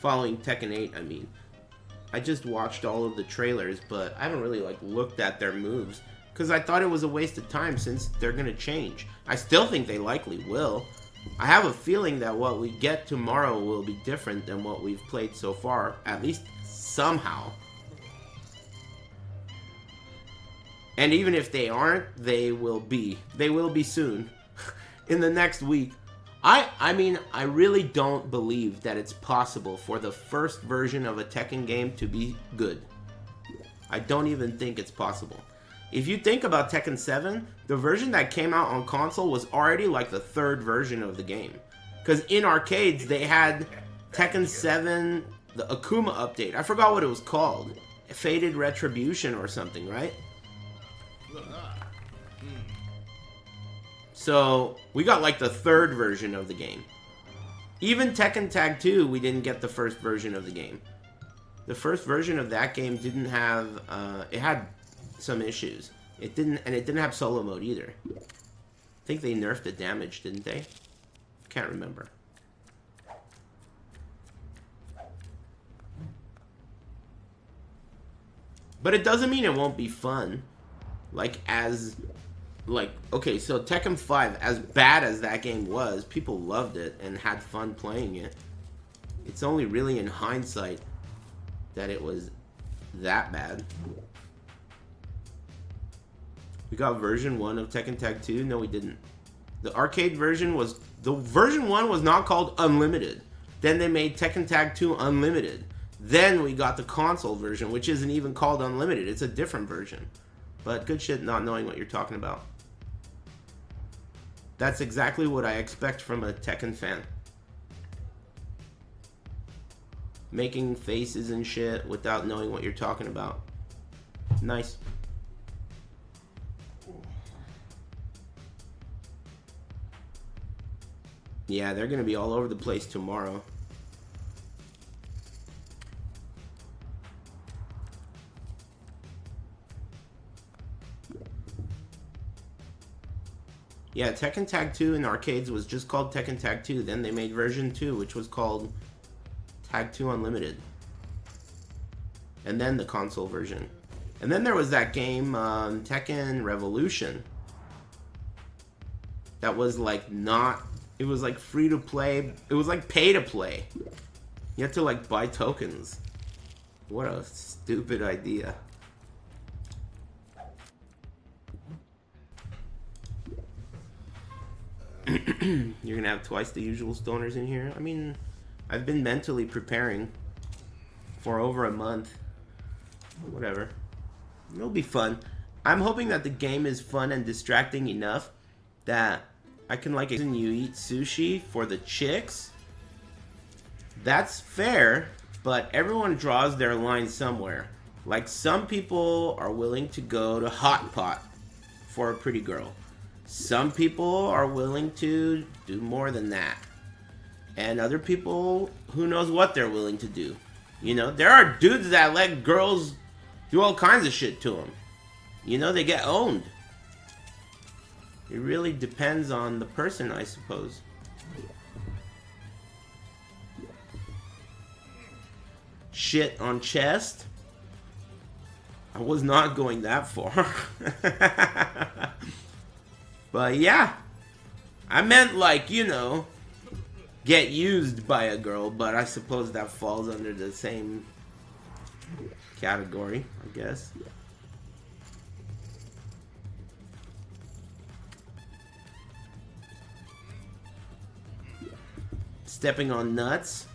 Following Tekken 8, I mean. I just watched all of the trailers, but I haven't really looked at their moves because I thought it was a waste of time since they're gonna change. I still think they likely will. I have a feeling that what we get tomorrow will be different than what we've played so far, at least somehow. And even if they aren't, they will be. They will be soon. In the next week. I mean, I really don't believe that it's possible for the first version of a Tekken game to be good. I don't even think it's possible. If you think about Tekken 7, the version that came out on console was already like the third version of the game. Because in arcades, they had Tekken 7, the Akuma update. I forgot what it was called. Faded Retribution or something, right? So, we got like the third version of the game. Even Tekken Tag 2, we didn't get the first version of the game. The first version of that game didn't have, it had some issues. It didn't have solo mode either. I think they nerfed the damage, didn't they? Can't remember. But it doesn't mean it won't be fun. Okay, so Tekken 5, as bad as that game was, people loved it and had fun playing it. It's only really in hindsight that it was that bad. We got version 1 of Tekken Tag 2? No, we didn't. The arcade version was... The version 1 was not called Unlimited. Then they made Tekken Tag 2 Unlimited. Then we got the console version, which isn't even called Unlimited. It's a different version. But good shit not knowing what you're talking about. That's exactly what I expect from a Tekken fan. Making faces and shit without knowing what you're talking about. Nice. Yeah, they're gonna be all over the place tomorrow. Yeah, Tekken Tag 2 in arcades was just called Tekken Tag 2. Then they made version 2, which was called Tag 2 Unlimited. And then the console version. And then there was that game, Tekken Revolution. That was like not... It was like free to play. It was like pay to play. You had to like buy tokens. What a stupid idea. You're gonna have twice the usual stoners in here? I mean, I've been mentally preparing for over a month. Whatever. It'll be fun. I'm hoping that the game is fun and distracting enough that I can like... You eat sushi for the chicks? That's fair, but everyone draws their line somewhere. Like, some people are willing to go to Hot Pot for a pretty girl. Some people are willing to do more than that. And other people, who knows what they're willing to do. You know, there are dudes that let girls do all kinds of shit to them. You know, they get owned. It really depends on the person, I suppose. Shit on chest? I was not going that far. But yeah. I meant like, you know, get used by a girl, but I suppose that falls under the same category, I guess. Stepping on nuts.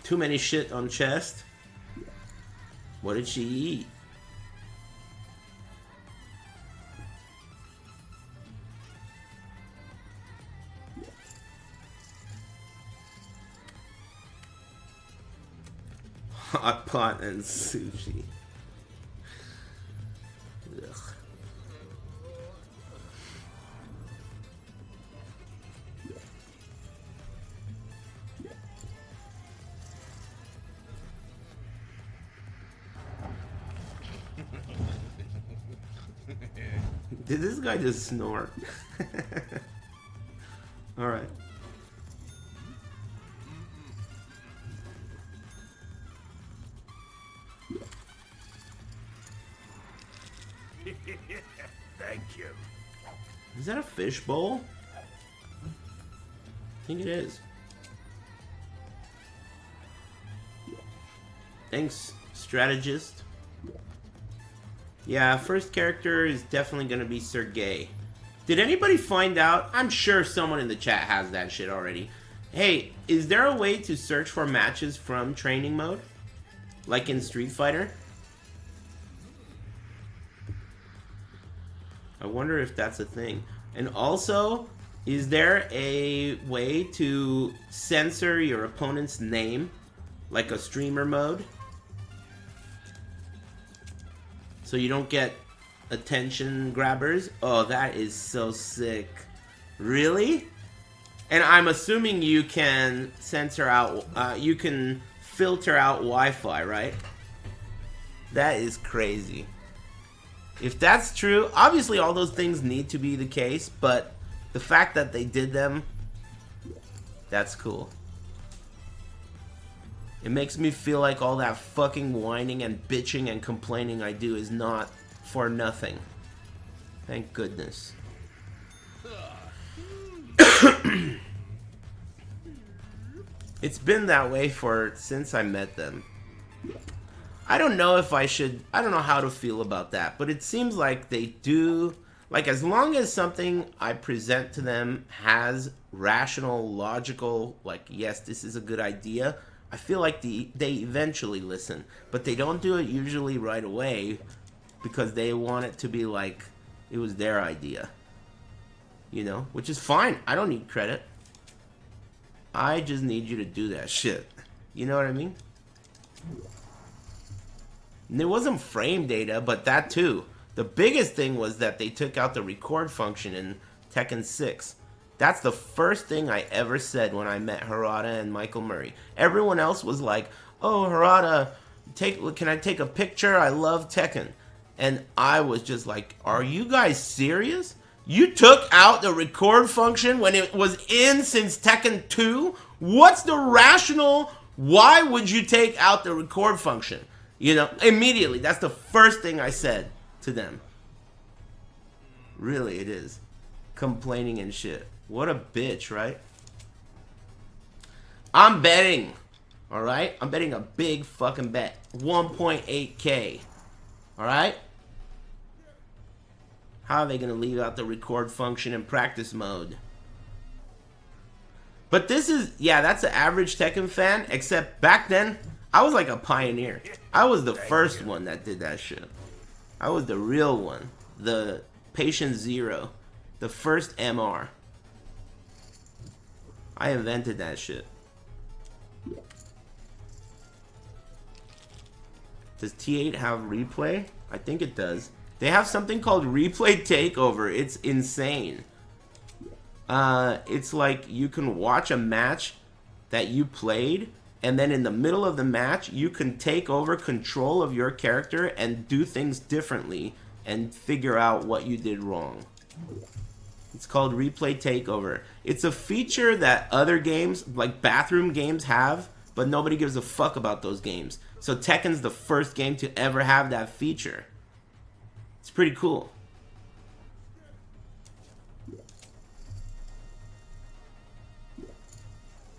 Too many shit on chest. What did she eat? Hot pot and sushi. Ugh. Did this guy just snore? Alright. Thank you. Is that a fish bowl? I think it is. Thanks, strategist. Yeah, first character is definitely gonna be Sergey. Did anybody find out? I'm sure someone in the chat has that shit already. Hey, is there a way to search for matches from training mode? Like in Street Fighter? I wonder if that's a thing. And also, is there a way to censor your opponent's name? Like a streamer mode? So you don't get attention grabbers? Oh, that is so sick. Really? And I'm assuming you can censor out, you can filter out Wi-Fi, right? That is crazy. If that's true, obviously all those things need to be the case, but the fact that they did them, that's cool. It makes me feel like all that fucking whining and bitching and complaining I do is not for nothing. Thank goodness. It's been that way since I met them. I don't know if I should, I don't know how to feel about that, but it seems like they do, like as long as something I present to them has rational, logical, like yes, this is a good idea, I feel like they eventually listen, but they don't do it usually right away because they want it to be like it was their idea, you know, which is fine. I don't need credit. I just need you to do that shit. You know what I mean? And there wasn't frame data, but that too. The biggest thing was that they took out the record function in Tekken 6. That's the first thing I ever said when I met Harada and Michael Murray. Everyone else was like, oh, Harada, can I take a picture? I love Tekken. And I was just like, are you guys serious? You took out the record function when it was in since Tekken 2? What's the rational? Why would you take out the record function? You know, immediately. That's the first thing I said to them. Really, it is. Complaining and shit. What a bitch, right? I'm betting. Alright? I'm betting a big fucking bet. 1.8K. Alright? How are they going to leave out the record function in practice mode? But this is, yeah, that's an average Tekken fan, except back then, I was like a pioneer. I was the first one that did that shit. I was the real one. The Patient Zero. The first MR. I invented that shit. Does T8 have replay? I think it does. They have something called Replay Takeover. It's insane. It's like you can watch a match that you played, and then in the middle of the match, you can take over control of your character and do things differently and figure out what you did wrong. It's called Replay Takeover. It's a feature that other games, like bathroom games, have, but nobody gives a fuck about those games. So Tekken's the first game to ever have that feature. It's pretty cool.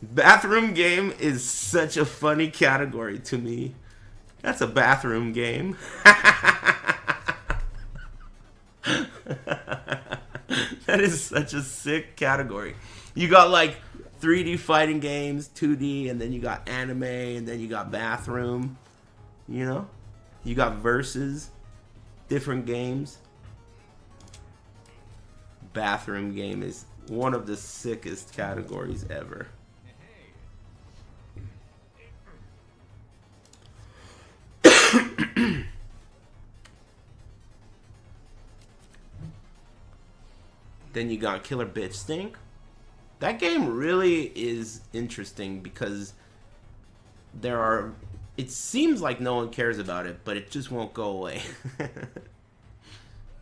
Bathroom game is such a funny category to me. That's a bathroom game. That is such a sick category. You got like 3D fighting games, 2D, and then you got anime, and then you got bathroom. You know? You got versus. Different games. Bathroom game is one of the sickest categories ever. Then you got Killer Bitch Stink. That game really is interesting because it seems like no one cares about it, but it just won't go away.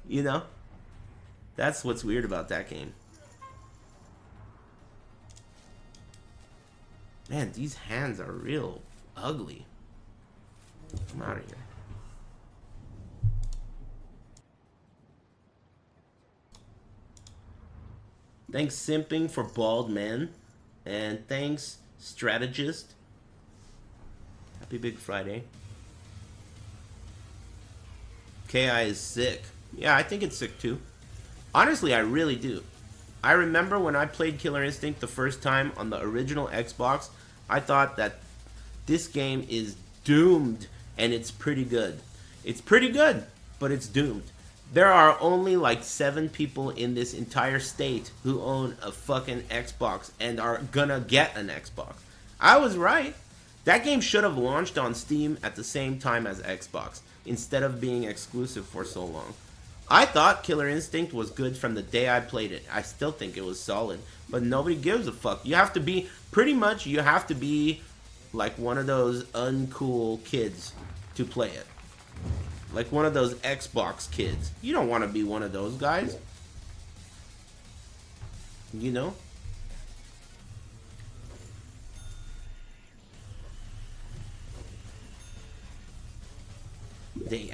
You know? That's what's weird about that game. Man, these hands are real ugly. I'm out of here. Thanks Simping for Bald Men. And thanks Strategist. Happy Big Friday. KI is sick. Yeah, I think it's sick too. Honestly, I really do. I remember when I played Killer Instinct the first time on the original Xbox, I thought that this game is doomed, and it's pretty good. It's pretty good, but it's doomed. There are only like 7 people in this entire state who own a fucking Xbox and are gonna get an Xbox. I was right. That game should have launched on Steam at the same time as Xbox, instead of being exclusive for so long. I thought Killer Instinct was good from the day I played it. I still think it was solid, but nobody gives a fuck. You have to be, pretty much, you have to be like one of those uncool kids to play it. Like one of those Xbox kids. You don't want to be one of those guys. You know?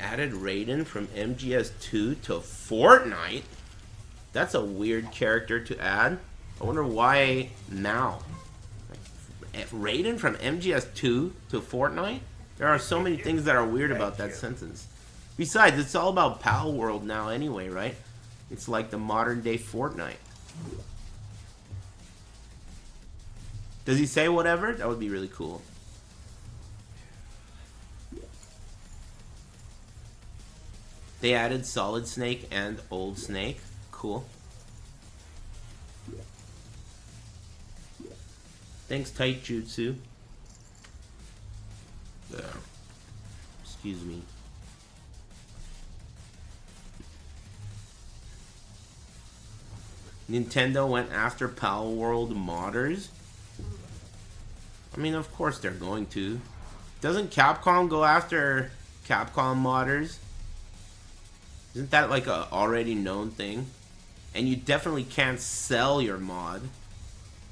added Raiden from MGS2 to Fortnite. That's a weird character to add. I wonder why now. Raiden from MGS2 to Fortnite? There are so many things that are weird about that sentence. Besides, it's all about Pal World now anyway, right? It's like the modern day Fortnite. Does he say whatever? That would be really cool. They added Solid Snake and Old Snake. Cool. Thanks, Tight Jutsu. Excuse me. Nintendo went after Pal World modders. I mean, of course they're going to. Doesn't Capcom go after Capcom modders? Isn't that like a already known thing? And you definitely can't sell your mod.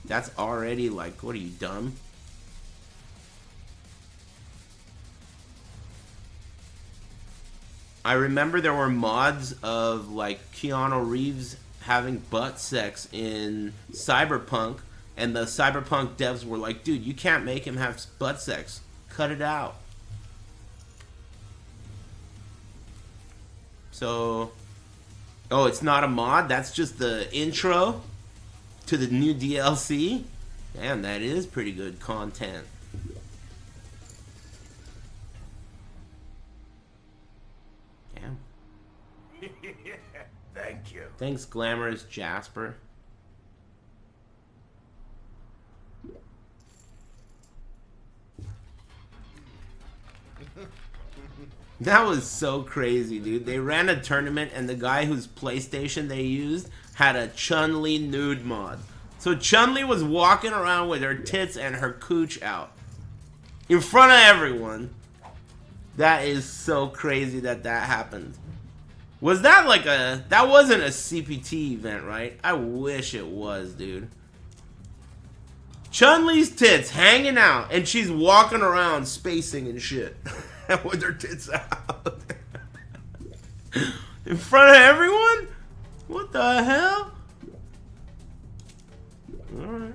That's already like, what are you, dumb? I remember there were mods of like Keanu Reeves having butt sex in Cyberpunk, and the Cyberpunk devs were like, dude, you can't make him have butt sex. Cut it out. So, oh, it's not a mod? That's just the intro to the new DLC? Damn, that is pretty good content. Damn. Thank you. Thanks, Glamorous Jasper. That was so crazy, dude. They ran a tournament and the guy whose PlayStation they used had a Chun-Li nude mod. So Chun-Li was walking around with her tits and her cooch out. In front of everyone. That is so crazy that that happened. Was that like a... That wasn't a CPT event, right? I wish it was, dude. Chun-Li's tits hanging out and she's walking around spacing and shit. With her tits out. In front of everyone? What the hell? Alright.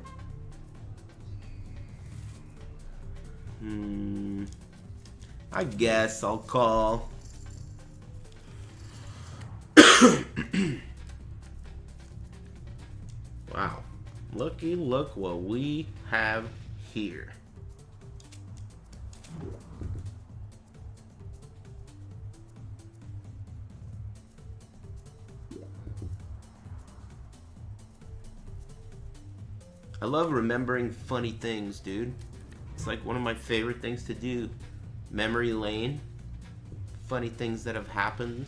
I guess I'll call. Wow. Looky, look what we have here. I love remembering funny things, dude. It's like one of my favorite things to do. Memory lane. Funny things that have happened.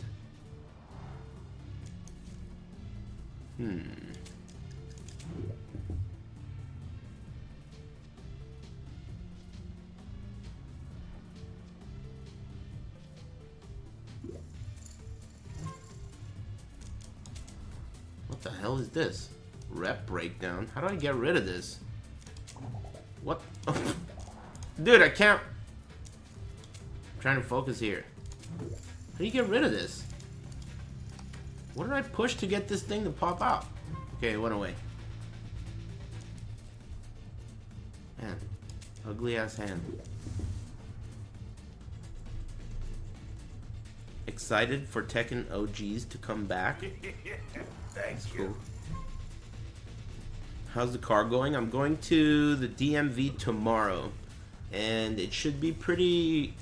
What the hell is this? Rep breakdown. How do I get rid of this? What? Dude, I can't. I'm trying to focus here. How do you get rid of this? What did I push to get this thing to pop out? Okay, it went away. Man, ugly ass hand. Excited for Tekken OGs to come back? Thank you. Cool. How's the car going? I'm going to the DMV tomorrow, and it should be pretty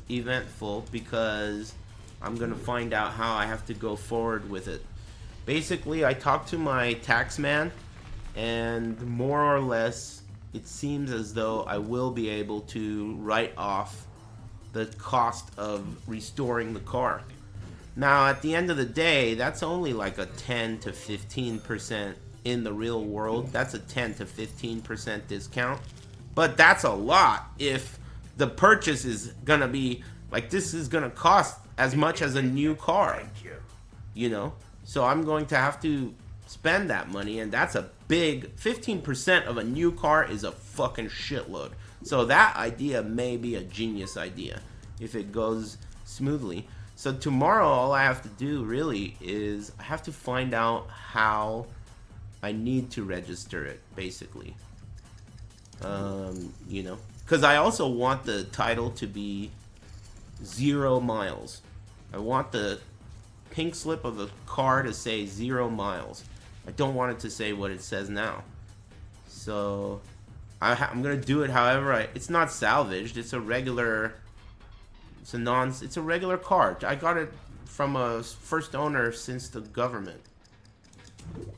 eventful because I'm gonna find out how I have to go forward with it. Basically, I talked to my tax man, and more or less it seems as though I will be able to write off the cost of restoring the car. Now, at the end of the day, that's only like a 10 to 15%. In the real world, that's a 10 to 15% discount. But that's a lot if the purchase is gonna be like, this is gonna cost as much as a new car. Thank you. You know? So I'm going to have to spend that money, and that's a big 15% of a new car is a fucking shitload. So that idea may be a genius idea if it goes smoothly. So tomorrow, all I have to do really is I have to find out how I need to register it, basically. You know, because I also want the title to be 0 miles. I want the pink slip of the car to say 0 miles. I don't want it to say what it says now. So I'm gonna do it however it's not salvaged. It's a regular. It's a regular car. I got it from a first owner since the government.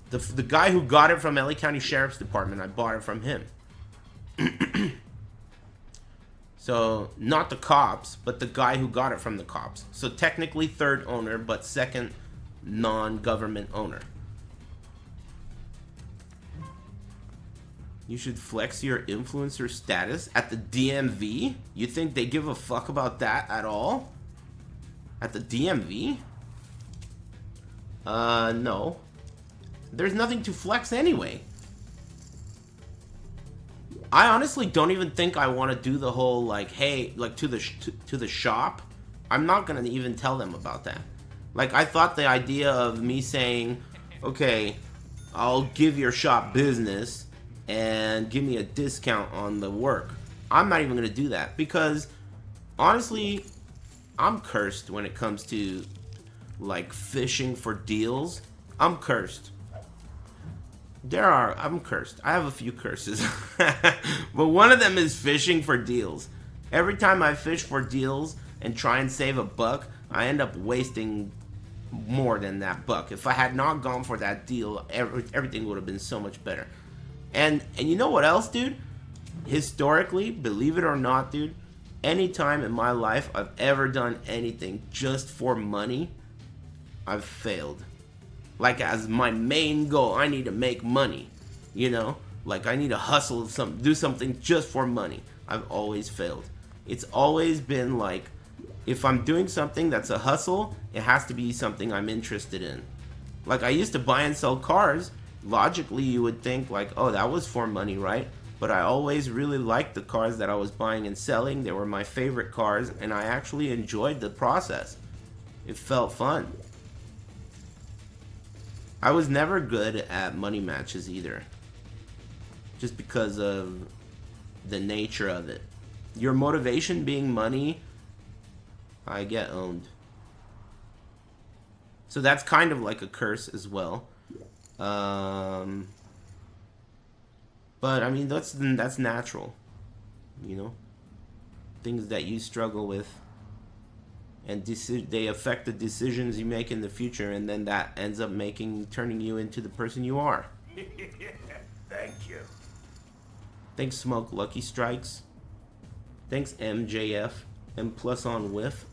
The guy who got it from LA County Sheriff's Department, I bought it from him. So, not the cops, but the guy who got it from the cops. So, technically third owner, but second non-government owner. You should flex your influencer status at the DMV? You think they give a fuck about that at all? At the DMV? No. There's nothing to flex anyway. I honestly don't even think I want to do the whole, like, hey, like, to the shop. I'm not gonna even tell them about that. Like, I thought the idea of me saying, okay, I'll give your shop business and give me a discount on the work. I'm not even gonna do that because, honestly, I'm cursed when it comes to, like, fishing for deals. I'm cursed. I'm cursed. I have a few curses. But one of them is fishing for deals. Every time I fish for deals and try and save a buck, I end up wasting more than that buck. If I had not gone for that deal, everything would have been so much better. And you know what else, dude? Historically, believe it or not, dude, any time in my life I've ever done anything just for money, I've failed. Like, as my main goal, I need to make money, you know? Like, I need to hustle, do something just for money. I've always failed. It's always been like, if I'm doing something that's a hustle, it has to be something I'm interested in. Like, I used to buy and sell cars. Logically, you would think, like, oh, that was for money, right? But I always really liked the cars that I was buying and selling. They were my favorite cars, and I actually enjoyed the process. It felt fun. I was never good at money matches either. Just because of the nature of it. Your motivation being money, I get owned. So that's kind of like a curse as well. But I mean, that's natural. You know? Things that you struggle with. And they affect the decisions you make in the future, and then that ends up turning you into the person you are. Thank you. Thanks, Smoke Lucky Strikes. Thanks, MJF. M plus on Whiff.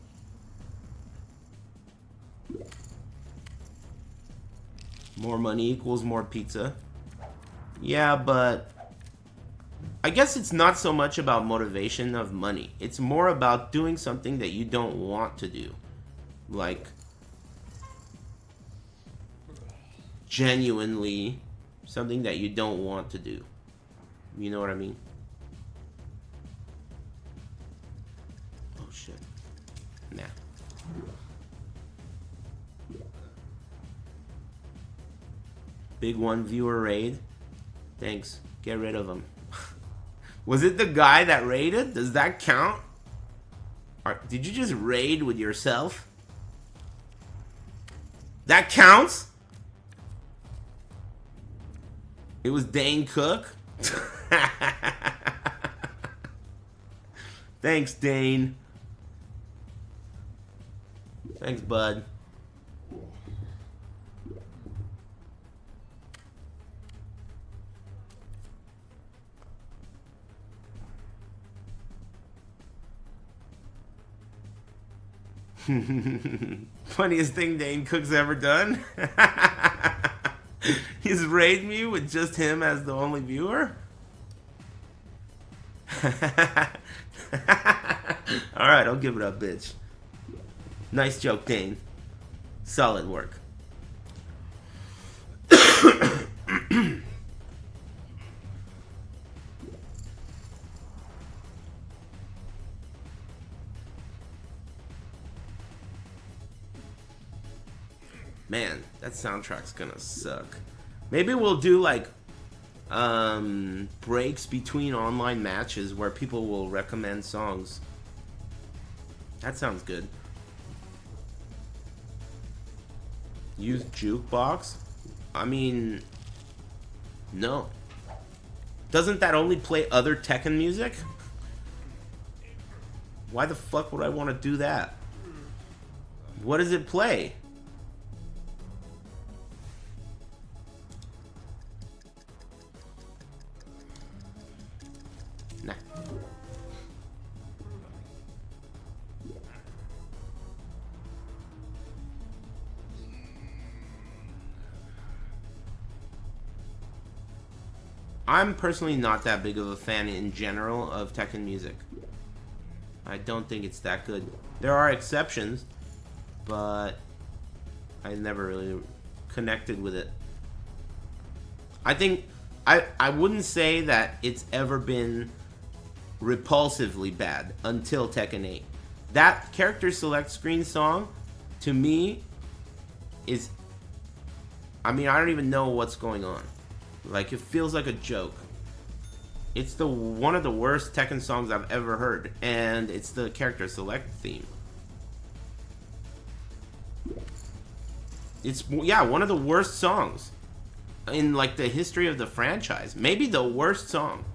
More money equals more pizza. Yeah, but I guess it's not so much about motivation of money. It's more about doing something that you don't want to do. Like, genuinely something that you don't want to do. You know what I mean? Oh, shit. Nah. Big one viewer raid. Thanks. Get rid of him. Was it the guy that raided? Does that count? Did you just raid with yourself? That counts? It was Dane Cook? Thanks, Dane. Thanks, bud. Funniest thing Dane Cook's ever done? He's raided me with just him as the only viewer? Alright, I'll give it up, bitch. Nice joke, Dane. Solid work. Man, that soundtrack's gonna suck. Maybe we'll do like breaks between online matches where people will recommend songs. That sounds good. Use jukebox? I mean, no. Doesn't that only play other Tekken music? Why the fuck would I want to do that? What does it play? Nah. I'm personally not that big of a fan in general of Tekken music. I don't think it's that good. There are exceptions, but I never really connected with it. I think I wouldn't say that it's ever been repulsively bad until Tekken 8. That character select screen song, to me, is... I mean, I don't even know what's going on. Like, it feels like a joke. It's one of the worst Tekken songs I've ever heard, and it's the character select theme. It's, yeah, one of the worst songs in, like, the history of the franchise. Maybe the worst song.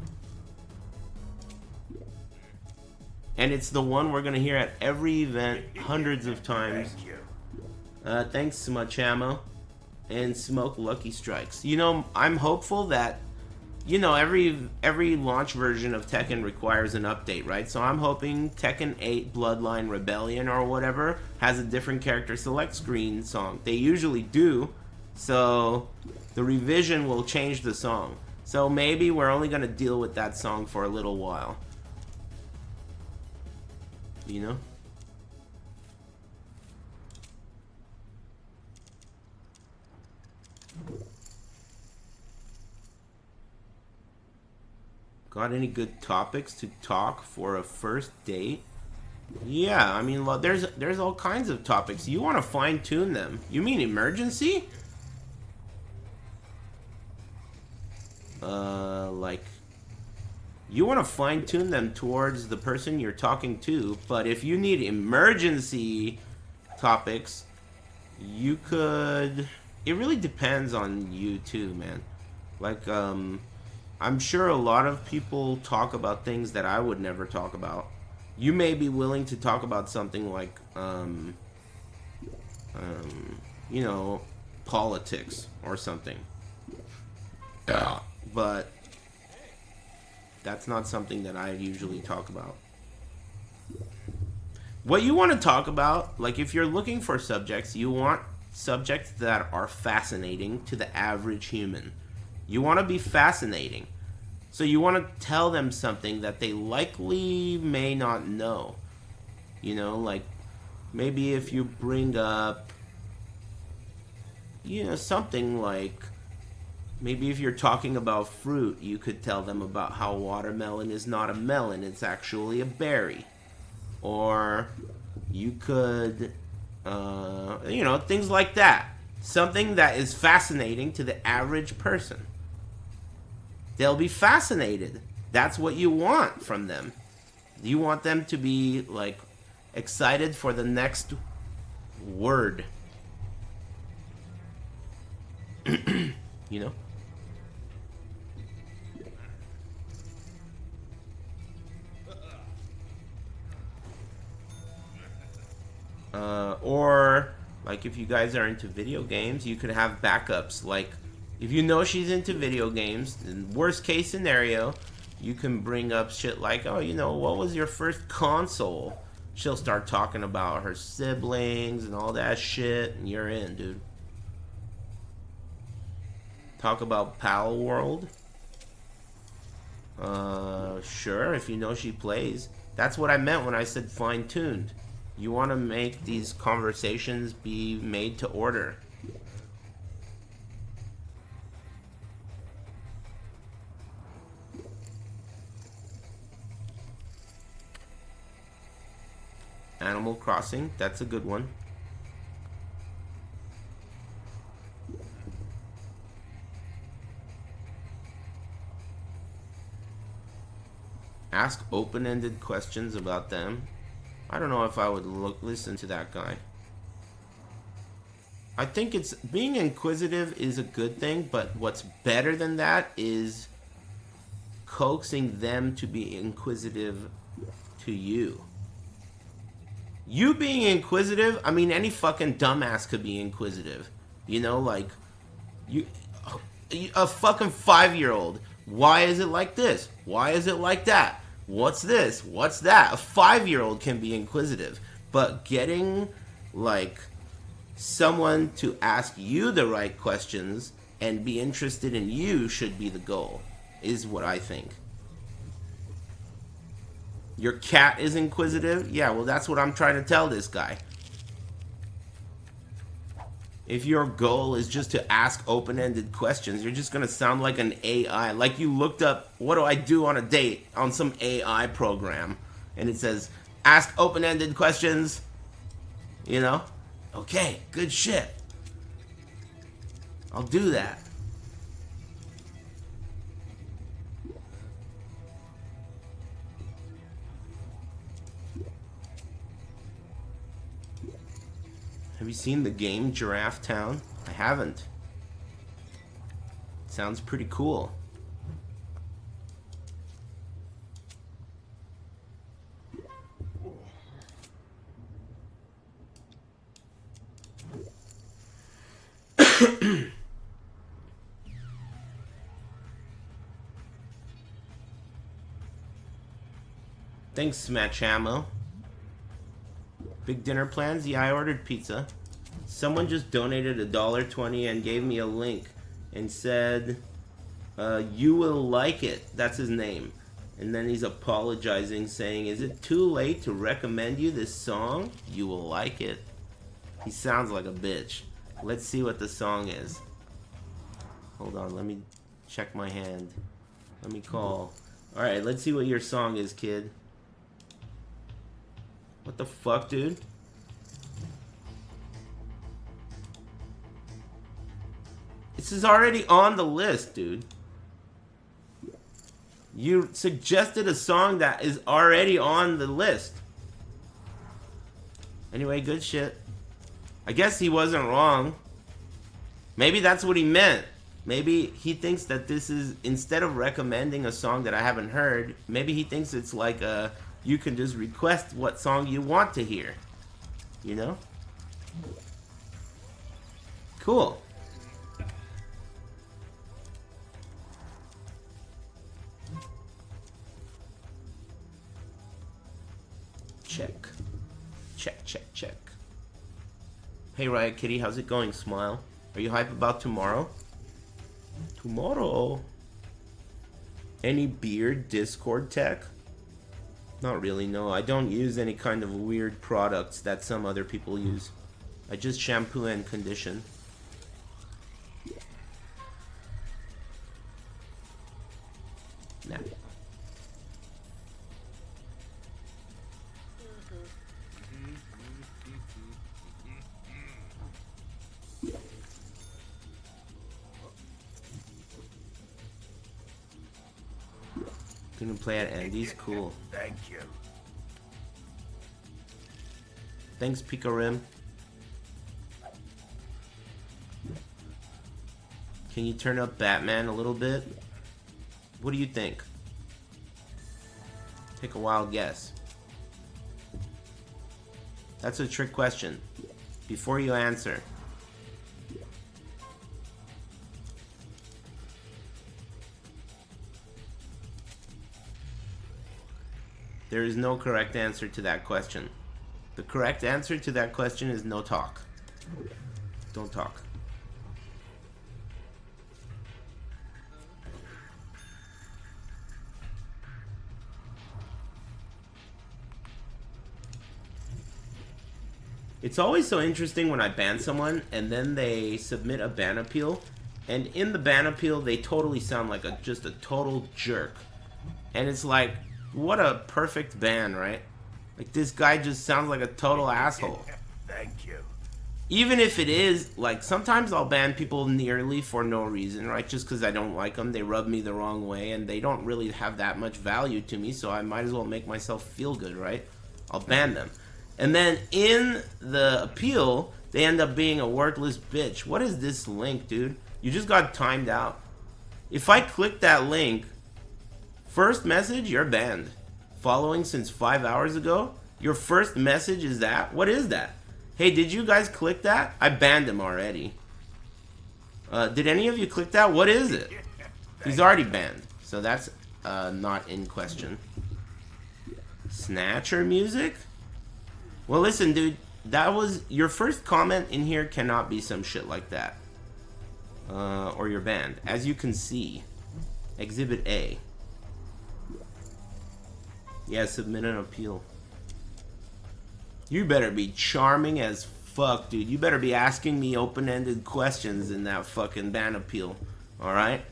And it's the one we're gonna hear at every event hundreds of times. Thanks, Smachamo. And Smoke Lucky Strikes. You know, I'm hopeful that, you know, every launch version of Tekken requires an update, right? So I'm hoping Tekken 8 Bloodline Rebellion or whatever has a different character select screen song. They usually do, so the revision will change the song. So maybe we're only going to deal with that song for a little while. You know? Got any good topics to talk for a first date? Yeah, I mean, there's all kinds of topics. You want to fine-tune them. You mean emergency? Like, you want to fine-tune them towards the person you're talking to, but if you need emergency topics, you could... It really depends on you too, man. Like, I'm sure a lot of people talk about things that I would never talk about. You may be willing to talk about something like, you know, politics or something. But that's not something that I usually talk about. What you want to talk about, like if you're looking for subjects, you want subjects that are fascinating to the average human. You want to be fascinating. So you want to tell them something that they likely may not know. You know, like maybe if you bring up, you know, something like, maybe if you're talking about fruit, you could tell them about how watermelon is not a melon, it's actually a berry. Or you could, you know, things like that. Something that is fascinating to the average person. They'll be fascinated. That's what you want from them. You want them to be, like, excited for the next word. You know? Or, like, if you guys are into video games, you could have backups. Like, if you know she's into video games, in worst case scenario, you can bring up shit like, oh, you know, what was your first console? She'll start talking about her siblings and all that shit, and you're in, dude. Talk about Pal World. Sure, if you know she plays. That's what I meant when I said fine-tuned. You want to make these conversations be made to order. Animal Crossing, that's a good one. Ask open-ended questions about them. I don't know if I would listen to that guy. I think it's being inquisitive is a good thing, but what's better than that is coaxing them to be inquisitive to you. You being inquisitive, I mean, any fucking dumbass could be inquisitive. You know, like, a fucking 5-year-old. Why is it like this? Why is it like that? What's this? What's that? A 5-year-old can be inquisitive. But getting, like, someone to ask you the right questions and be interested in you should be the goal, is what I think. Your cat is inquisitive? Yeah, well, that's what I'm trying to tell this guy. If your goal is just to ask open-ended questions, you're just going to sound like an AI. Like you looked up, what do I do on a date, on some AI program. And it says, ask open-ended questions. You know? Okay, good shit. I'll do that. Have you seen the game Giraffe Town? I haven't. Sounds pretty cool. Thanks, Smash Ammo. Big dinner plans? Yeah, I ordered pizza. Someone just donated $1.20 and gave me a link and said, you will like it. That's his name. And then he's apologizing, saying, is it too late to recommend you this song? You will like it. He sounds like a bitch. Let's see what the song is. Hold on, let me check my hand. Let me call. Alright, let's see what your song is, kid. What the fuck, dude? This is already on the list, dude. You suggested a song that is already on the list. Anyway, good shit. I guess he wasn't wrong. Maybe that's what he meant. Maybe he thinks that this is, instead of recommending a song that I haven't heard, maybe he thinks it's like a, you can just request what song you want to hear. You know? Cool. Check. Check, check, check. Hey Riot Kitty, how's it going, Smile? Are you hype about tomorrow? Tomorrow? Any beard Discord tech? Not really, no. I don't use any kind of weird products that some other people use. I just shampoo and condition. Nah. Gonna play at Andy's? Cool. Thank you. Thanks, Pika Rim. Can you turn up Batman a little bit? What do you think? Take a wild guess. That's a trick question. Before you answer. There is no correct answer to that question. The correct answer to that question is no talk. Don't talk. It's always so interesting when I ban someone and then they submit a ban appeal, and in the ban appeal they totally sound like just a total jerk. And it's like, what a perfect ban, right? Like, this guy just sounds like a total asshole. Thank you. even if it is, like, sometimes I'll ban people nearly for no reason, right? Just because I don't like them, they rub me the wrong way, and they don't really have that much value to me, so I might as well make myself feel good, right? I'll ban them. And then in the appeal, they end up being a worthless bitch. What is this link, dude? You just got timed out. If I click that link, first message, you're banned. Following since 5 hours ago, your first message is that? What is that? Hey, did you guys click that? I banned him already. Did any of you click that? What is it? He's already banned. So that's not in question. Snatcher music? Well, listen, dude. That was... Your first comment in here cannot be some shit like that. Or you're banned. As you can see. Exhibit A. Yeah, submit an appeal. You better be charming as fuck, dude. You better be asking me open-ended questions in that fucking ban appeal. Alright?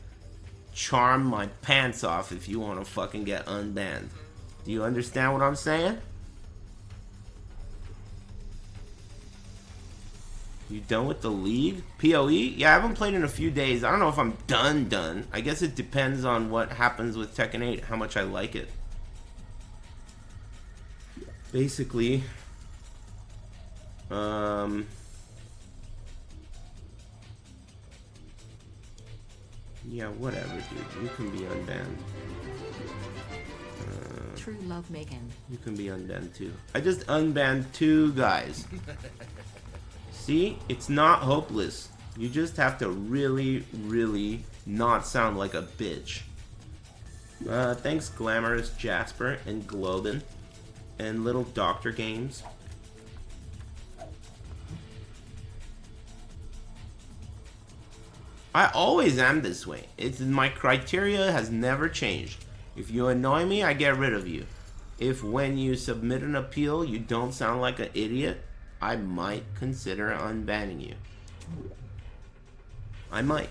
Charm my pants off if you want to fucking get unbanned. Do you understand what I'm saying? You done with the league? PoE? Yeah, I haven't played in a few days. I don't know if I'm done. I guess it depends on what happens with Tekken 8, how much I like it. Basically... yeah, whatever, dude. You can be unbanned. True love Megan. You can be unbanned too. I just unbanned 2 guys. See? It's not hopeless. You just have to really, really not sound like a bitch. Thanks Glamorous Jasper and Globin and Little Doctor Games. I always am this way. My criteria has never changed. If you annoy me, I get rid of you. If when you submit an appeal, you don't sound like an idiot, I might consider unbanning you. I might.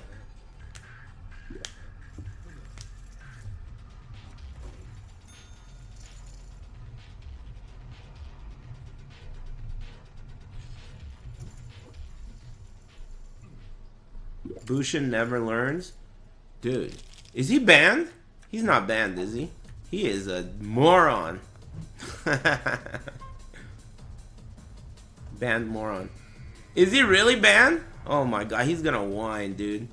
Bushin never learns? Dude, is he banned? He's not banned, is he? He is a moron. Banned moron. Is he really banned? Oh my god, he's gonna whine, dude.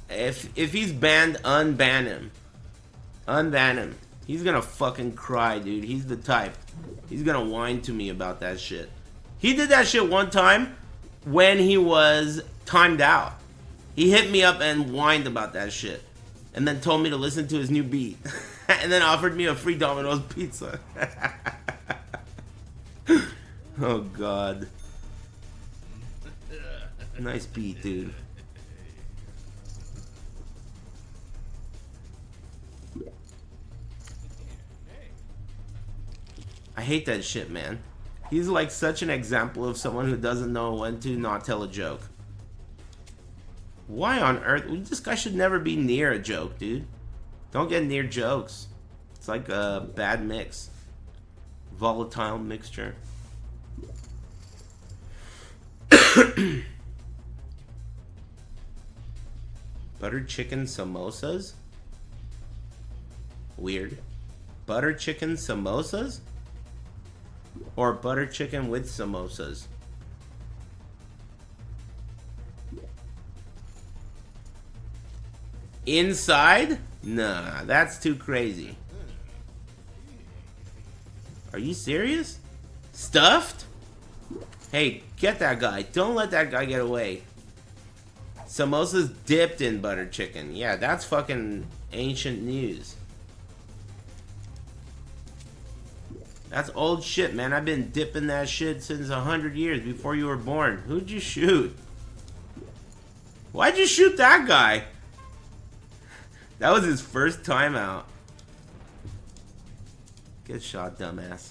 If he's banned, unban him. Unban him. He's gonna fucking cry, dude. He's the type. He's gonna whine to me about that shit. He did that shit one time when he was timed out. He hit me up and whined about that shit. And then told me to listen to his new beat. And then offered me a free Domino's pizza. Oh god. Nice beat, dude. I hate that shit, man. He's like such an example of someone who doesn't know when to not tell a joke. Why on earth? This guy should never be near a joke, dude. Don't get near jokes. It's like a bad mix. Volatile mixture. Buttered chicken samosas? Weird. Butter chicken samosas? Or butter chicken with samosas? Inside? Nah, that's too crazy. Are you serious? Stuffed? Hey, get that guy. Don't let that guy get away. Samosas dipped in butter chicken. Yeah, that's fucking ancient news. That's old shit, man. I've been dipping that shit since 100 years before you were born. Who'd you shoot? Why'd you shoot that guy? That was his first time out. Get shot, dumbass.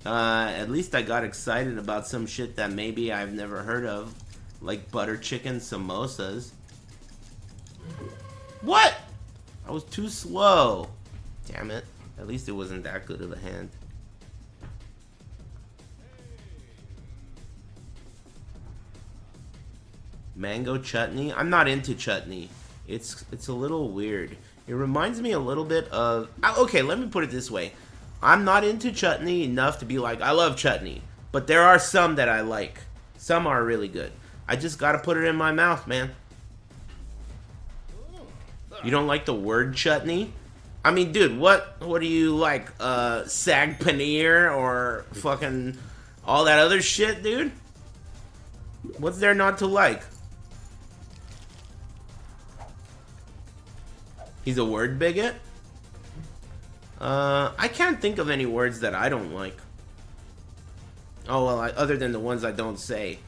At least I got excited about some shit that maybe I've never heard of. Like butter chicken samosas. What? I was too slow. Damn it. At least it wasn't that good of a hand. Mango chutney? I'm not into chutney. It's a little weird. It reminds me a little bit of... Okay, let me put it this way. I'm not into chutney enough to be like, I love chutney. But there are some that I like. Some are really good. I just gotta put it in my mouth, man. You don't like the word chutney? I mean, dude, what do you like? Sag paneer or fucking all that other shit, dude? What's there not to like? He's a word bigot? I can't think of any words that I don't like. Oh, well, other than the ones I don't say.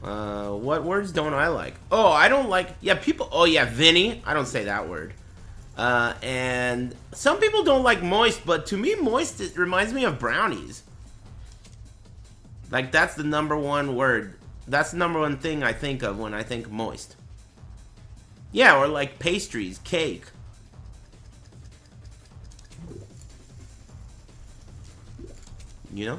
What words don't I like? Oh, I don't like... Yeah, people... Oh, yeah, Vinny. I don't say that word. And some people don't like moist, but to me, moist, it reminds me of brownies. Like, that's the #1 word. That's the #1 thing I think of when I think moist. Yeah, or like pastries, cake. You know?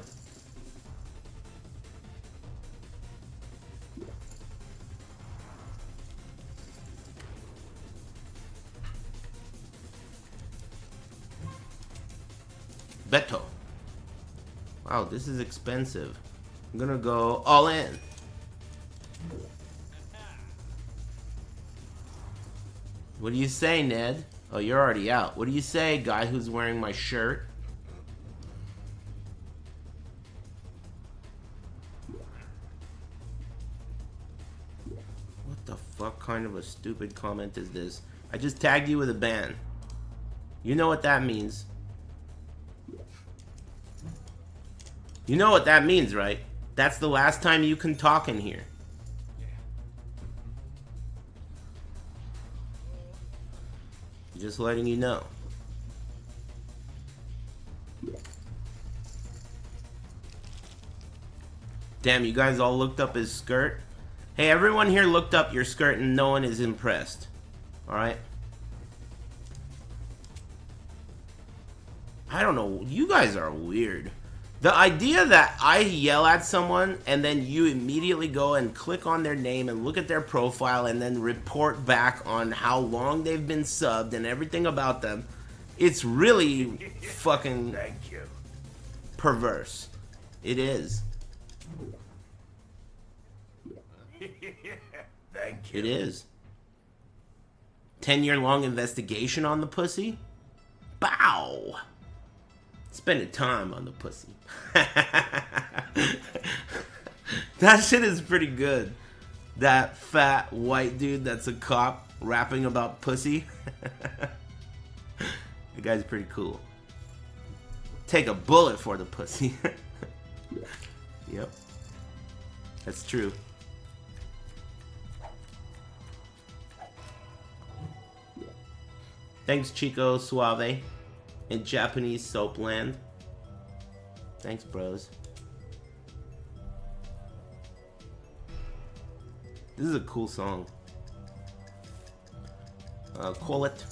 Beto. Wow, this is expensive. I'm gonna go all in. What do you say, Ned? Oh, you're already out. What do you say, guy who's wearing my shirt? What the fuck kind of a stupid comment is this? I just tagged you with a ban. You know what that means. You know what that means, right? That's the last time you can talk in here. Just letting you know. Damn, you guys all looked up his skirt? Hey, everyone here looked up your skirt and no one is impressed. Alright? I don't know. You guys are weird. The idea that I yell at someone and then you immediately go and click on their name and look at their profile and then report back on how long they've been subbed and everything about them, it's really fucking Thank you. perverse. It is. Thank you. It is. 10-year-long investigation on the pussy? Bow! Spending time on the pussy. That shit is pretty good. That fat white dude that's a cop rapping about pussy. The guy's pretty cool. Take a bullet for the pussy. Yep. That's true. Thanks, Chico Suave. In Japanese Soapland. Thanks, bros. This is a cool song. Call it.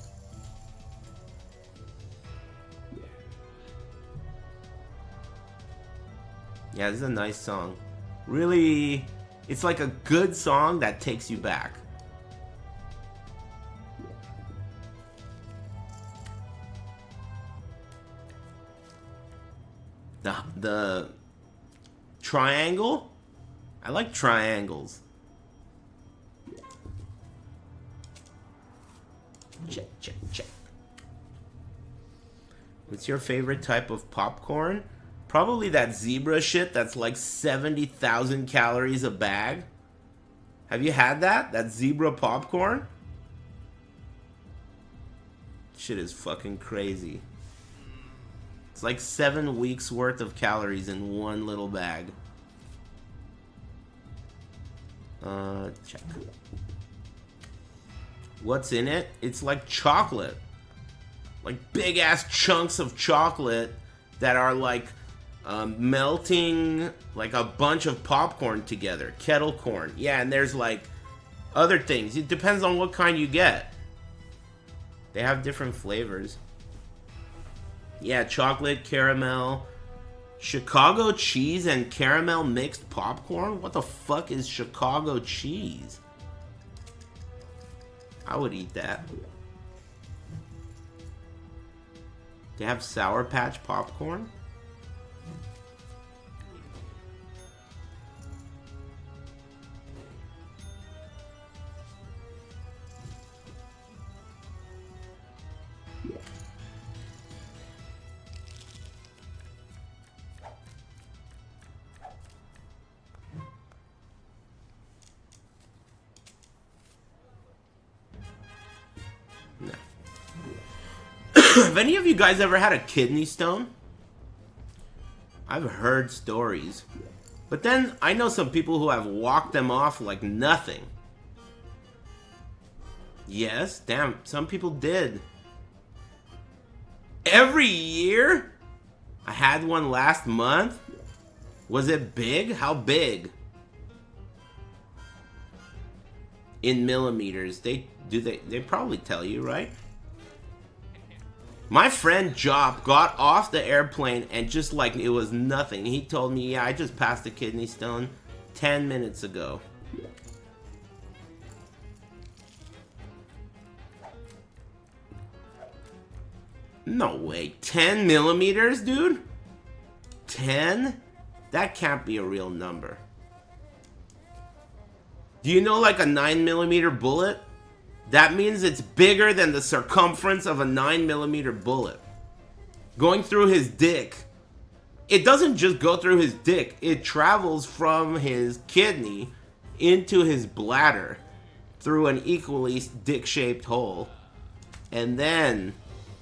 Yeah, this is a nice song. Really, it's like a good song that takes you back. The triangle? I like triangles. Check, check, check. What's your favorite type of popcorn? Probably that zebra shit that's like 70,000 calories a bag. Have you had that? That zebra popcorn? Shit is fucking crazy. It's like 7 weeks worth of calories in one little bag. Check. What's in it? It's like chocolate. Like big ass chunks of chocolate that are like melting like a bunch of popcorn together. Kettle corn. Yeah, and there's like other things. It depends on what kind you get. They have different flavors. Yeah, chocolate, caramel, Chicago cheese and caramel mixed popcorn? What the fuck is Chicago cheese? I would eat that. They have Sour Patch popcorn? No. Have any of you guys ever had a kidney stone? I've heard stories. But then I know some people who have walked them off like nothing. Yes, damn, some people did. Every year? I had one last month. Was it big? How big? In millimeters. They probably tell you, right? My friend Jop got off the airplane and just like it was nothing. He told me, yeah, I just passed a kidney stone 10 minutes ago. No way. 10 millimeters, dude? 10? That can't be a real number. Do you know like a 9mm bullet? That means it's bigger than the circumference of a 9mm bullet. Going through his dick. It doesn't just go through his dick. It travels from his kidney into his bladder through an equally dick-shaped hole. And then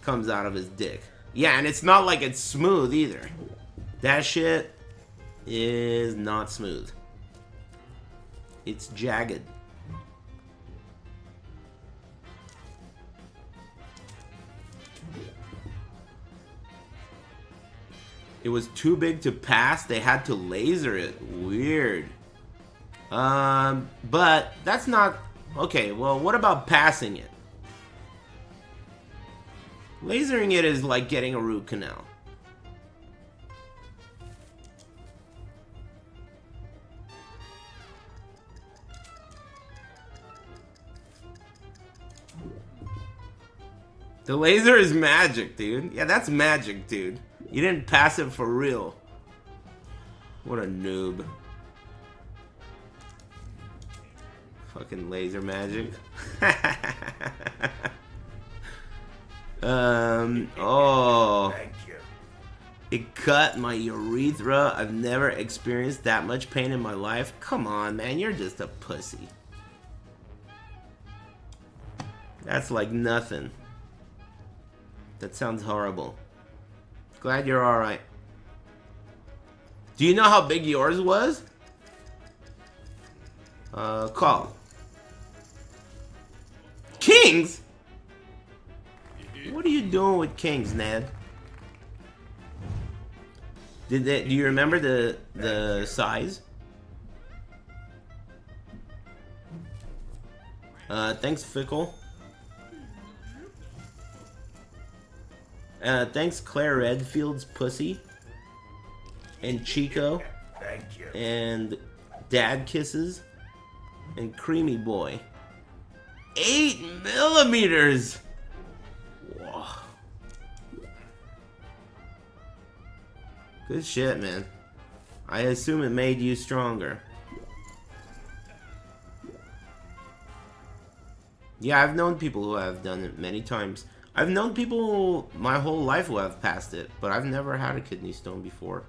comes out of his dick. Yeah, and it's not like it's smooth either. That shit is not smooth. It's jagged. It was too big to pass. They had to laser it. Weird. But that's not... Okay, well, what about passing it? Lasering it is like getting a root canal. The laser is magic, dude. Yeah, that's magic, dude. You didn't pass it for real. What a noob. Fucking laser magic. Oh. Thank you. It cut my urethra. I've never experienced that much pain in my life. Come on, man. You're just a pussy. That's like nothing. That sounds horrible. Glad you're alright. Do you know how big yours was? Call. Kings? What are you doing with kings, Ned? Do you remember the size? Thanks, Fickle. Thanks, Claire Redfield's pussy. And Chico. Thank you. And Dad Kisses. And Creamy Boy. 8mm! Whoa. Good shit, man. I assume it made you stronger. Yeah, I've known people who have done it many times. I've known people my whole life who have passed it, but I've never had a kidney stone before.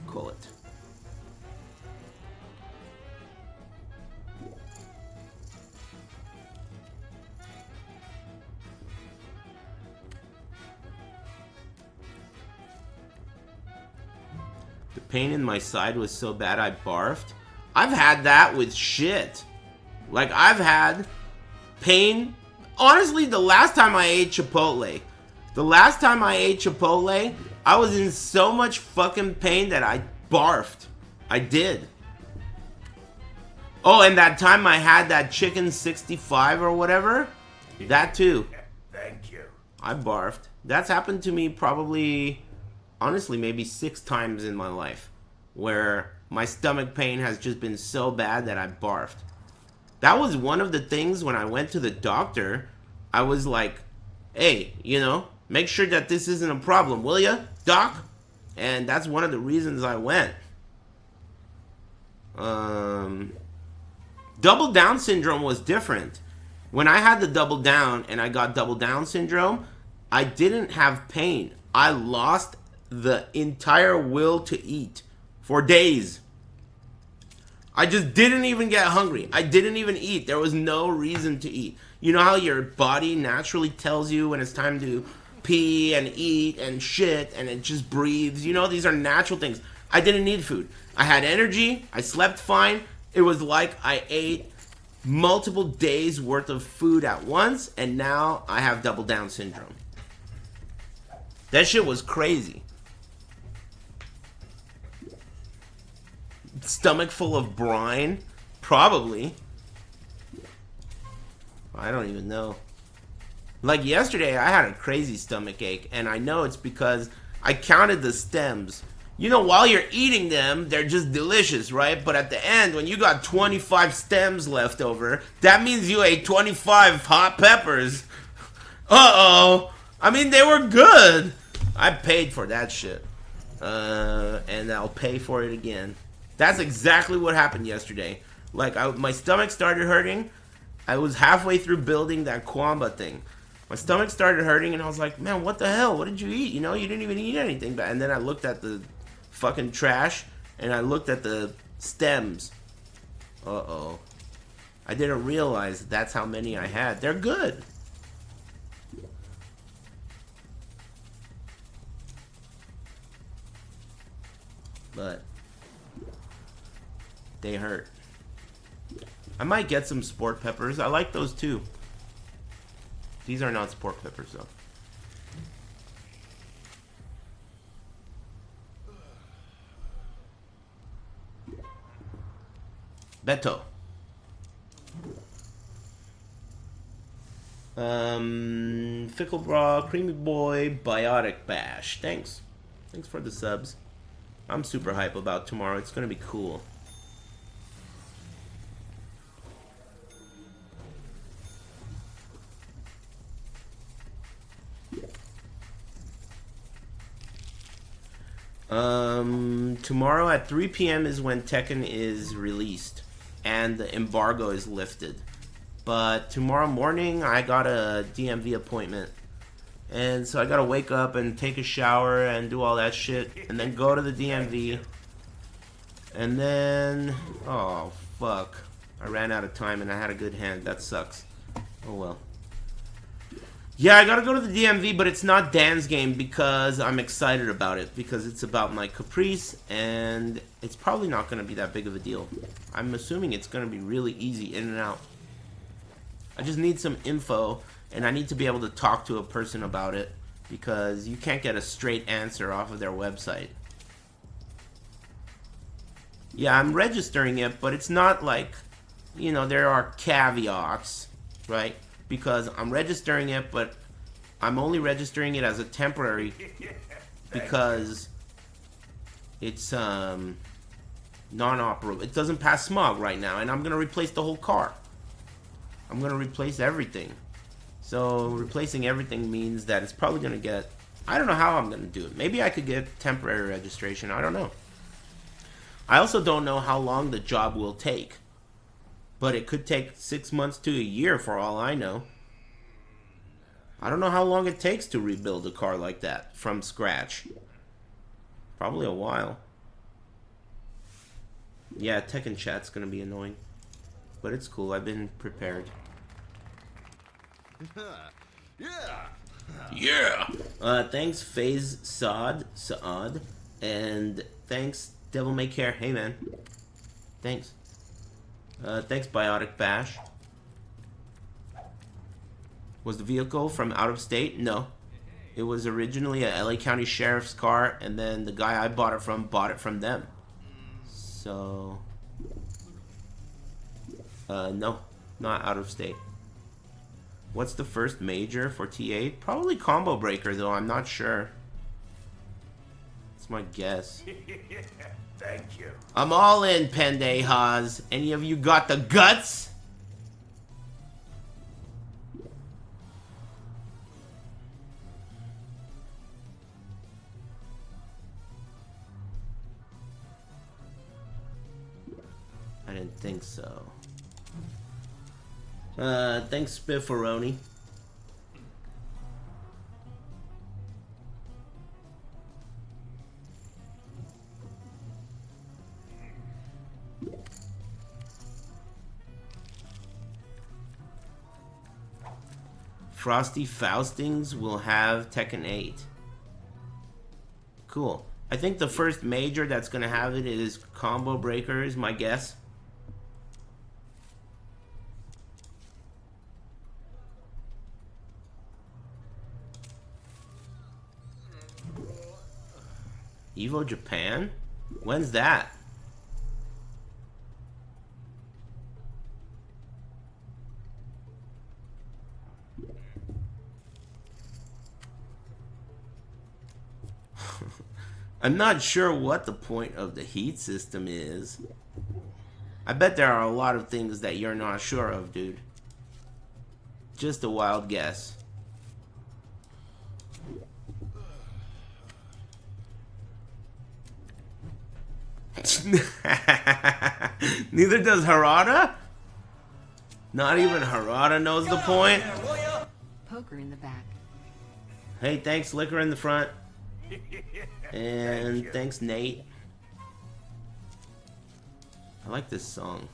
Call it. The pain in my side was so bad I barfed. I've had that with shit. Like, I've had pain. Honestly, the last time I ate Chipotle, I was in so much fucking pain that I barfed. I did. Oh, and that time I had that chicken 65 or whatever, that too. Thank you. I barfed. That's happened to me probably, honestly, maybe 6 times in my life, where my stomach pain has just been so bad that I barfed. That was one of the things when I went to the doctor. I was like, hey, you know, make sure that this isn't a problem, will ya, doc? And that's one of the reasons I went. Double Down syndrome was different. When I had the double down and I got double down syndrome, I didn't have pain. I lost the entire will to eat for days. I just didn't even get hungry. I didn't even eat. There was no reason to eat. You know how your body naturally tells you when it's time to pee and eat and shit and it just breathes? You know, these are natural things. I didn't need food. I had energy. I slept fine. It was like I ate multiple days worth of food at once, and now I have double down syndrome. That shit was crazy. Stomach full of brine? Probably. I don't even know. Like yesterday, I had a crazy stomach ache, and I know it's because I counted the stems. You know, while you're eating them, they're just delicious, right? But at the end, when you got 25 stems left over, that means you ate 25 hot peppers. Uh-oh. I mean, they were good. I paid for that shit. And I'll pay for it again. That's exactly what happened yesterday. Like, my stomach started hurting. I was halfway through building that Kwamba thing. My stomach started hurting, and I was like, man, what the hell? What did you eat? You know, you didn't even eat anything. And then I looked at the fucking trash, and I looked at the stems. Uh-oh. I didn't realize that's how many I had. They're good. But they hurt. I might get some sport peppers. I like those too. These are not sport peppers though. Beto. Fickle Bra, Creamy Boy, Biotic Bash. Thanks. Thanks for the subs. I'm super hype about tomorrow. It's gonna be cool. Tomorrow at 3 p.m. is when Tekken is released and the embargo is lifted. But tomorrow morning I got a DMV appointment. And so I gotta wake up and take a shower and do all that shit and then go to the DMV. And then, oh fuck, I ran out of time and I had a good hand. That sucks. Oh well. Yeah, I gotta go to the DMV, but it's not Dan's game because I'm excited about it. Because it's about my Caprice, and it's probably not gonna be that big of a deal. I'm assuming it's gonna be really easy in and out. I just need some info, and I need to be able to talk to a person about it. Because you can't get a straight answer off of their website. Yeah, I'm registering it, but it's not like, you know, there are caveats, right? Because I'm registering it, but I'm only registering it as a temporary because it's non-operable. It doesn't pass smog right now, and I'm going to replace the whole car. I'm going to replace everything. So replacing everything means that it's probably going to get... I don't know how I'm going to do it. Maybe I could get temporary registration. I don't know. I also don't know how long the job will take. But it could take 6 months to a year for all I know. I don't know how long it takes to rebuild a car like that from scratch. Probably a while. Yeah, Tekken chat's gonna be annoying. But it's cool, I've been prepared. Yeah! Thanks FaZe Saad. And thanks Devil May Care. Hey man. Thanks. Thanks, Biotic Bash. Was the vehicle from out of state? No. It was originally a LA County Sheriff's car, and then the guy I bought it from them. So... no. Not out of state. What's the first major for T8? Probably Combo Breaker, though. I'm not sure. It's That's my guess. Thank you. I'm all in, pendejas. Any of you got the guts? I didn't think so. Thanks, Spifferoni. Frosty Faustings will have Tekken 8. Cool. I think the first major that's gonna have it is Combo Breaker, is my guess. Evo Japan? When's that? I'm not sure what the point of the heat system is. I bet there are a lot of things that you're not sure of, dude. Just a wild guess. Neither does Harada? Not even Harada knows the point? Poker in the back. Hey, thanks, Liquor in the front. And thanks, Nate. I like this song.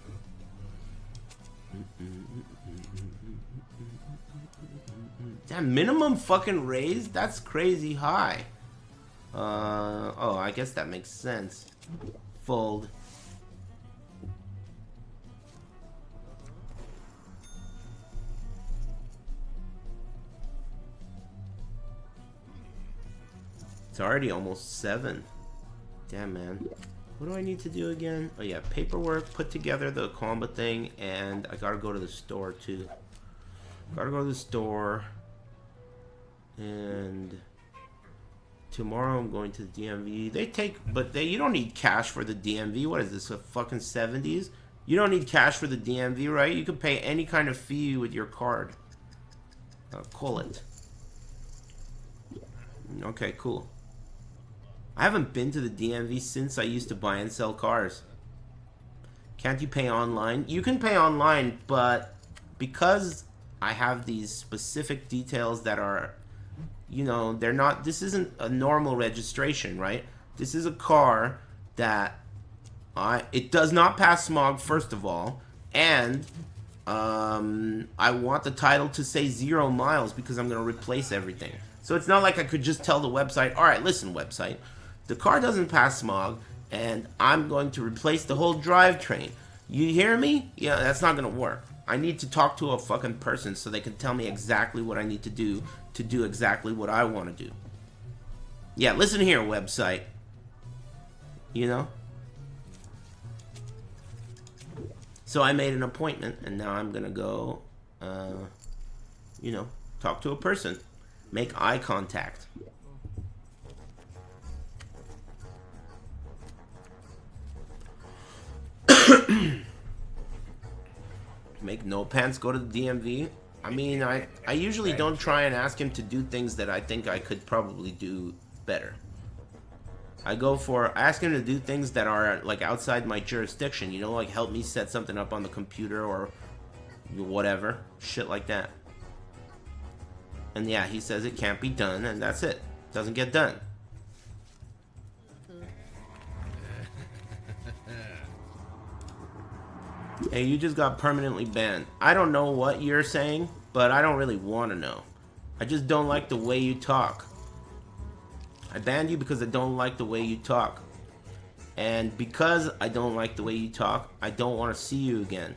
Damn, minimum fucking raise? That's crazy high. Oh, I guess that makes sense. Fold. It's already almost 7. Damn, man. What do I need to do again? Oh yeah, paperwork, put together the combo thing, and I gotta go to the store too. Gotta go to the store. And tomorrow I'm going to the DMV. They take, but you don't need cash for the DMV. What is this, a fucking 70s? You don't need cash for the DMV, right? You can pay any kind of fee with your card. Call it. Okay, cool. I haven't been to the DMV since I used to buy and sell cars. Can't you pay online? You can pay online, but because I have these specific details that are, you know, they're not, this isn't a normal registration, right? This is a car that it does not pass smog, first of all, and I want the title to say 0 miles because I'm going to replace everything. So it's not like I could just tell the website, all right, listen, website, the car doesn't pass smog, and I'm going to replace the whole drivetrain. You hear me? Yeah, that's not going to work. I need to talk to a fucking person so they can tell me exactly what I need to do exactly what I want to do. Yeah, listen here, website. You know? So I made an appointment, and now I'm going to go, you know, talk to a person. Make eye contact. Make no pants go to the DMV. I mean, I usually don't try and ask him to do things that I think I could probably do better. I ask him to do things that are like outside my jurisdiction, you know, like help me set something up on the computer or whatever, shit like that. And yeah, he says it can't be done, and that's it. Doesn't get done. Hey, you just got permanently banned. I don't know what you're saying, but I don't really want to know. I just don't like the way you talk. I banned you because I don't like the way you talk. And because I don't like the way you talk, I don't want to see you again.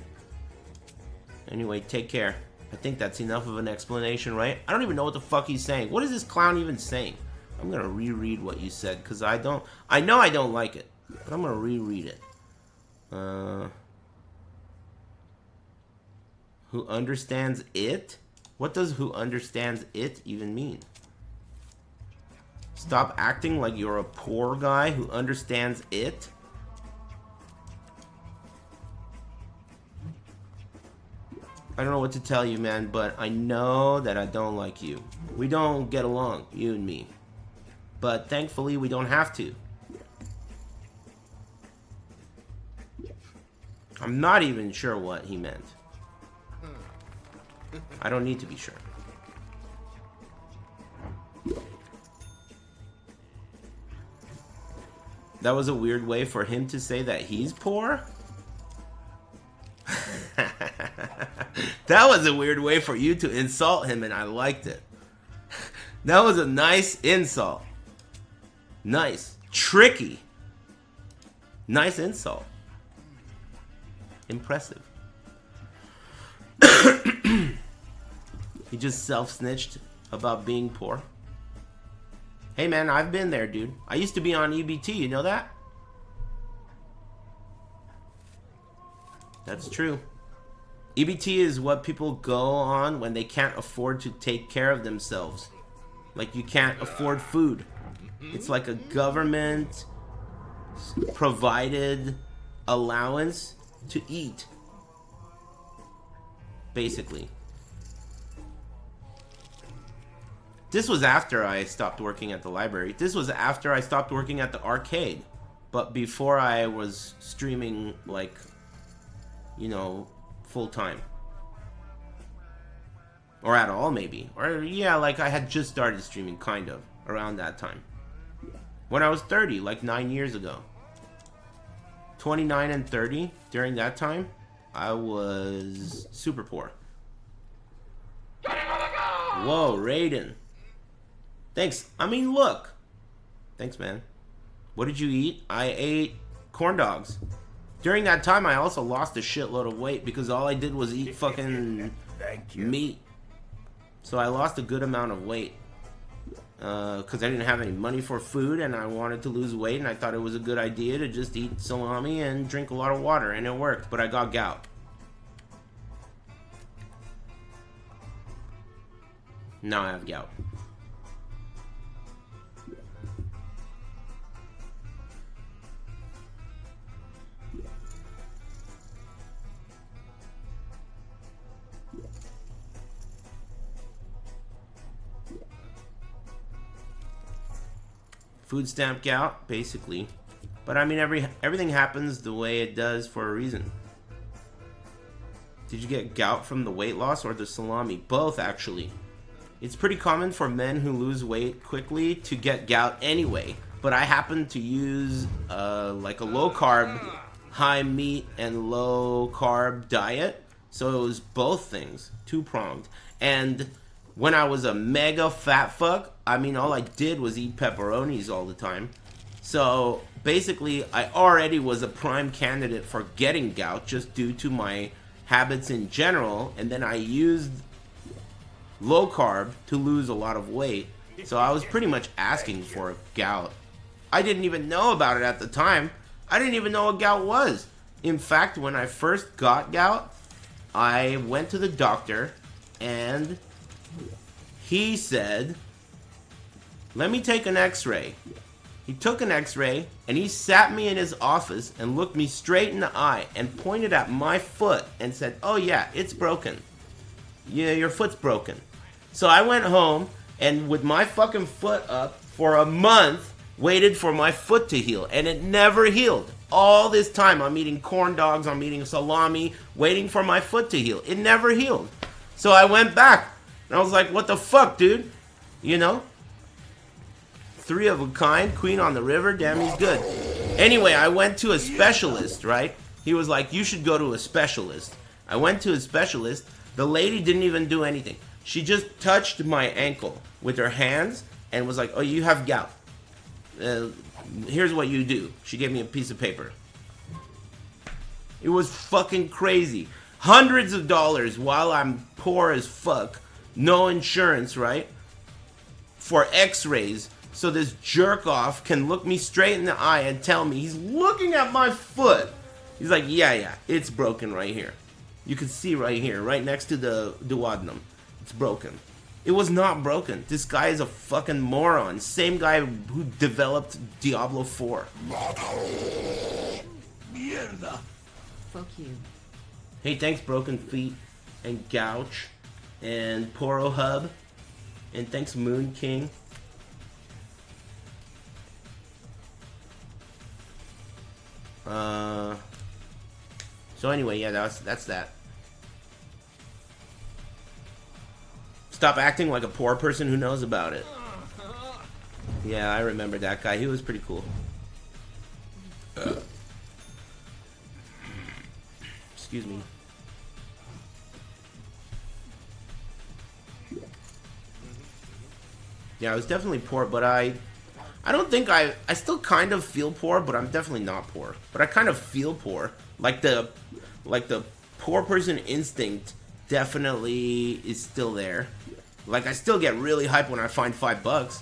Anyway, take care. I think that's enough of an explanation, right? I don't even know what the fuck he's saying. What is this clown even saying? I'm gonna reread what you said, because I know I don't like it. But I'm gonna reread it. Who understands it? What does who understands it even mean? Stop acting like you're a poor guy who understands it. I don't know what to tell you, man, but I know that I don't like you. We don't get along, you and me. But thankfully, we don't have to. I'm not even sure what he meant. I don't need to be sure. That was a weird way for him to say that he's poor? That was a weird way for you to insult him, and I liked it. That was a nice insult. Nice. Tricky. Nice insult. Impressive. He just self-snitched about being poor. Hey man, I've been there, dude. I used to be on EBT, you know that? That's true. EBT is what people go on when they can't afford to take care of themselves. Like you can't afford food. It's like a government provided allowance to eat. Basically. This was after I stopped working at the library. This was after I stopped working at the arcade. But before I was streaming, like, you know, full time. Or at all, maybe. Or, yeah, like I had just started streaming, kind of, around that time. When I was 30, like 9 years ago. 29 and 30, during that time, I was super poor. Whoa, Raiden. Thanks. I mean, look. Thanks, man. What did you eat? I ate corn dogs. During that time, I also lost a shitload of weight because all I did was eat fucking meat. So I lost a good amount of weight. Because I didn't have any money for food and I wanted to lose weight, and I thought it was a good idea to just eat salami and drink a lot of water, and it worked, but I got gout. Now I have gout. Food stamp gout, basically. But I mean, everything happens the way it does for a reason. Did you get gout from the weight loss or the salami? Both, actually. It's pretty common for men who lose weight quickly to get gout anyway. But I happen to use like a low carb, high meat, and low carb diet. So it was both things, two-pronged. And when I was a mega fat fuck, I mean, all I did was eat pepperonis all the time. So basically, I already was a prime candidate for getting gout just due to my habits in general. And then I used low carb to lose a lot of weight. So I was pretty much asking for gout. I didn't even know about it at the time. I didn't even know what gout was. In fact, when I first got gout, I went to the doctor and he said, let me take an x-ray. He took an x-ray and he sat me in his office and looked me straight in the eye and pointed at my foot and said, oh yeah, it's broken. Yeah, your foot's broken. So I went home and with my fucking foot up for a month, waited for my foot to heal, and it never healed. All this time I'm eating corn dogs, I'm eating salami, waiting for my foot to heal. It never healed. So I went back and I was like, what the fuck, dude? You know? 3 of a kind, queen on the river, damn, he's good. Anyway, I went to a specialist, right? He was like, you should go to a specialist. I went to a specialist. The lady didn't even do anything. She just touched my ankle with her hands and was like, oh, you have gout. Here's what you do. She gave me a piece of paper. It was fucking crazy. Hundreds of dollars while I'm poor as fuck. No insurance, right? For x-rays. So this jerk off can look me straight in the eye and tell me, he's looking at my foot. He's like, yeah, it's broken right here. You can see right here, right next to the duodenum. It's broken. It was not broken. This guy is a fucking moron. Same guy who developed Diablo 4. Fuck you. Hey, thanks Broken Feet and Gouch and Poro Hub. And thanks Moon King. So anyway, yeah, that's that. Stop acting like a poor person who knows about it. Yeah, I remember that guy. He was pretty cool. Excuse me. Yeah, I was definitely poor, but I don't think I still kind of feel poor, but I'm definitely not poor. But I kind of feel poor. Like the poor person instinct definitely is still there. Like I still get really hyped when I find $5.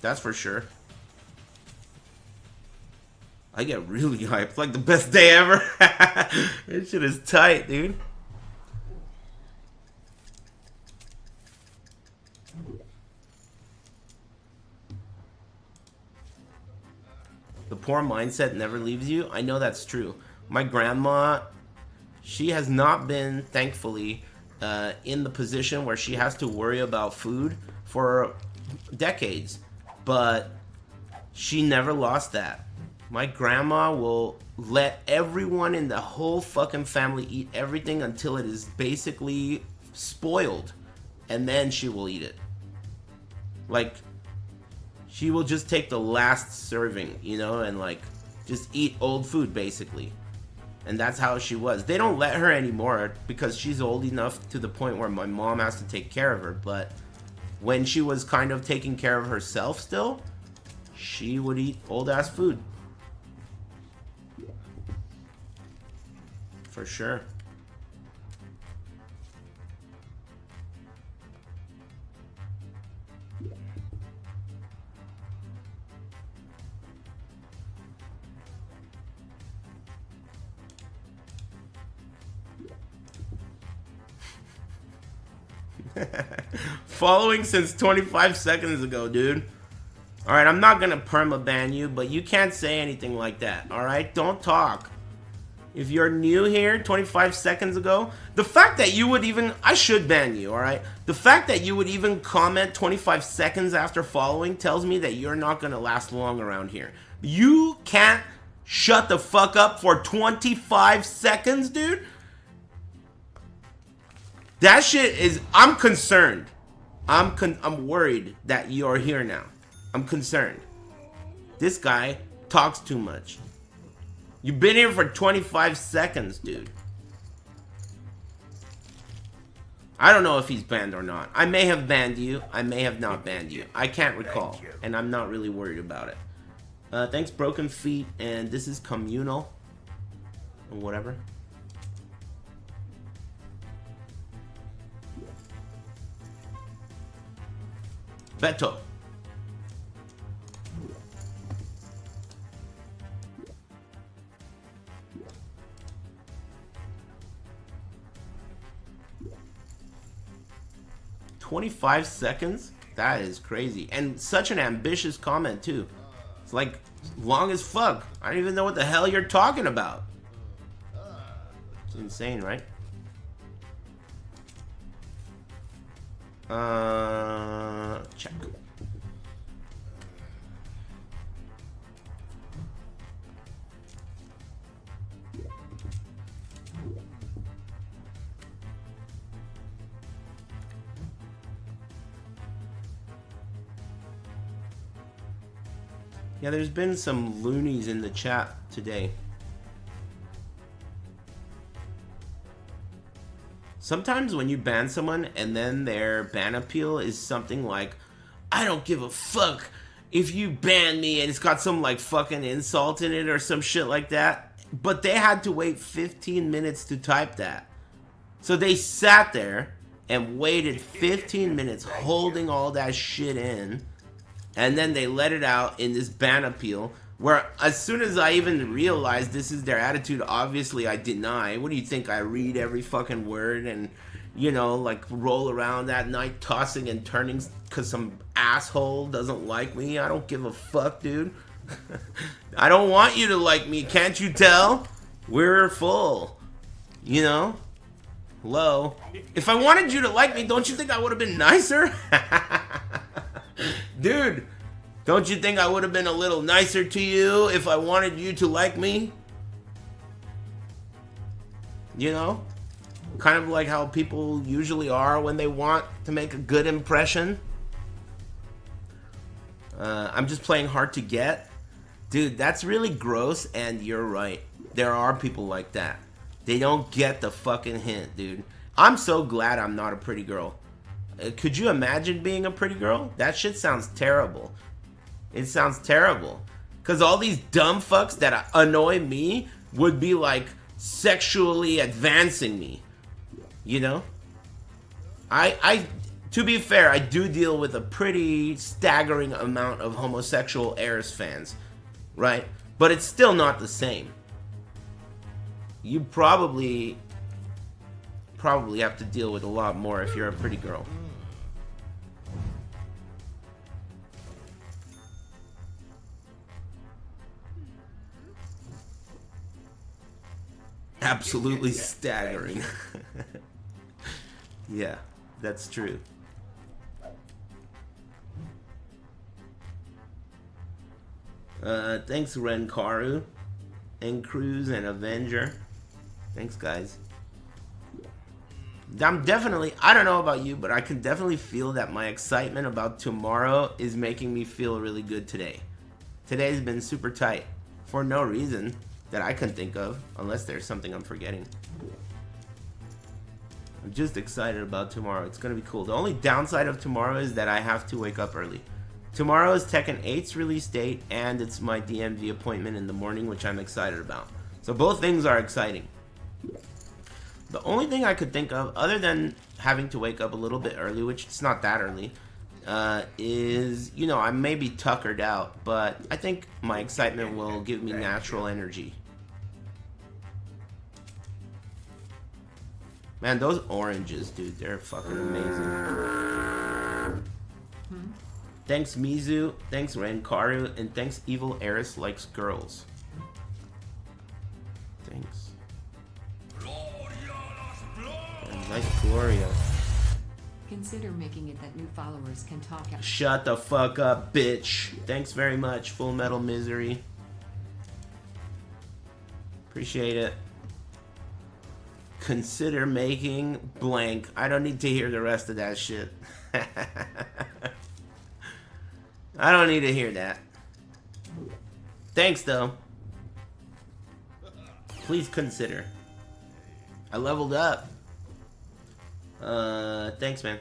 That's for sure. I get really hyped. Like the best day ever. This shit is tight, dude. The poor mindset never leaves you. I know that's true. My grandma, she has not been, thankfully, in the position where she has to worry about food for decades. But she never lost that. My grandma will let everyone in the whole fucking family eat everything until it is basically spoiled. And then she will eat it. Like, she will just take the last serving, you know, and like just eat old food basically. And that's how she was. They don't let her anymore because she's old enough to the point where my mom has to take care of her. But when she was kind of taking care of herself still, she would eat old ass food. For sure. Following since 25 seconds ago, dude. Alright, I'm not gonna perma-ban you, but you can't say anything like that, alright? Don't talk. If you're new here, 25 seconds ago, the fact that you would even... I should ban you, alright? The fact that you would even comment 25 seconds after following tells me that you're not gonna last long around here. You can't shut the fuck up for 25 seconds, dude? That shit is... I'm concerned. I'm worried that you're here now. I'm concerned. This guy talks too much. You've been here for 25 seconds, dude. I don't know if he's banned or not. I may have banned you. I may have not banned you. I can't recall. And I'm not really worried about it. Thanks, Broken Feet. And this is Communal. Or whatever. Beto. "25 seconds? That is crazy. And such an ambitious comment, too. It's like, long as fuck. I don't even know what the hell you're talking about. It's insane, right? Check. Yeah, there's been some loonies in the chat today. Sometimes when you ban someone and then their ban appeal is something like, I don't give a fuck if you ban me, and it's got some like fucking insult in it or some shit like that. But they had to wait 15 minutes to type that. So they sat there and waited 15 minutes holding all that shit in. And then they let it out in this ban appeal Where as soon as I even realize this is their attitude, obviously I deny. What do you think? I read every fucking word and, you know, like roll around at night tossing and turning because some asshole doesn't like me? I don't give a fuck, dude. I don't want you to like me. Can't you tell? We're full. You know? Hello? If I wanted you to like me, don't you think I would have been nicer? Dude. Don't you think I would have been a little nicer to you if I wanted you to like me? You know? Kind of like how people usually are when they want to make a good impression. I'm just playing hard to get. Dude, that's really gross, and you're right. There are people like that. They don't get the fucking hint, dude. I'm so glad I'm not a pretty girl. Could you imagine being a pretty girl? That shit sounds terrible. It sounds terrible. Because all these dumb fucks that annoy me would be like sexually advancing me. You know? To be fair, I do deal with a pretty staggering amount of homosexual Aris fans. Right? But it's still not the same. You probably have to deal with a lot more if you're a pretty girl. Absolutely staggering. Yeah, that's true. Thanks, Renkaru, and Cruz, and Avenger. Thanks, guys. I don't know about you, but I can definitely feel that my excitement about tomorrow is making me feel really good today. Today's been super tight, for no reason that I can think of, unless there's something I'm forgetting. I'm just excited about tomorrow. It's gonna be cool. The only downside of tomorrow is that I have to wake up early. Tomorrow is Tekken 8's release date, and it's my DMV appointment in the morning, which I'm excited about. So both things are exciting. The only thing I could think of, other than having to wake up a little bit early, which it's not that early, is, you know, I may be tuckered out, but I think my excitement will give me natural energy. Man, those oranges, dude, they're fucking amazing. Thanks, Mizu. Thanks, Renkaru. And thanks, Evil Aris Likes Girls. Thanks. Yeah, nice Gloria. Consider making it that new followers can talk out. Shut the fuck up, bitch. Thanks very much, Full Metal Misery. Appreciate it. Consider making blank. I don't need to hear the rest of that shit. I don't need to hear that. Thanks, though. Please consider. I leveled up. Thanks, man.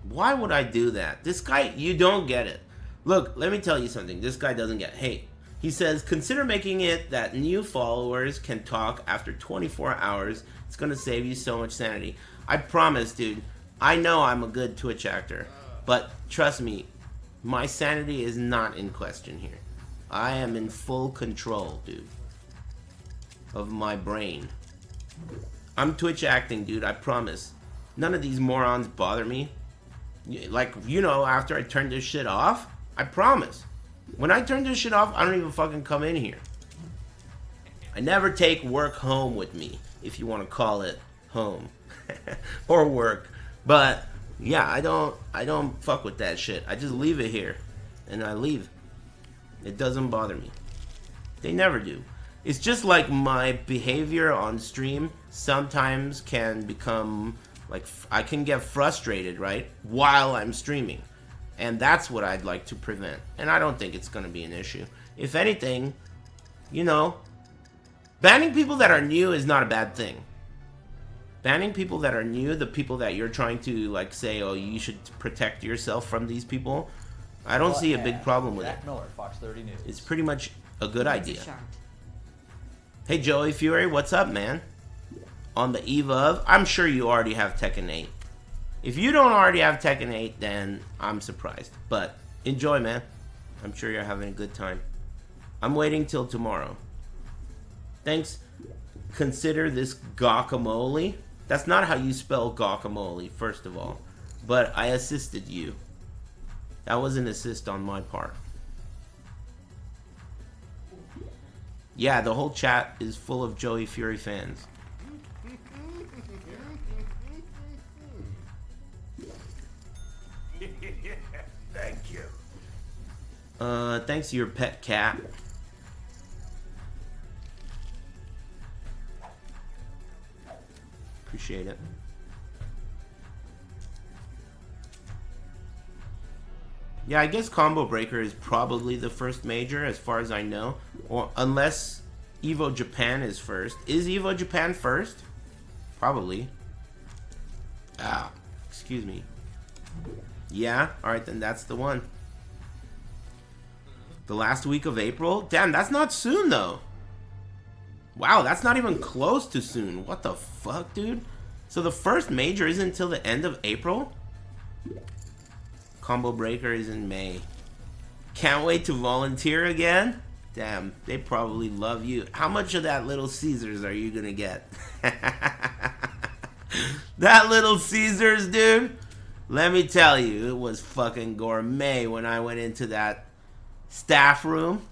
Why would I do that? This guy, you don't get it. Look, let me tell you something. This guy doesn't get hate. He says, consider making it that new followers can talk after 24 hours. It's going to save you so much sanity. I promise, dude. I know I'm a good Twitch actor. But trust me, my sanity is not in question here. I am in full control, dude, of my brain. I'm Twitch acting, dude. I promise. None of these morons bother me. Like, you know, after I turn this shit off, I promise. When I turn this shit off, I don't even fucking come in here. I never take work home with me, if you want to call it home. Or work. But yeah, I don't fuck with that shit. I just leave it here. And I leave. It doesn't bother me. They never do. It's just like my behavior on stream sometimes can become like, I can get frustrated, right? While I'm streaming. And that's what I'd like to prevent. And I don't think it's going to be an issue. If anything, you know, banning people that are new is not a bad thing. Banning people that are new, the people that you're trying to, like, say, oh, you should protect yourself from these people, I don't see a big problem with it. Fox 30 News. It's pretty much a good idea. Hey, Joey Fury, what's up, man? On the eve of, I'm sure you already have Tekken 8. If you don't already have Tekken 8, then I'm surprised. But enjoy, man. I'm sure you're having a good time. I'm waiting till tomorrow. Thanks. Consider this guacamole. That's not how you spell guacamole, first of all. But I assisted you. That was an assist on my part. Yeah, the whole chat is full of Joey Fury fans. Thank you. Thanks to your pet cat. Appreciate it. Yeah, I guess Combo Breaker is probably the first major as far as I know. Or unless Evo Japan is first. Is Evo Japan first? Probably. Ah, excuse me. Yeah, alright, then that's the one. The last week of April? Damn, that's not soon though. Wow, that's not even close to soon. What the fuck, dude? So the first major isn't until the end of April? Combo Breaker is in May. Can't wait to volunteer again? Damn, they probably love you. How much of that Little Caesars are you gonna get? That Little Caesars, dude? Let me tell you, it was fucking gourmet when I went into that staff room.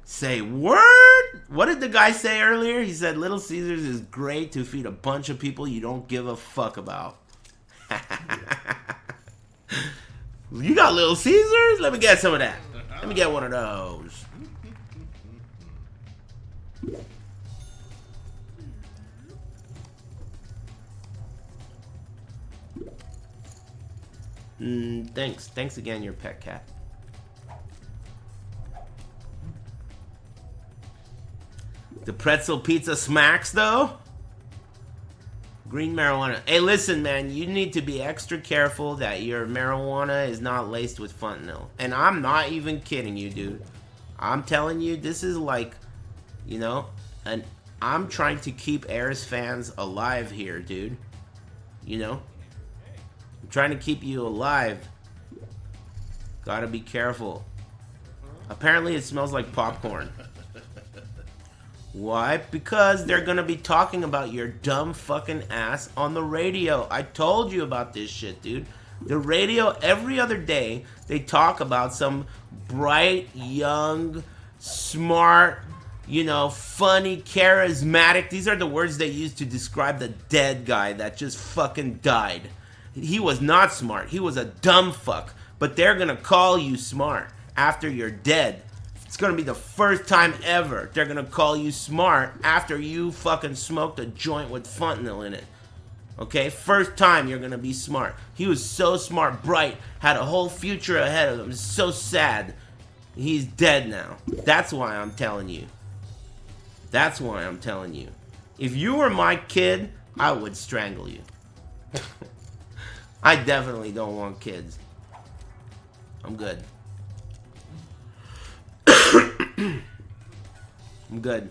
Say word? What did the guy say earlier? He said Little Caesars is great to feed a bunch of people you don't give a fuck about. You got Little Caesars? Let me get some of that. Let me get one of those. Thanks. Thanks again, your pet cat. The pretzel pizza smacks, though? Green marijuana. Hey, listen, man. You need to be extra careful that your marijuana is not laced with fentanyl. And I'm not even kidding you, dude. I'm telling you, this is like, you know, and I'm trying to keep Aris fans alive here, dude. You know? I'm trying to keep you alive. Gotta be careful. Apparently it smells like popcorn. Why? Because they're gonna be talking about your dumb fucking ass on the radio. I told you about this shit, dude. The radio, every other day, they talk about some bright, young, smart, you know, funny, charismatic. These are the words they use to describe the dead guy that just fucking died. He was not smart. He was a dumb fuck. But they're gonna call you smart after you're dead. It's gonna be the first time ever they're gonna call you smart after you fucking smoked a joint with fentanyl in it. Okay? First time you're gonna be smart. He was so smart, bright, had a whole future ahead of him. It's so sad. He's dead now. That's why I'm telling you. That's why I'm telling you. If you were my kid, I would strangle you. I definitely don't want kids. I'm good. I'm good.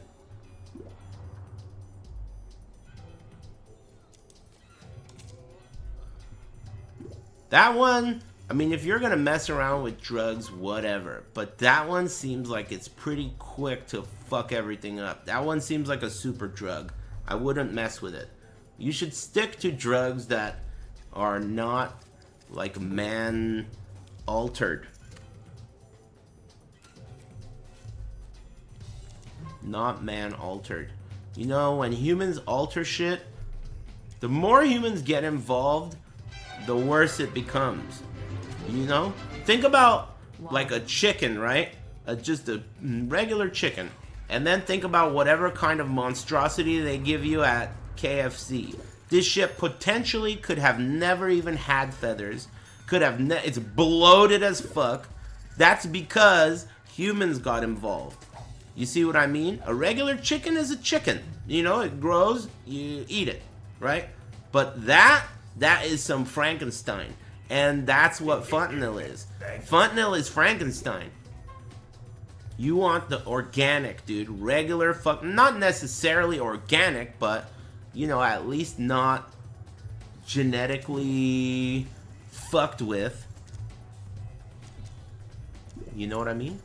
That one, I mean, if you're gonna mess around with drugs, whatever. But that one seems like it's pretty quick to fuck everything up. That one seems like a super drug. I wouldn't mess with it. You should stick to drugs that are not like man altered. Not man altered. You know, when humans alter shit, the more humans get involved, the worse it becomes. You know? Think about like a chicken, right? Just a regular chicken. And then think about whatever kind of monstrosity they give you at KFC. This shit potentially could have never even had feathers. Could have it's bloated as fuck. That's because humans got involved. You see what I mean? A regular chicken is a chicken. You know, it grows, you eat it, right? But that is some Frankenstein. And that's what fentanyl is. Fentanyl is Frankenstein. You want the organic, dude. Regular not necessarily organic, but, you know, at least not genetically fucked with. You know what I mean?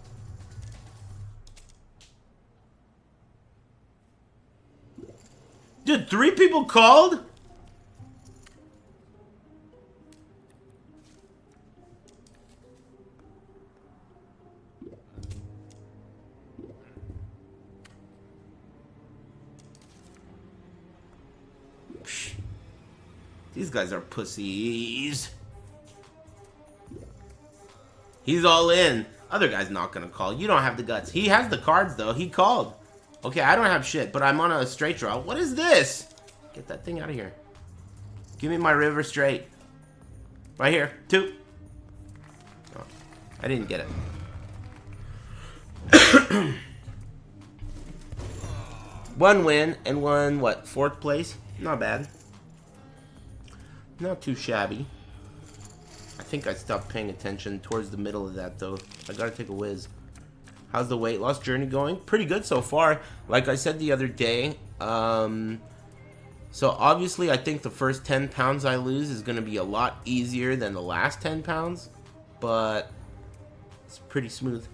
Dude, 3 people called? Psh. These guys are pussies. He's all in. Other guy's not gonna call. You don't have the guts. He has the cards though. He called. Okay, I don't have shit, but I'm on a straight draw. What is this? Get that thing out of here. Give me my river straight. Right here. 2. Oh, I didn't get it. 1 win and 1, what, 4th place? Not bad. Not too shabby. I think I stopped paying attention towards the middle of that, though. I gotta take a whiz. How's the weight loss journey going? Pretty good so far. Like I said the other day, so obviously I think the first 10 pounds I lose is going to be a lot easier than the last 10 pounds, but it's pretty smooth.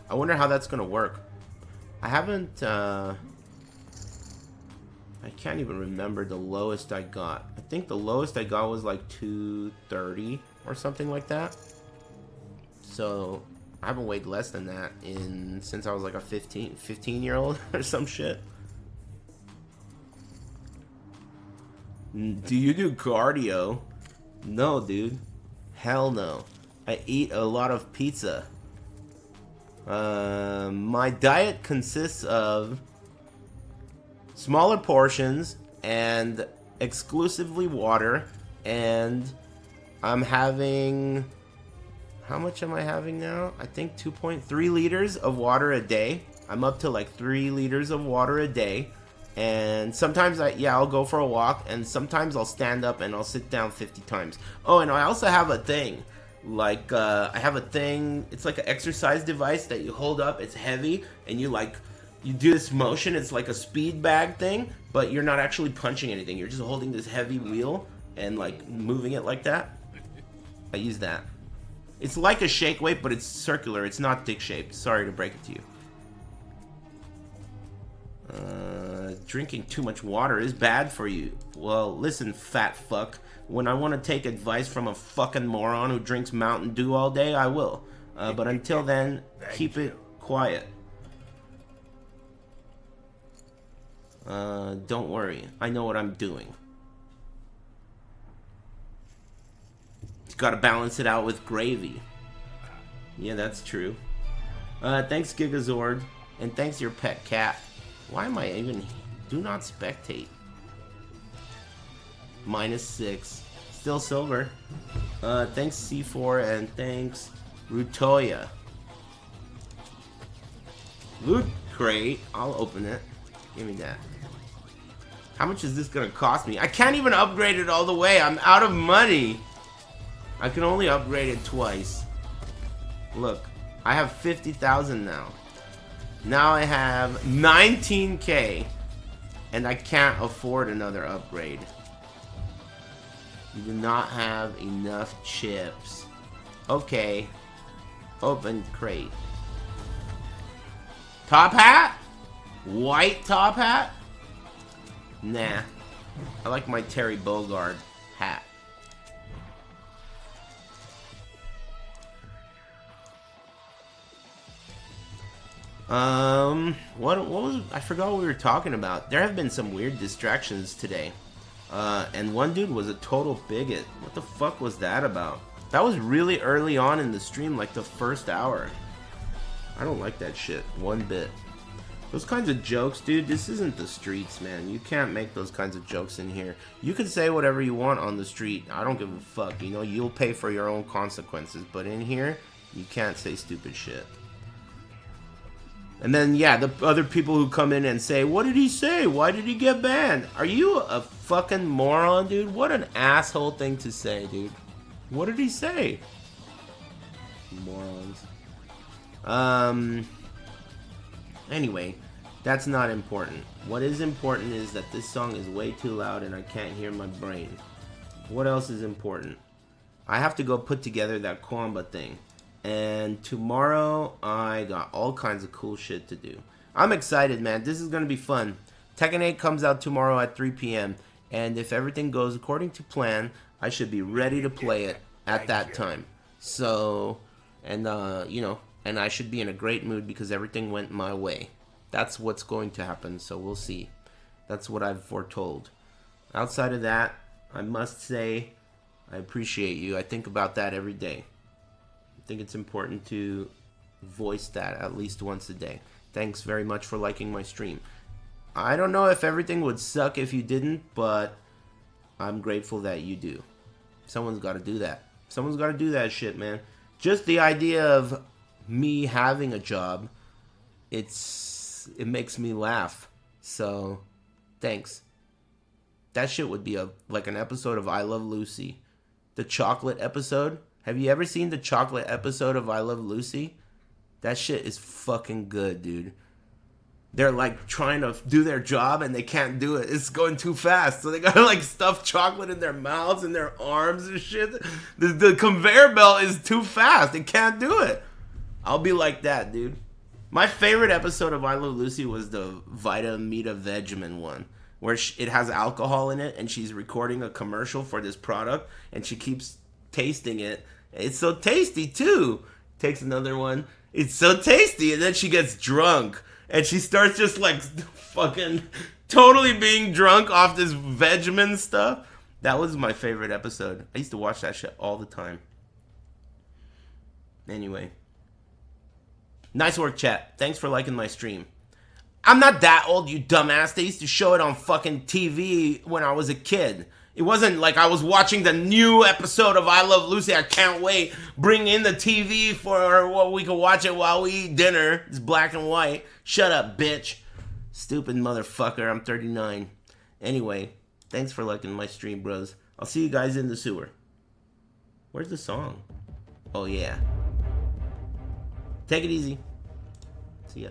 I wonder how that's going to work. I haven't, I can't even remember the lowest I got. I think the lowest I got was like 230 or something like that. So I haven't weighed less than that since I was like a 15-year-old or some shit. Do you do cardio? No, dude. Hell no. I eat a lot of pizza. My diet consists of smaller portions and exclusively water, and I'm having... How much am I having now? I think 2.3 liters of water a day. I'm up to like 3 liters of water a day. And sometimes I'll go for a walk, and sometimes I'll stand up and I'll sit down 50 times. Oh, and I also have a thing. Like, I have a thing, it's like an exercise device that you hold up, it's heavy, and you do this motion, it's like a speed bag thing, but you're not actually punching anything. You're just holding this heavy wheel and like moving it like that. I use that. It's like a shake weight, but it's circular. It's not dick shaped. Sorry to break it to you. Drinking too much water is bad for you. Well, listen, fat fuck. When I want to take advice from a fucking moron who drinks Mountain Dew all day, I will. But until then, keep it quiet. Don't worry. I know what I'm doing. Gotta balance it out with gravy. Yeah, that's true. Thanks, Gigazord. And thanks, your pet cat. Why am I even... Do not spectate. -6. Still silver. Thanks, C4. And thanks, Rutoya. Loot crate. I'll open it. Give me that. How much is this gonna cost me? I can't even upgrade it all the way. I'm out of money. I can only upgrade it twice. Look, I have 50,000 now. Now I have 19k, and I can't afford another upgrade. You do not have enough chips. Okay, open crate. Top hat? White top hat? Nah, I like my Terry Bogard hat. What was, I forgot what we were talking about. There have been some weird distractions today. And one dude was a total bigot. What the fuck was that about? That was really early on in the stream, like the first hour. I don't like that shit one bit. Those kinds of jokes, dude, this isn't the streets, man. You can't make those kinds of jokes in here. You can say whatever you want on the street. I don't give a fuck, you know, you'll pay for your own consequences. But in here, you can't say stupid shit. And then, yeah, the other people who come in and say, what did he say? Why did he get banned? Are you a fucking moron, dude? What an asshole thing to say, dude. What did he say? Morons. Anyway, that's not important. What is important is that this song is way too loud and I can't hear my brain. What else is important? I have to go put together that Kwamba thing. And tomorrow, I got all kinds of cool shit to do. I'm excited, man. This is going to be fun. Tekken 8 comes out tomorrow at 3 p.m. And if everything goes according to plan, I should be ready to play it at that time. So, and, you know, and I should be in a great mood because everything went my way. That's what's going to happen, so we'll see. That's what I've foretold. Outside of that, I must say, I appreciate you. I think about that every day. I think it's important to voice that at least once a day. Thanks very much for liking my stream. I don't know if everything would suck if you didn't, but I'm grateful that you do. Someone's got to do that. Someone's got to do that shit, man. Just the idea of me having a job, it makes me laugh. So, thanks. That shit would be like an episode of I Love Lucy. The chocolate episode. Have you ever seen the chocolate episode of I Love Lucy? That shit is fucking good, dude. They're like trying to do their job and they can't do it. It's going too fast. So they gotta like stuff chocolate in their mouths and their arms and shit. The conveyor belt is too fast. It can't do it. I'll be like that, dude. My favorite episode of I Love Lucy was the Vita Mita Vegemin one. Where it has alcohol in it and she's recording a commercial for this product and she keeps tasting it. It's so tasty too. Takes another one. It's so tasty. And then she gets drunk. And she starts just like fucking totally being drunk off this Vegemin stuff. That was my favorite episode. I used to watch that shit all the time. Anyway. Nice work, chat. Thanks for liking my stream. I'm not that old, you dumbass. They used to show it on fucking TV when I was a kid. It wasn't like I was watching the new episode of I Love Lucy. I can't wait. Bring in the TV for what we can watch it while we eat dinner. It's black and white. Shut up, bitch. Stupid motherfucker. I'm 39. Anyway, thanks for liking my stream, bros. I'll see you guys in the sewer. Where's the song? Oh, yeah. Take it easy. See ya.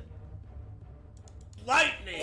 Lightning!